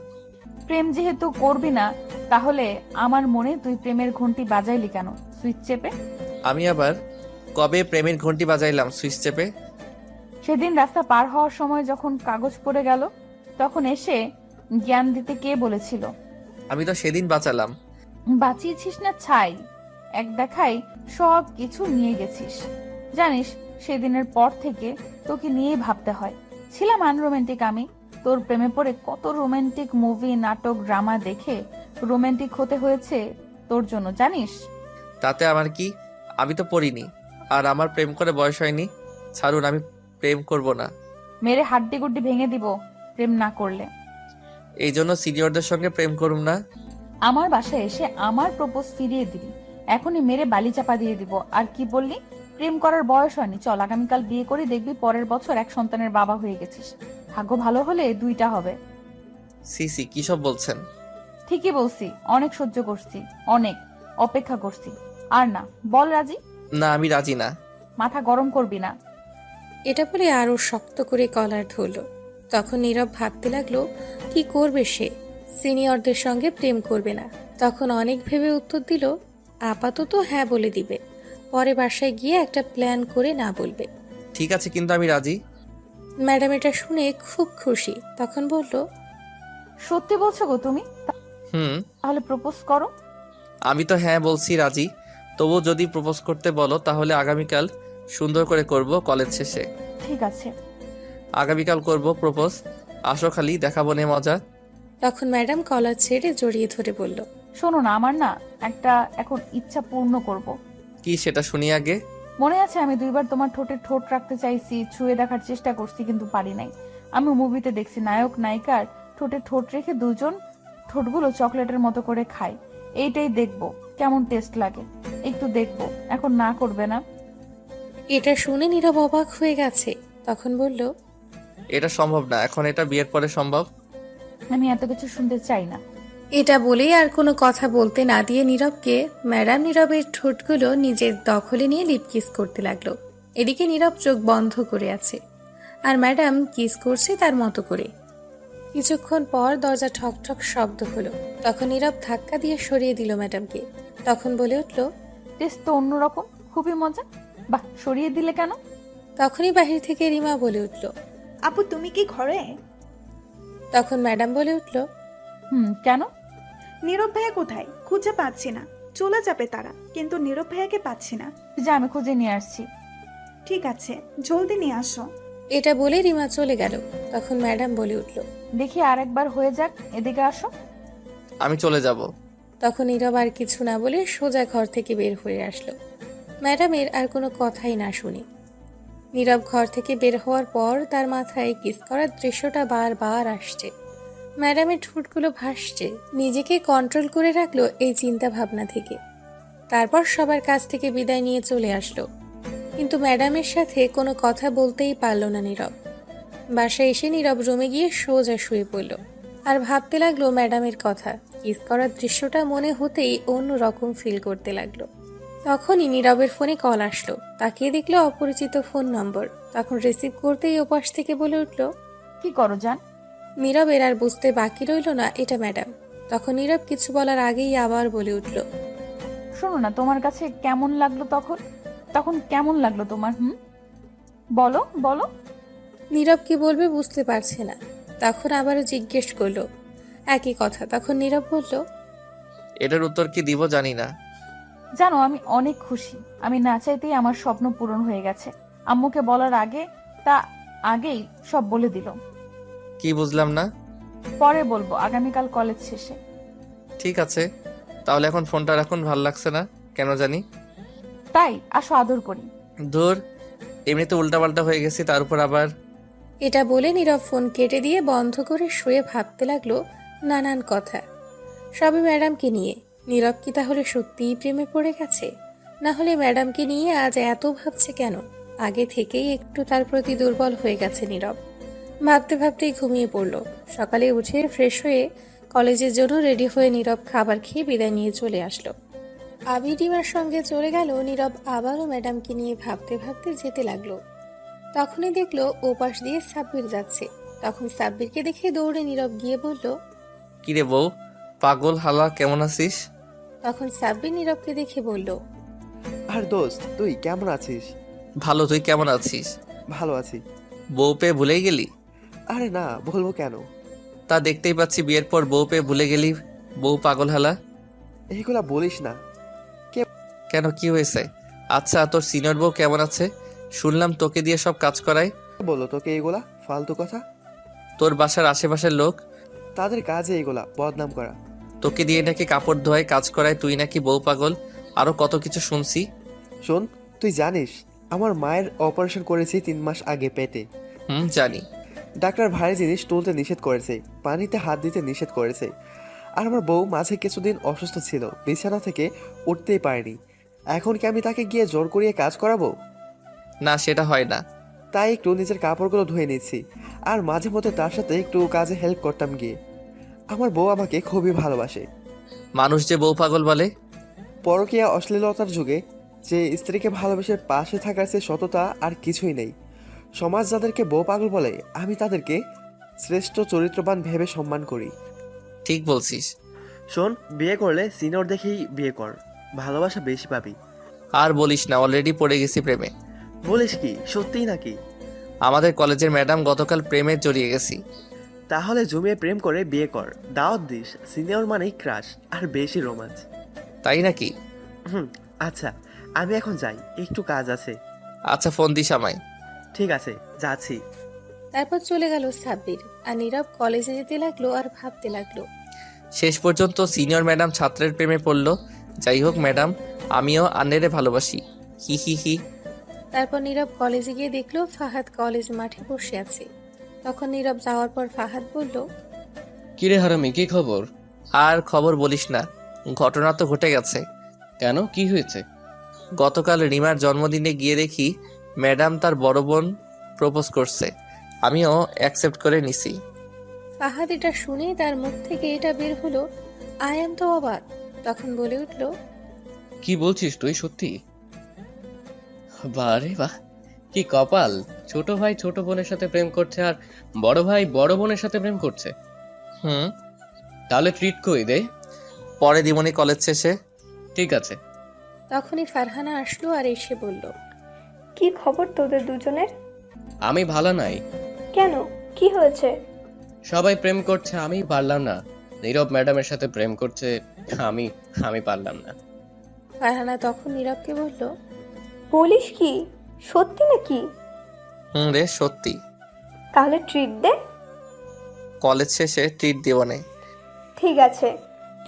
প্রেম যেহেতু করবি না, তাহলে আমার মনে তুই প্রেমের ঘন্টি বাজাইলি কেন সুইচ চেপে? আমি আবার কবে প্রেমের ঘন্টি বাজাইলাম সুইচ চেপে? সেদিন রাস্তা পার হওয়ার সময় যখন কাগজ পড়ে গেল, তখন এসে জ্ঞান দিতে কে বলেছিল? আমি তো সেদিন বাঁচালাম। বাঁচিয়েছিস না ছাই, এক দেখাই সব কিছু নিয়ে গেছিস। জানিস সেদিনের পর থেকে তোকে নিয়েই ভাবতে হয়। ছিলাম আনরোমান্টিক আমি, তোর প্রেমে পড়ে কত রোমান্টিক মুভি, নাটক, ড্রামা দেখে রোমান্টিক হতে হয়েছে তোর জন্য, জানিস? তাতে আমার কি? আমি তো পড়িনি, আর আমার প্রেম করে বয়স হয়নি। ছাড়ুন, আমি প্রেম করব না। মেরে হাড্ডি গুড্ডি ভেঙে দিব প্রেম না করলে। এই জন্য সিনিয়রদের সঙ্গে প্রেম করুম না। আমার বাসায় এসে আমার প্রপোজ ফিরিয়ে দিবি, এখনই মেরে বালি চাপা দিয়ে দিব। আর কি বললি? প্রেম করার বয়স হয়নি। চল আগামীকাল বিয়ে করি, দেখবি পরের বছর এক সন্তানের বাবা হয়ে গেছিস। ভাগ্য ভালো হলে 2টা হবে। সিসি কি সব বলছেন? ঠিকই বলছি, অনেক সহ্য করছি, অনেক অপেক্ষা করছি। আর না, বল রাজি? না, আমি রাজি না। মাথা গরম করবি না। এটা বলে আরো শক্ত করে কলার ধরল। তখন নীরব ভাবতে লাগলো কি করবে সে। সিনিয়রদের সঙ্গে প্রেম করবে না। তখন অনেক ভেবে উত্তর দিল, আপাতত হ্যাঁ বলে দিবে, পরে বাসায় গিয়ে একটা প্ল্যান করে না বলবে। ঠিক আছে, কিন্তু আমি রাজি। ম্যাডাম এটা শুনে খুব খুশি। তখন বলল, সত্যি বলছো গো তুমি? তাহলে প্রপোজ করো। আমি তো হ্যাঁ বলছি, রাজি। তবু যদি প্রপোজ করতে বলো তাহলে আগামীকাল সুন্দর করে করব, কলেজ শেষে। ঠিক আছে, আগামীকাল করব প্রপোজ। আসো, খালি দেখাবো নে মজা। তখন ম্যাডাম কলার ছেড়ে জড়িয়ে ধরে বলল, শোনো না, আমার না একটা এখন ইচ্ছা পূর্ণ করব। কি সেটা শুনি আগে। মনে আছে আমি 2বার তোমার ঠোঁটে ঠোঁট রাখতে চাইছি, ছুঁয়ে দেখার চেষ্টা করছি, কিন্তু পারি নাই। আমি মুভিতে দেখছি নায়ক নায়িকার ঠোঁটে ঠোঁট রেখে দুজন ঠোঁটগুলো চকলেটের মতো করে খায়। এইটাই দেখবো কেমন টেস্ট লাগে, একটু দেখবো। এখন না করবে না? এটা শুনে নীরব অবাক হয়ে গেছে। তখন বলল, এটা সম্ভব না, এখন এটা বিয়ের পরে সম্ভব। আমি এত কিছু শুনতে চাই না। এটা বলেই আর কোনো কথা বলতে না দিয়ে নীরবকে ম্যাডাম নীরবের ঠোঁটগুলো নিজের দখলে নিয়ে লিপ কিস করতে লাগলো। এদিকে নীরব চোখ বন্ধ করে আছে আর ম্যাডাম কিস করছে তার মতো করে। কিছুক্ষণ পর দরজা ঠক ঠক শব্দ হলো। তখন নীরব ধাক্কা দিয়ে সরিয়ে দিল ম্যাডামকে। তখন বলে উঠল, টেস্ট তো অন্যরকম, খুবই মজা। বাহ, সরিয়ে দিলে কেন? তখনই বাহির থেকে রিমা বলে উঠল, আপু তুমি কি ঘরে? তখন ম্যাডাম বলে উঠল, কেন? নীরব ভাইয়া কোথায়? খুঁজে পাচ্ছি না। চলে যাবে তারা, কিন্তু নীরব ভাইয়াকে পাচ্ছি না। যা, আমি খুঁজে নিয়ে আসছি। ঠিক আছে, জলদি নিয়ে আসো। এটা বলে রিমা চলে গেল। তখন ম্যাডাম বলে উঠল, দেখি আরেকবার হয়ে যাক, এদিকে আসো। আমি চলে যাব। তখন নীরব আর কিছু না বলে সোজা ঘর থেকে বের হয়ে আসলো, ম্যাডামের আর কোনো কথাই না শুনে। নীরব ঘর থেকে বের হওয়ার পর তার মাথায় কিস করার দৃশ্যটা বারবার আসছে। ম্যাডামের ঠোঁটগুলো ভাসছে। নিজেকে কন্ট্রোল করে রাখলো এই চিন্তা ভাবনা থেকে। তারপর সবার কাছ থেকে বিদায় নিয়ে চলে আসলো, কিন্তু ম্যাডামের সাথে কোনো কথা বলতেই পারল না নীরব। বাসায় এসে নীরব রুমে গিয়ে সোজা শুয়ে পড়ল আর ভাবতে লাগলো ম্যাডামের কথা। কিস করার দৃশ্যটা মনে হতেই অন্য রকম ফিল করতে লাগলো। তখনই নীরবের ফোনে কল আসলো। তাকিয়ে দেখলো অপরিচিত ফোন নম্বর। তখন রিসিভ করতেই ওপাশ থেকে বলে উঠল, কি করো জান? নীরবের আর বুঝতে বাকি রইল না এটা ম্যাডাম। তখন নীরব কিছু বলার আগেই আবার বলে উঠল, শোনো না, তোমার কাছে কেমন লাগলো তখন? তখন কেমন লাগলো তোমার? বলো বলো। নীরব কি বলবে বুঝতে পারছে না। তখন আবারও জিজ্ঞেস করলো একই কথা। তখন নীরব বলল, এটার উত্তর কি দিব জানি না। জানো, আমি অনেক খুশি। আমি না চাইতেই আমার স্বপ্ন পূরণ হয়ে গেছে। আম্মুকে বলার আগে আগেই সব বলে দিল। কি বুঝলাম না? পরে বলবো, আগামীকাল কলেজ শেষে। ঠিক আছে, তাহলে এখন ফোনটা রাখুন, ভাল লাগছে না কেন জানি। তাই আসো আদর করি। দূর, এমনিতে উল্টাপাল্টা হয়ে গেছি, তার উপর আবার। এটা বলে নীরব ফোন কেটে দিয়ে বন্ধ করে শুয়ে ভাবতে লাগলো নানান কথা। সবে ম্যাডামকে নিয়ে। নীরব কি তাহলে সত্যিই প্রেমে পড়ে গেছে? না হলে ম্যাডামকে নিয়ে আজ এত ভাবছে কেন? আগে থেকেই একটু তার প্রতি দুর্বল হয়ে গেছে নীরব। ভাবতে ভাবতেই ঘুমিয়ে পড়ল। সকালে উঠে ফ্রেশ হয়ে কলেজের জন্য রেডি হয়ে নীরব খাবার খেয়ে বিদায় নিয়ে চলে আসলো। আবি রিমার সঙ্গে চলে গেল। নীরব আবারও ম্যাডামকে নিয়ে ভাবতে ভাবতে যেতে লাগলো। তখনই দেখলো ওপাশ দিয়ে সাব্বির যাচ্ছে। তখন সাব্বিরকে দেখে দৌড়ে নীরব গিয়ে বলল, কিরে বউ, পাগল হালা, কেমন আছিস? তখন সাব্বির নীরবকে দেখে বলল, আর দোস্ত তুই কেমন আছিস? ভালো, তুই কেমন আছিস? ভালো আছি। বউ পেয়ে ভুলেই গেলি? আরে না, বলবো কেন? তা দেখতেই পাচ্ছি বিয়ের পর বউ পেয়ে ভুলে গেলি। বউ পাগল হালা। এইগুলা বলিস না। কেন, কি হয়েছে? আচ্ছা, তোর সিনিয়র বউ কেমন আছে? শুনলাম তোকে দিয়ে সব কাজ করায়। বলো তোকে এইগুলা ফালতু কথা? তোর বাসার আশেপাশের লোক, তাদের কাজে এইগুলা বদনাম করা। তোকে দিয়ে নাকি কাপড় ধোয়, কাজ করায়, তুই নাকি বউ পাগল, আরো কত কিছু শুনছি। শোন, তুই জানিস আমার মায়ের অপারেশন করেছি 3 মাস আগে পেটে। জানি। ডাক্তার ভারী জিনিস তুলতে নিষেধ করেছে, পানিতে হাত দিতে নিষেধ করেছে। আর আমার বউ মাঝে কিছুদিন অসুস্থ ছিল, বিছানা থেকে উঠতেই পারেনি। এখন কি আমি তাকে গিয়ে জোর করিয়ে কাজ করাবো? না, সেটা হয় না। তাই একটু নিজের কাপড়গুলো ধুয়ে নিচ্ছি, আর মাঝে মধ্যে তার সাথে একটু কাজে হেল্প করতাম গিয়ে। আমার বউ আমাকে খুবই ভালোবাসে। মানুষ যে বউ পাগল বলে। পরকীয়া অশ্লীলতার যুগে যে স্ত্রীকে ভালোবেসে পাশে থাকার চেয়ে সততা আর কিছুই নেই। সমাজ যাদেরকে বউ পাগল বলে, আমি তাদেরকে শ্রেষ্ঠ চরিত্রবান ভেবে সম্মান করি। ঠিক বলছিস। শোন, বিয়ে করলে সিনিয়র দেখেই বিয়ে কর, ভালোবাসা বেশি পাবি। আর বলিস না, অলরেডি পড়ে গেছি প্রেমে। বলিস কি, সত্যিই নাকি? আমাদের কলেজের ম্যাডাম গতকাল প্রেমে জড়িয়ে গেছি। তাহলে জমিয়ে প্রেম করে বিয়ে কর, দাওয়াত দিস। সিনিয়র মানেই ক্রাশ আর বেশি রোমাঞ্চ। তাই নাকি? আচ্ছা, আমি এখন যাই, একটু কাজ আছে। আচ্ছা, ফোন দিস আমায়। ঠিক আছে, যাচ্ছি। তারপর চলে গেল সাব্বির। আর নীরব কলেজে যেতে লাগলো আর ভাবতে লাগলো। শেষ পর্যন্ত সিনিয়র ম্যাডাম ছাত্রের প্রেমে পড়লো। যাই হোক ম্যাডাম, আমিও আন্নেরে ভালোবাসি। হি হি হি। তারপর নীরব কলেজে গিয়ে দেখলো ফাহাদ কলেজ মাঠে বসে আছে। তখন নীরব যাওয়ার পর ফাহাদ বলল, কিরে হারামি, কি খবর? আর খবর বলিস না, ঘটনা তো ঘটে গেছে। কেন, কি হয়েছে? গতকাল রিমার জন্মদিনে গিয়ে দেখি ম্যাডাম তার বড় বোন প্রপোজ করছে। আমিও অ্যাকসেপ্ট করে নিছি। ফাহাদ এটা শুনে তার মুখ থেকে এটা বের হলো, আই এম তো অবাক। তখন বলে উঠল, কি বলছিস তুই, সত্যি? বারে বাহ, কি কপাল! ছোট ভাই ছোট বোনের সাথে প্রেম করছে, আর বড় ভাই বড় বোনের সাথে প্রেম করছে। তাহলে ট্রিট কই দে। পরে দিমনি কলেজ শেষে। ঠিক আছে। তখনই ফারহানা আসলো আর এসে বলল, কি খবর তোদের দুজনের? আমি ভালো নাই। কেন, কি হয়েছে? সবাই প্রেম করছে, আমি পারলাম না। নীরব ম্যাডামের সাথে প্রেম করছে, আমি পারলাম না। ফারহানা তখন নীরবকে বলল, বলিস কি, সত্যি নাকি? রে, সত্যি। তাহলে ট্রিট দে। কলেজ শেষে ট্রিট দিবনে। ঠিক আছে,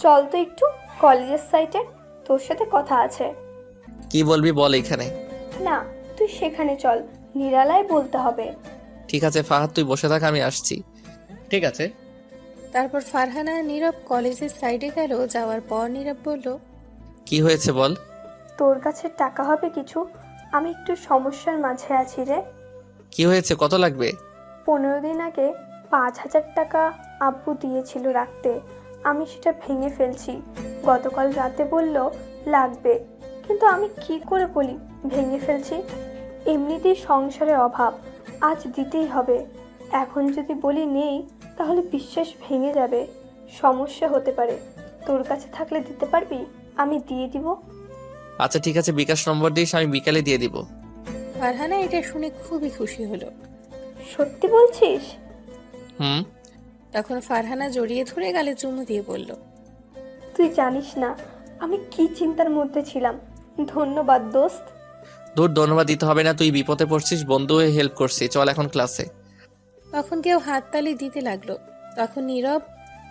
চল তো একটু কলেজের সাইটে, তোর সাথে কথা আছে। কি বলবি বল এখানে। না, তুই সেখানে চল, নিরালায় বলতে হবে। ঠিক আছে ফাহাদ, তুই বসে থাক, আমি আসছি। ঠিক আছে। তারপর ফারহানা আর নীরব কলেজের সাইডে গেল। যাওয়ার পর নীরব বলল, কি হয়েছে বল। তোর কাছে টাকা হবে কিছু? আমি একটু সমস্যার মাঝে আছি রে। কি হয়েছে, কত লাগবে? 15 দিন আগে 5,000 টাকা আব্বু দিয়েছিল রাখতে, আমি সেটা ভেঙে ফেলছি। গতকাল রাতে বলল লাগবে, কিন্তু আমি কি করে বলি ভেঙে ফেলছি? এমনিতেই সংসারের অভাব, আজ দিতেই হবে। এখন যদি বলি নেই তাহলে বিশ্বাস ভেঙে যাবে, সমস্যা হতে পারে। তোর কাছে থাকলে দিতে পারবি? আমি দিয়ে দিব। আচ্ছা ঠিক আছে, বিকাশ নম্বর দিস, আমি বিকালে দিয়ে দিব। ফারহানা এটা শুনে খুবই খুশি হলো। সত্যি বলছিস? হুম। তখন ফারহানা জড়িয়ে ধরে গালে চুমু দিয়ে বলল, তুই জানিস না আমি কি চিন্তার মধ্যে ছিলাম। ধন্যবাদ দোস্ত। দূর ধন্যবাদ দিতে হবে না, তুই বিপদে পড়ছিস, বন্ধু হয়ে হেল্প করছি, চল এখন ক্লাসে। তখন কেউ হাততালি দিতে লাগলো। তখন নীরব।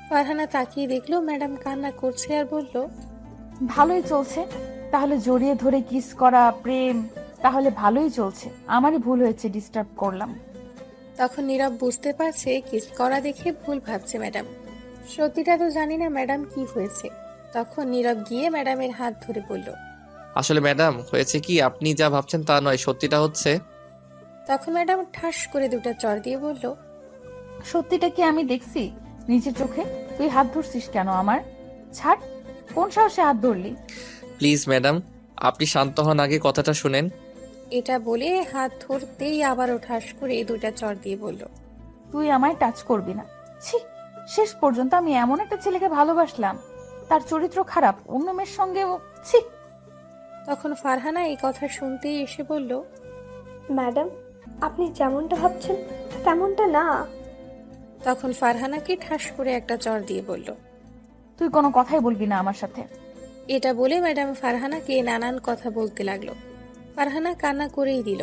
ফারহানা তাকিয়ে দেখলো ম্যাডাম কান্না করছে আর বলল, ভালোই চলছে তাহলে, জড়িয়ে ধরে কিস করা প্রেম তাহলে ভালোই চলছে। আমারই ভুল হয়েছে, ডিস্টার্ব করলাম। তখন নীরব বুঝতে পারছে কিস করা দেখে ভুল ভাবছে ম্যাডাম। সত্যিটা তো জানি না ম্যাডাম কি হয়েছে। তখন নীরব গিয়ে ম্যাডামের হাত ধরে বলল, আসলে ম্যাডাম হয়েছে কি, আপনি যা ভাবছেন তা নয়, সত্যিটা হচ্ছে। তখন ম্যাডাম ঠাস করে দুটো চড় দিয়ে বলল, সত্যিটা কি আমি দেখছি নিজের চোখে। তুই হাত ধরছিস কেন আমার? ছাড়, কোন সাহসে হাত ধরলি? প্লিজ ম্যাডাম, আপনি শান্ত হন, আগে কথাটা শুনেন। এটা বলে হাত ধরতেই আবারও ঠাস করে দুটা চড় দিয়ে বলল, তুই আমায় টাচ করবি না। ছি, শেষ পর্যন্ত আমি এমন একটা ছেলেকে ভালোবাসলাম, তার চরিত্র খারাপ, অন্য মেয়ের সঙ্গেও। ছি। তখন ফারহানা এই কথা শুনতেই এসে বলল, ম্যাডাম আপনি যেমনটা ভাবছেন তেমনটা না। তখন ফারহানাকে ঠাস করে একটা চড় দিয়ে বলল, তুই কোনো কথাই বলবি না আমার সাথে। এটা বলে ম্যাডাম ফারহানাকে নানান কথা বলতে লাগলো। ফারহানা কান্না করেই দিল।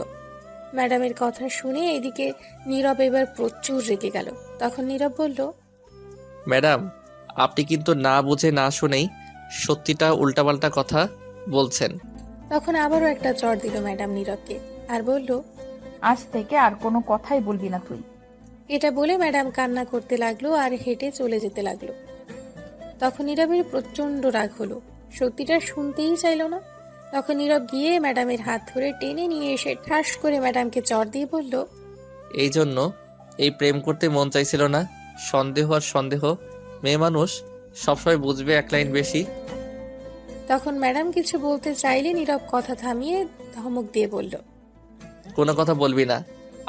ম্যাডামের কথা শুনে এদিকে নীরব এবার প্রচুর রেগে গেল। তখন নীরব বলল, ম্যাডাম আপনি কিন্তু না বুঝে না শুনেই সত্যিটা উল্টাপাল্টা কথা বলছেন। তখন আবারও একটা চড় দিল ম্যাডাম নীরবকে আর বলল, আজ থেকে আর কোনো কথাই বলবি না তুই। এটা বলে ম্যাডাম কান্না করতে লাগলো আর হেঁটে চলে যেতে লাগলো। তখন নীরবের প্রচন্ড রাগ হলো, সত্যিটা শুনতেই চাইল না। তখন নীরব গিয়ে ম্যাডামের হাত ধরে টেনে নিয়ে এসে ঠাস করে ম্যাডামকে চড় দিয়ে বলল, এই জন্য এই প্রেম করতে মন চাইছিল না। সন্দেহ আর সন্দেহ, মেয়ে মানুষ সবসময় বুঝবে এক লাইন বেশি। তখন ম্যাডাম কিছু বলতে চাইলে নীরব কথা থামিয়ে ধমক দিয়ে বলল, কোনো কথা বলবি না,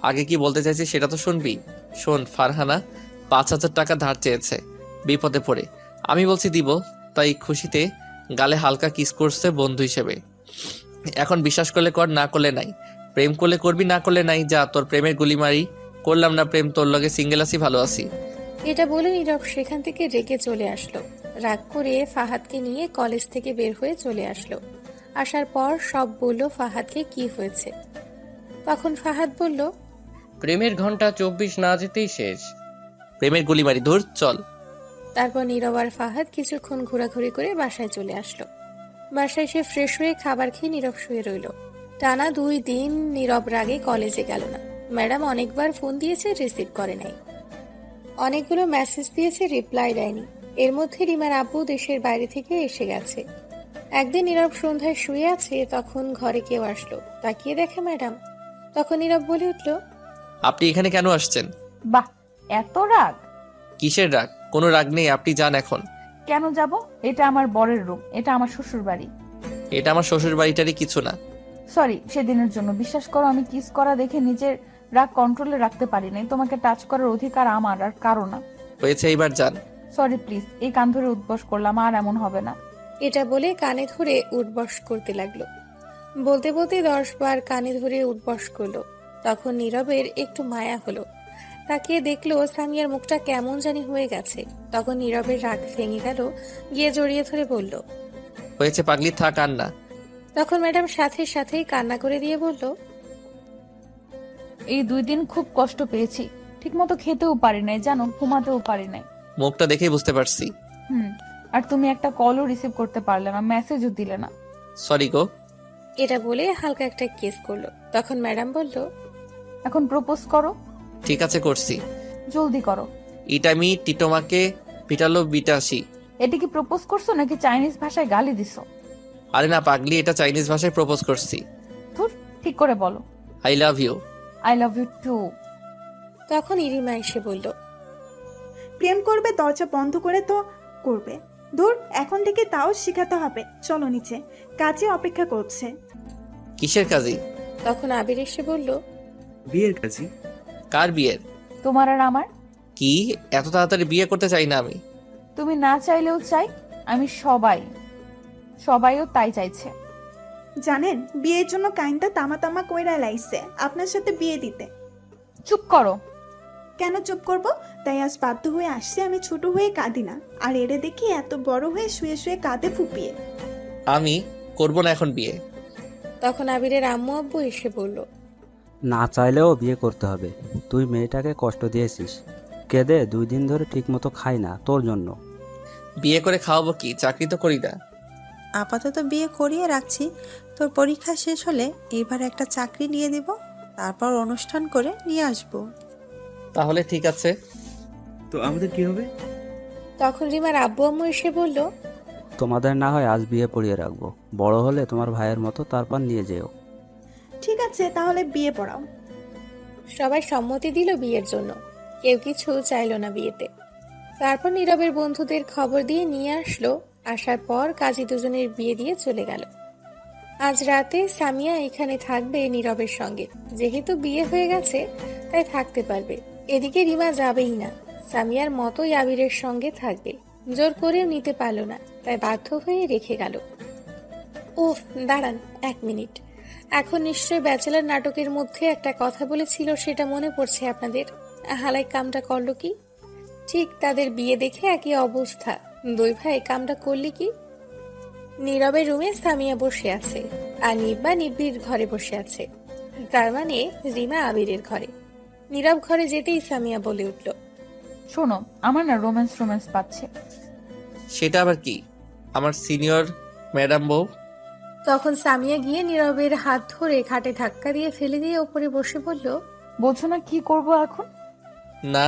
আগে কি বলতে চাইছি সেটা তো শুনবি। শোন, ফারহানা 5,000 টাকা ধার চেয়েছে বিপদে পড়ে, আমি বলছি দিব, তাই খুশিতে গালে হালকা কিস করছে বন্ধু হিসেবে। এখন বিশ্বাস করলে কর, না করলে নাই। প্রেম করলে করবি, না করলে নাই। যা, তোর প্রেমের গুলি মারি। করলাম না প্রেম, তোর লগে সিঙ্গেল আছি, ভালো আছি। এটা বলে নীরব সেখান থেকে রেগে চলে আসলো। রাগ করে ফাহাদকে নিয়ে কলেজ থেকে বের হয়ে চলে আসলো। আসার পর সব বলল ফাহাদকে কি হয়েছে। তখন ফাহাদ বলল, প্রেমের ঘন্টা 24 না যেতেই শেষ। প্রেমের গুলি মারি, ধুর চল। তারপর নীরব আর ফাহাদ কিছুক্ষণ ঘোরাঘুরি করে বাসায় চলে আসলো। বাসায় এসে ফ্রেশ হয়ে খাবার খেয়ে নীরব শুয়ে রইল। টানা 2 দিন নীরব রাগে কলেজে গেল না। ম্যাডাম অনেকবার ফোন দিয়েছে, রিসিভ করে নাই। অনেকগুলো মেসেজ দিয়েছে, রিপ্লাই দেয়নি। এর মধ্যে রিমার আব্বু দেশের বাইরে থেকে এসে গেছে। একদিন নীরব সন্ধ্যায় শুয়ে আছে, তখন ঘরে কেউ আসলো। তাকিয়ে দেখে ম্যাডাম। তখন নীরব বলে উঠল, আপনি এখানে কেন আসছেন? বাহ, এত রাগ? কিসের রাগ? কোনো রাগ নেই, আপনি যান এখন। কেন যাব? এটা আমার বরের রুম, এটা আমার শ্বশুর বাড়ি। এটা আমার শ্বশুর বাড়িটারই কিছু না। সরি সেদিনের জন্য। বিশ্বাস করো, আমি কিস করা দেখে নিজের রাগ কন্ট্রোলে রাখতে পারি নাই। তোমাকে টাচ করার অধিকার আমার, আর কারো না। হয়েছে, এইবার যান। সরি প্লিজ, এই কান ধরে উদ্বাস করলাম, আর এমন হবে না। এটা বলে কানে ধরে উঠবস করতে লাগলো। বলতে বলতে 10 বার কানে ধরে উঠবস করলো। তখন নীরবের একটু মায়া হলো। তাকিয়ে দেখলো সামিয়ার মুখটা কেমন জানি হয়ে গেছে। তখন নীরবের রাগ ভেঙে গেল, গিয়ে জড়িয়ে ধরে বলল, হয়েছে পাগলি, থাক আর না। তখন ম্যাডাম সাথে সাথেই কান্না করে দিয়ে বলল, এই 2 দিন খুব কষ্ট পেয়েছি, ঠিকমতো খেতেও পারি নাই, জানো, ঘুমাতেও পারি নাই। মুখটা দেখেই বুঝতে পারছি। আর তুমি একটা কলও রিসিভ করতে পারলে না, মেসেজও দিলে না। সরি গো। এটা বলে হালকা একটা কিস করলো। তখন ম্যাডাম বলল, এখন প্রপোজ করো। ঠিক আছে, করছি। জলদি করো। ইটামি টিটোমাকে পিটালো বিটাসি। এটা কি প্রপোজ করছো নাকি চাইনিজ ভাষায় গালি দিছো? আরে না পাগলি, এটা চাইনিজ ভাষায় প্রপোজ করছি। ধুর, ঠিক করে বলো। I love you. I love you too. তখন ইরিমা এসে বলল, প্রেম করবে দরজা বন্ধ করে তো করবে। দূর, এখন থেকে তাও শেখাতে হবে। চলো নিচে, কাজে অপেক্ষা করছে। কিসের কাজী? তখন আবির এসে বলল, বিয়ের কাজী। কার বিয়ের? তোমার আর আমার। কি এত তাড়াতাড়ি বিয়ে করতে চাই না আমি। তুমি না চাইলেও চাই, আমি সবাইও তাই চাইছে। জানেন, বিয়ের জন্য কাইনটা তামা তামা কইরা লাইছে আপনার সাথে বিয়ে দিতে। চুপ করো। কেন চুপ করব? তাই আজ বাধ্য হয়ে আসছে। আমি ছোট হয়ে কাঁদি না, আর এরে দেখি এত বড় হয়ে শুয়ে শুয়ে কাঁদে ফুপিয়ে। আমি করব না এখন বিয়ে। তখন আবিরের আম্মু আব্বু এসে বলল, না চাইলেও বিয়ে করতে হবে। তুই মেয়েটাকে কষ্ট দিয়েছিস, কেঁদে 2 দিন ধরে ঠিকমতো খাই না তোর জন্য। বিয়ে করে খাওয়াবো কি? চাকরি তো করি না। আপাতত বিয়ে করিয়ে রাখছি, তোর পরীক্ষা শেষ হলে এবার একটা চাকরি নিয়ে দিব, তারপর অনুষ্ঠান করে নিয়ে আসবো। তাহলে ঠিক আছে। তো আমাদের কি হবে? তখন রিমার আব্বু আম্মু এসে বলল, তোমাদের না হয় আজ বিয়ে পড়িয়ে রাখবো, বড় হলে তোমার ভাইয়ের মতো তারপর নিয়ে যেও। ঠিক আছে, তাহলে বিয়ে পড়াও। সবাই সম্মতি দিল বিয়ের জন্য। কেউ কিছু চাইল না বিয়েতে। তারপর নীরবের বন্ধুদের খবর দিয়ে নিয়ে আসলো। আসার পর কাজী দুজনের বিয়ে দিয়ে চলে গেল। আজ রাতে সামিয়া এখানে থাকবে নীরবের সঙ্গে। যেহেতু বিয়ে হয়ে গেছে তাই থাকতে পারবে। এদিকে রিমা যাবেই না, সামিয়ার মতোই আবিরের সঙ্গে থাকবে। জোর করেও নিতে পারল না, তাই বাধ্য হয়ে রেখে গেল। উফ, দাঁড়ান 1 মিনিট। এখন নিশ্চয় ব্যাচেলার নাটকের মধ্যে একটা কথা বলেছিল, সেটা মনে পড়ছে আপনাদের? হালাই কামটা করলো কি? ঠিক তাদের বিয়ে দেখে একই অবস্থা। 2 ভাই কামটা করলি কি? নীরবের রুমে সামিয়া বসে আছে, আর নিব্বা নিব্বির ঘরে বসে আছে। তার মানে রিমা আবিরের ঘরে। নীরব ঘরে যেতেই সামিয়া বলে উঠল, শোনো, আমার না রোম্যান্স পাচ্ছে। সেটা আবার কি? আমার সিনিয়র ম্যাডাম বউ। তখন সামিয়া গিয়ে নীরবের হাত ধরে খাটে ধাক্কা দিয়ে ফেলে দিয়ে ওপরে বসে বলল, বোঝো না কি করব এখন? না।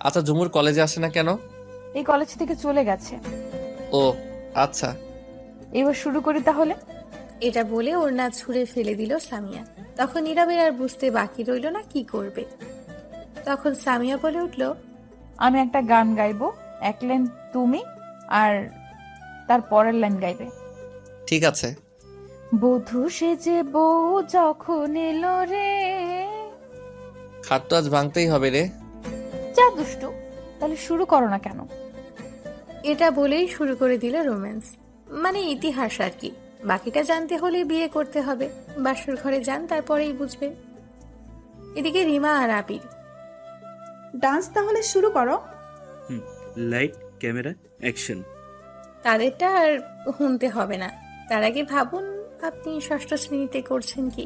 আচ্ছা, ঝুমুর কলেজে আসে না কেন? এই কলেজ থেকে চলে গেছে। ও আচ্ছা। এবার শুরু করি তাহলে। এটা বলে ওর না ছুঁড়ে ফেলে দিল সামিয়া। তখন নীরবের আর বুঝতে বাকি রইল না কি করবে। তখন সামিয়া বলে উঠল, আমি একটা গান গাইবো, 1 লাইন তুমি আর তার পরের লাইন গাইবে। ঠিক আছে। বধূ সেজে বউ যখন এলো রে। খাট তো আজ ভাঙতেই হবে রে। যা দুষ্টু, তাহলে শুরু করো না কেন? এটা বলেই শুরু করে দিল রোম্যান্স, মানে ইতিহাস আর কি। বাকিটা জানতে হলে বিয়ে করতে হবে। বাসর ঘরে যান, তারপরেই বুঝবেন। এদিকে রিমা আর আবির, ডান্স তাহলে শুরু করো। Light, camera, action. তাদেরটা আর শুনতে হবে না। তার আগে ভাবুন, আপনি 6ষ্ঠ শ্রেণীতে করছেন কি?